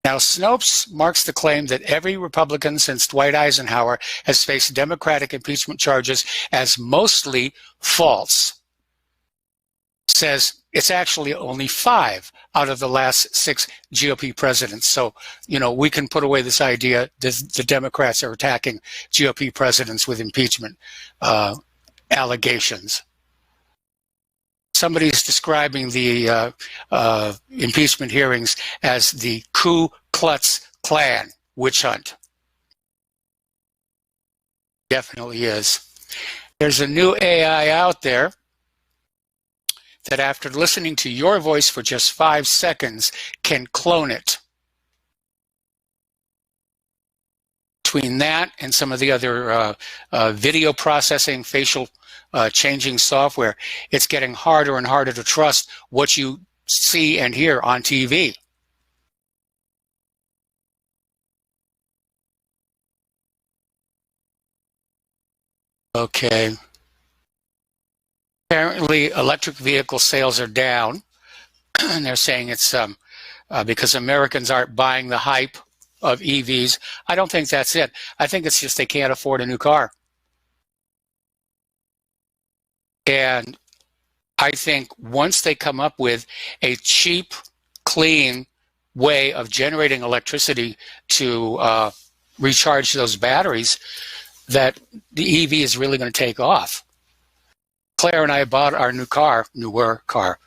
Now, Snopes marks the claim that every Republican since Dwight Eisenhower has faced Democratic impeachment charges as mostly false. Says it's actually only 5 out of the last 6 GOP presidents. So, you know, we can put away this idea that the Democrats are attacking GOP presidents with impeachment allegations. Somebody's describing the impeachment hearings as the Ku Klux Klan witch hunt. Definitely is. There's a new AI out there that after listening to your voice for just 5 seconds can clone it. Between that and some of the other video processing, facial changing software, it's getting harder and harder to trust what you see and hear on TV. Okay. Apparently, electric vehicle sales are down, and they're saying it's because Americans aren't buying the hype of EVs. I don't think that's it. I think it's just they can't afford a new car. And I think once they come up with a cheap, clean way of generating electricity to recharge those batteries, that the EV is really going to take off. Claire and I bought our newer car.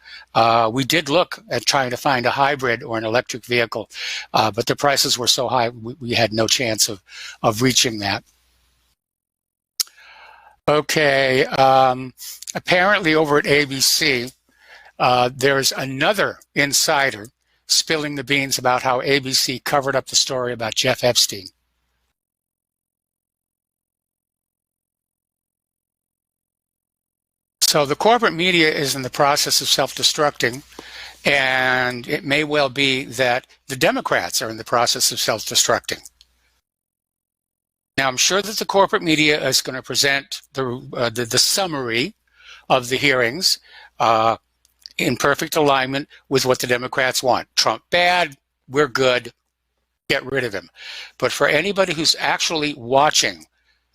We did look at trying to find a hybrid or an electric vehicle, but the prices were so high, we had no chance of reaching that. Okay, apparently over at ABC, there's another insider spilling the beans about how ABC covered up the story about Jeff Epstein. So the corporate media is in the process of self-destructing, and it may well be that the Democrats are in the process of self-destructing. Now, I'm sure that the corporate media is going to present the summary of the hearings in perfect alignment with what the Democrats want. Trump bad, we're good, get rid of him. But for anybody who's actually watching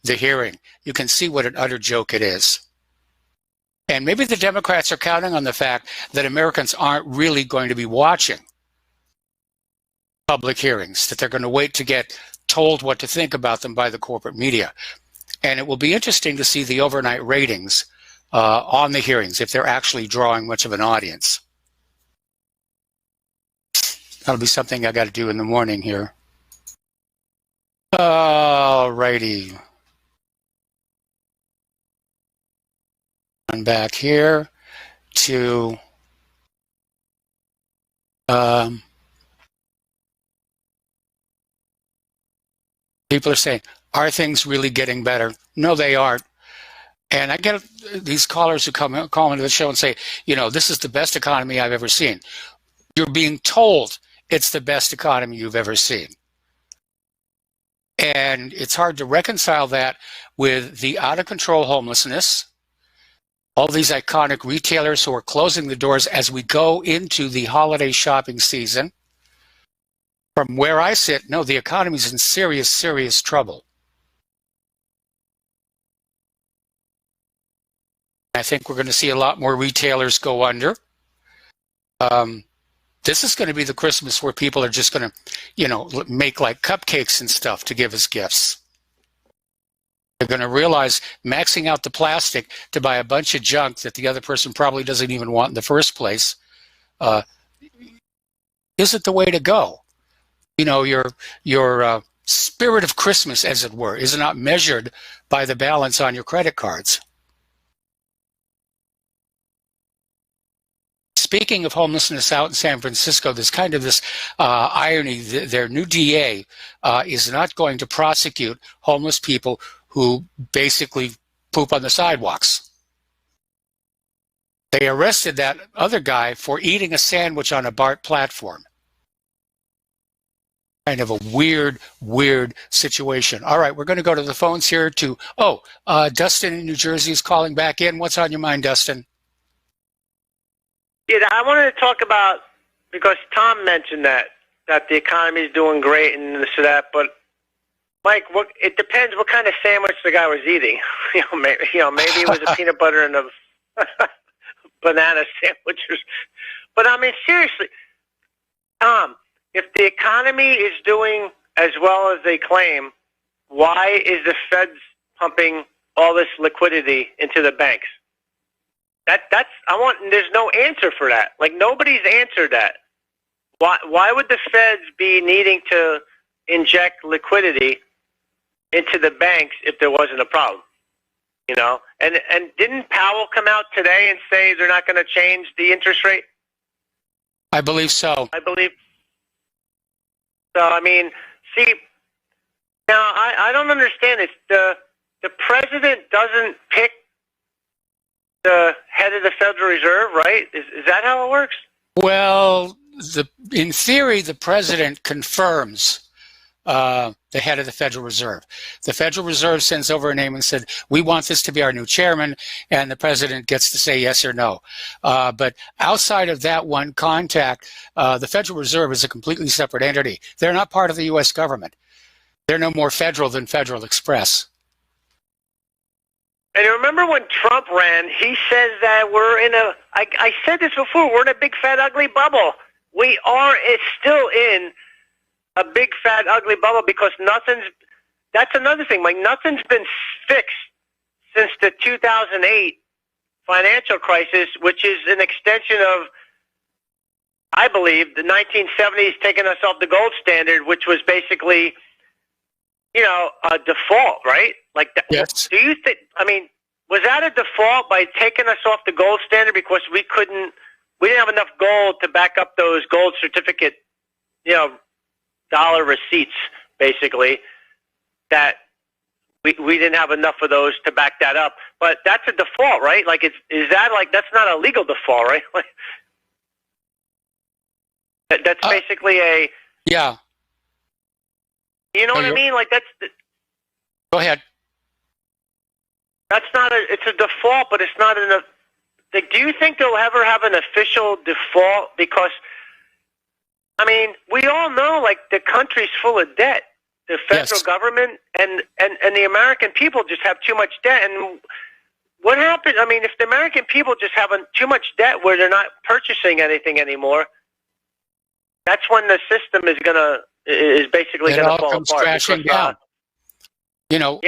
the hearing, you can see what an utter joke it is. And maybe the Democrats are counting on the fact that Americans aren't really going to be watching public hearings, that they're going to wait to get told what to think about them by the corporate media. And it will be interesting to see the overnight ratings on the hearings, if they're actually drawing much of an audience. That'll be something I got to do in the morning here. All righty. And back here to people are saying, are things really getting better? No, they aren't. And I get these callers who call into the show and say, you know, this is the best economy I've ever seen. You're being told it's the best economy you've ever seen. And it's hard to reconcile that with the out-of-control homelessness, all these iconic retailers who are closing the doors as we go into the holiday shopping season. From where I sit, no, the economy's in serious, serious trouble. I think we're going to see a lot more retailers go under. This is going to be the Christmas where people are just going to, you know, make like cupcakes and stuff to give as gifts. They're going to realize maxing out the plastic to buy a bunch of junk that the other person probably doesn't even want in the first place isn't the way to go. You know, your spirit of Christmas, as it were, is not measured by the balance on your credit cards. Speaking of homelessness out in San Francisco, there's kind of this irony. Their new DA is not going to prosecute homeless people who basically poop on the sidewalks. They arrested that other guy for eating a sandwich on a BART platform. Kind of a weird, weird situation. All right, we're going to go to the phones here to, Dustin in New Jersey is calling back in. What's on your mind, Dustin? Yeah, I wanted to talk about, because Tom mentioned that the economy is doing great and this or that, but Mike, it depends what kind of sandwich the guy was eating. Maybe it was a peanut butter and a banana sandwich. But I mean, seriously, Tom, if the economy is doing as well as they claim, why is the Feds pumping all this liquidity into the banks? There's no answer for that. Like, nobody's answered that. Why would the Feds be needing to inject liquidity into the banks if there wasn't a problem? You know, and didn't Powell come out today and say they're not going to change the interest rate? I believe so. So, I mean, see, now I don't understand this. The president doesn't pick the head of the Federal Reserve, right? Is that how it works? Well, in theory, the president confirms the head of the Federal Reserve. The Federal Reserve sends over a name and said, we want this to be our new chairman, and the president gets to say yes or no. But outside of that one contact, the Federal Reserve is a completely separate entity. They're not part of the U.S. government. They're no more federal than Federal Express. And remember when Trump ran, he says that we're in a, I said this before, we're in a big, fat, ugly bubble. We are still in a big, fat, ugly bubble because that's another thing, like nothing's been fixed since the 2008 financial crisis, which is an extension of, I believe, the 1970s taking us off the gold standard, which was basically, you know, a default, right? Like, yes. Do you think, I mean, was that a default by taking us off the gold standard because we didn't have enough gold to back up those gold certificate, you know, dollar receipts, basically, that we didn't have enough of those to back that up. But that's a default, right? Like, is that like, that's not a legal default, right? That's basically a... Yeah. You know what I mean? Like, that's... Go ahead. That's not a... It's a default, but it's not an... Like, do you think they'll ever have an official default? Because, I mean, we all know, like, the country's full of debt. The federal government and the American people just have too much debt. And what happens? I mean, if the American people just have too much debt where they're not purchasing anything anymore, that's when the system is basically going to fall apart. Crashing down. You know,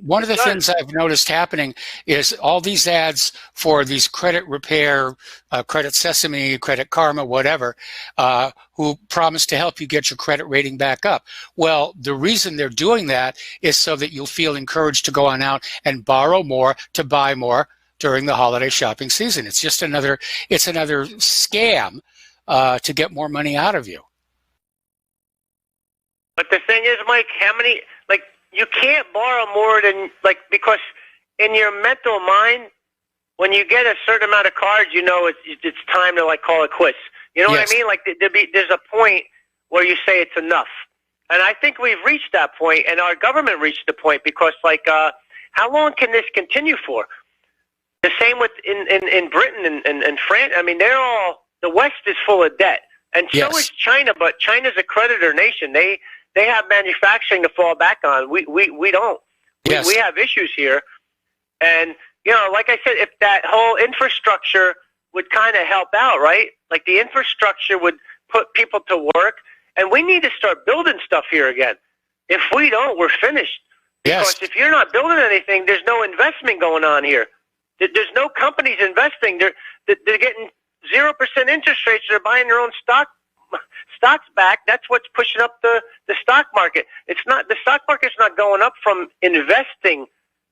one of the things I've noticed happening is all these ads for these credit repair, Credit Sesame, Credit Karma, whatever, who promise to help you get your credit rating back up. Well, the reason they're doing that is so that you'll feel encouraged to go on out and borrow more, to buy more during the holiday shopping season. It's just another scam to get more money out of you. But the thing is, Mike, you can't borrow more than, like, because in your mental mind, when you get a certain amount of cards, you know it's time to, like, call it quits. You know what I mean? Like, there's a point where you say it's enough. And I think we've reached that point, and our government reached the point because, like, how long can this continue for? The same with in Britain and France. I mean, the West is full of debt. And so is China, but China's a creditor nation. They have manufacturing to fall back on. We don't. We have issues here. And, you know, like I said, if that whole infrastructure would kind of help out, right? Like the infrastructure would put people to work. And we need to start building stuff here again. If we don't, we're finished. Because if you're not building anything, there's no investment going on here. There's no companies investing. They're getting 0% interest rates. They're buying their own stocks back. That's what's pushing up the stock market. It's not, the stock market's not going up from investing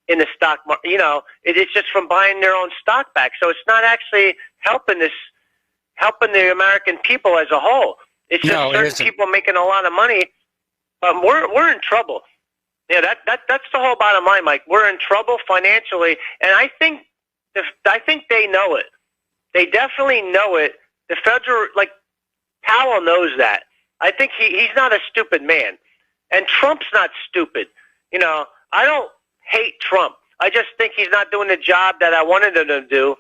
in the stock market. You know, it's just from buying their own stock back. So it's not actually helping the American people as a whole. It's just certain people making a lot of money. We're in trouble. Yeah, that's the whole bottom line, Mike. We're in trouble financially, and I think they know it. They definitely know it. The federal, like, Powell knows that. I think he's not a stupid man. And Trump's not stupid. You know, I don't hate Trump. I just think he's not doing the job that I wanted him to do.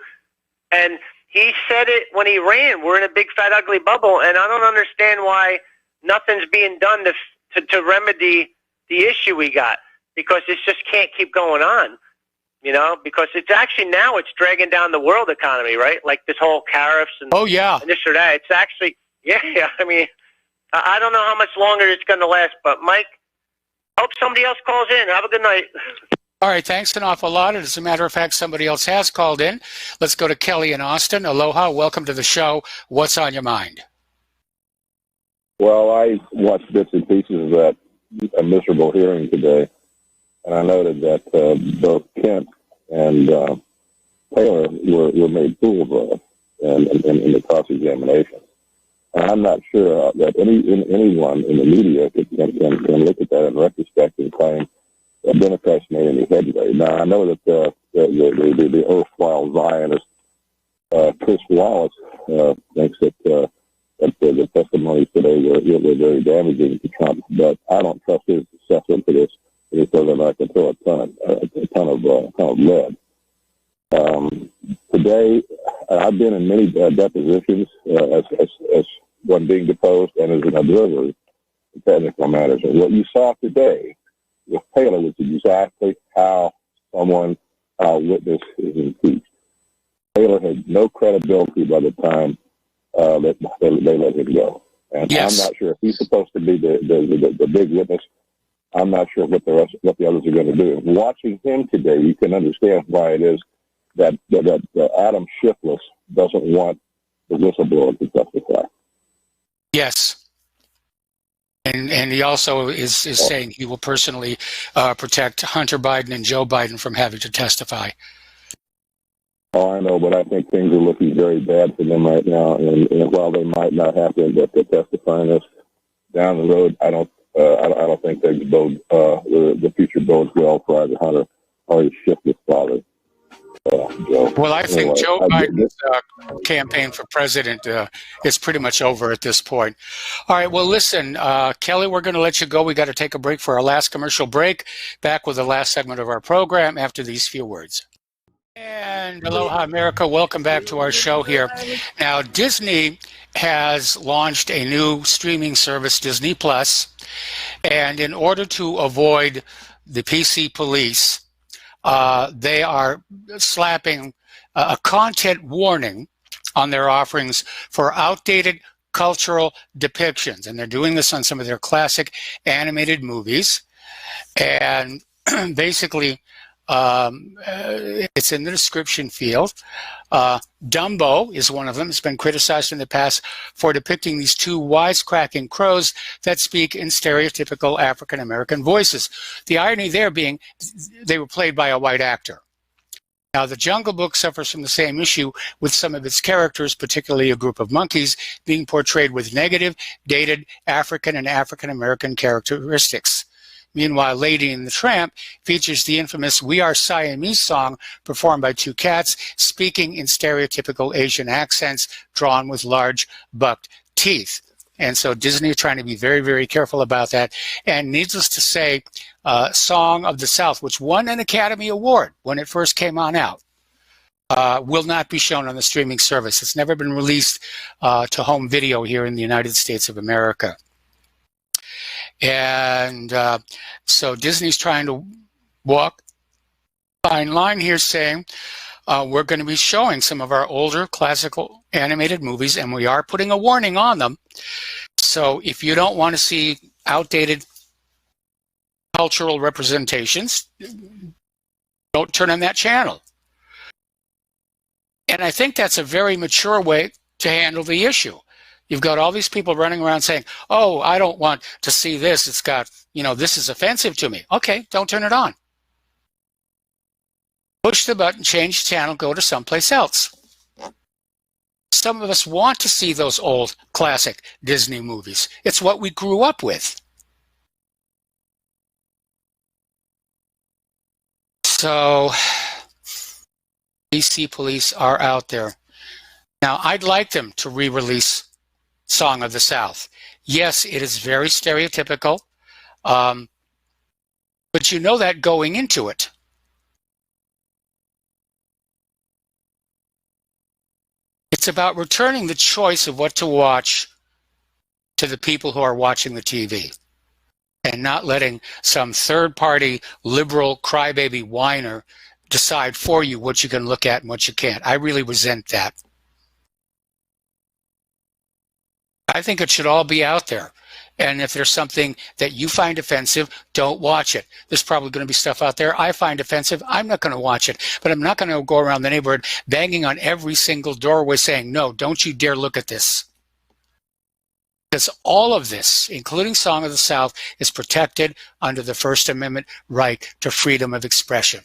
And he said it when he ran. We're in a big, fat, ugly bubble, and I don't understand why nothing's being done to remedy the issue we got, because it just can't keep going on. You know, because it's actually now it's dragging down the world economy, right? Like this whole tariffs and and this or that. It's actually, I mean, I don't know how much longer it's going to last, but Mike, hope somebody else calls in. Have a good night. All right, thanks an awful lot. As a matter of fact, somebody else has called in. Let's go to Kelly in Austin. Aloha, welcome to the show. What's on your mind? Well, I watched bits and pieces of that miserable hearing today, and I noted that both Kent and Taylor were made fools of in the cross-examination. And I'm not sure that anyone in the media can look at that in retrospect and claim that Democrats made any headway. Now, I know that the erstwhile Zionist Chris Wallace thinks that the testimonies today were very damaging to Trump. But I don't trust his success into this any further than I can throw a ton of lead. Today, I've been in many depositions as one being deposed and as an observer in technical matters. And what you saw today with Taylor was exactly how someone witness is impeached. Taylor had no credibility by the time that they let him go. And yes. I'm not sure if he's supposed to be the big witness. I'm not sure what the others are going to do. Watching him today, you can understand why it is that Adam Schiff doesn't want the whistleblower to testify. Yes. And he also is saying he will personally protect Hunter Biden and Joe Biden from having to testify. Oh, I know, but I think things are looking very bad for them right now. And while they might not have to testify in this down the road, I don't think they bode the future bodes well for either Hunter or his Schiff's father. Joe. Well, I think Joe Biden's campaign for president is pretty much over at this point. All right, well, listen, Kelly, we're going to let you go. We got to take a break for our last commercial break. Back with the last segment of our program after these few words. And aloha, America. Welcome back to our show here. Now, Disney has launched a new streaming service, Disney Plus, and in order to avoid the PC police, they are slapping a content warning on their offerings for outdated cultural depictions. And they're doing this on some of their classic animated movies. And basically, it's in the description field. Dumbo is one of them. It's been criticized in the past for depicting these two wisecracking crows that speak in stereotypical African-American voices. The irony there being they were played by a white actor. Now, The Jungle Book suffers from the same issue with some of its characters, particularly a group of monkeys, being portrayed with negative, dated African and African-American characteristics. Meanwhile, Lady and the Tramp features the infamous We Are Siamese song performed by two cats speaking in stereotypical Asian accents drawn with large bucked teeth. And so Disney is trying to be very, very careful about that. And needless to say, Song of the South, which won an Academy Award when it first came on out, will not be shown on the streaming service. It's never been released to home video here in the United States of America. And so Disney's trying to walk a fine line here saying we're going to be showing some of our older classical animated movies, and we are putting a warning on them. So if you don't want to see outdated cultural representations, don't turn on that channel. And I think that's a very mature way to handle the issue. You've got all these people running around saying, oh, I don't want to see this. It's got, this is offensive to me. Okay, don't turn it on. Push the button, change the channel, go to someplace else. Some of us want to see those old classic Disney movies. It's what we grew up with. So, DC police are out there. Now, I'd like them to re-release Song of the South. Yes, it is very stereotypical, but you know that going into it. It's about returning the choice of what to watch to the people who are watching the TV and not letting some third-party liberal crybaby whiner decide for you what you can look at and what you can't. I really resent that. I think it should all be out there. And if there's something that you find offensive, don't watch it. There's probably going to be stuff out there I find offensive. I'm not going to watch it. But I'm not going to go around the neighborhood banging on every single doorway saying, no, don't you dare look at this. Because all of this, including Song of the South, is protected under the First Amendment right to freedom of expression.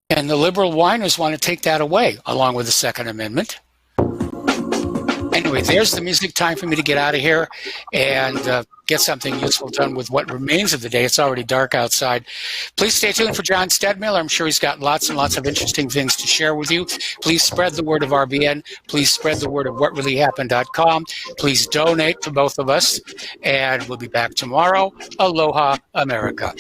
And the liberal whiners want to take that away, along with the Second Amendment. Anyway, there's the music. Time for me to get out of here and get something useful done with what remains of the day. It's already dark outside. Please stay tuned for John Stedmiller. I'm sure he's got lots and lots of interesting things to share with you. Please spread the word of RBN. Please spread the word of whatreallyhappened.com. Please donate to both of us, and we'll be back tomorrow. Aloha, America.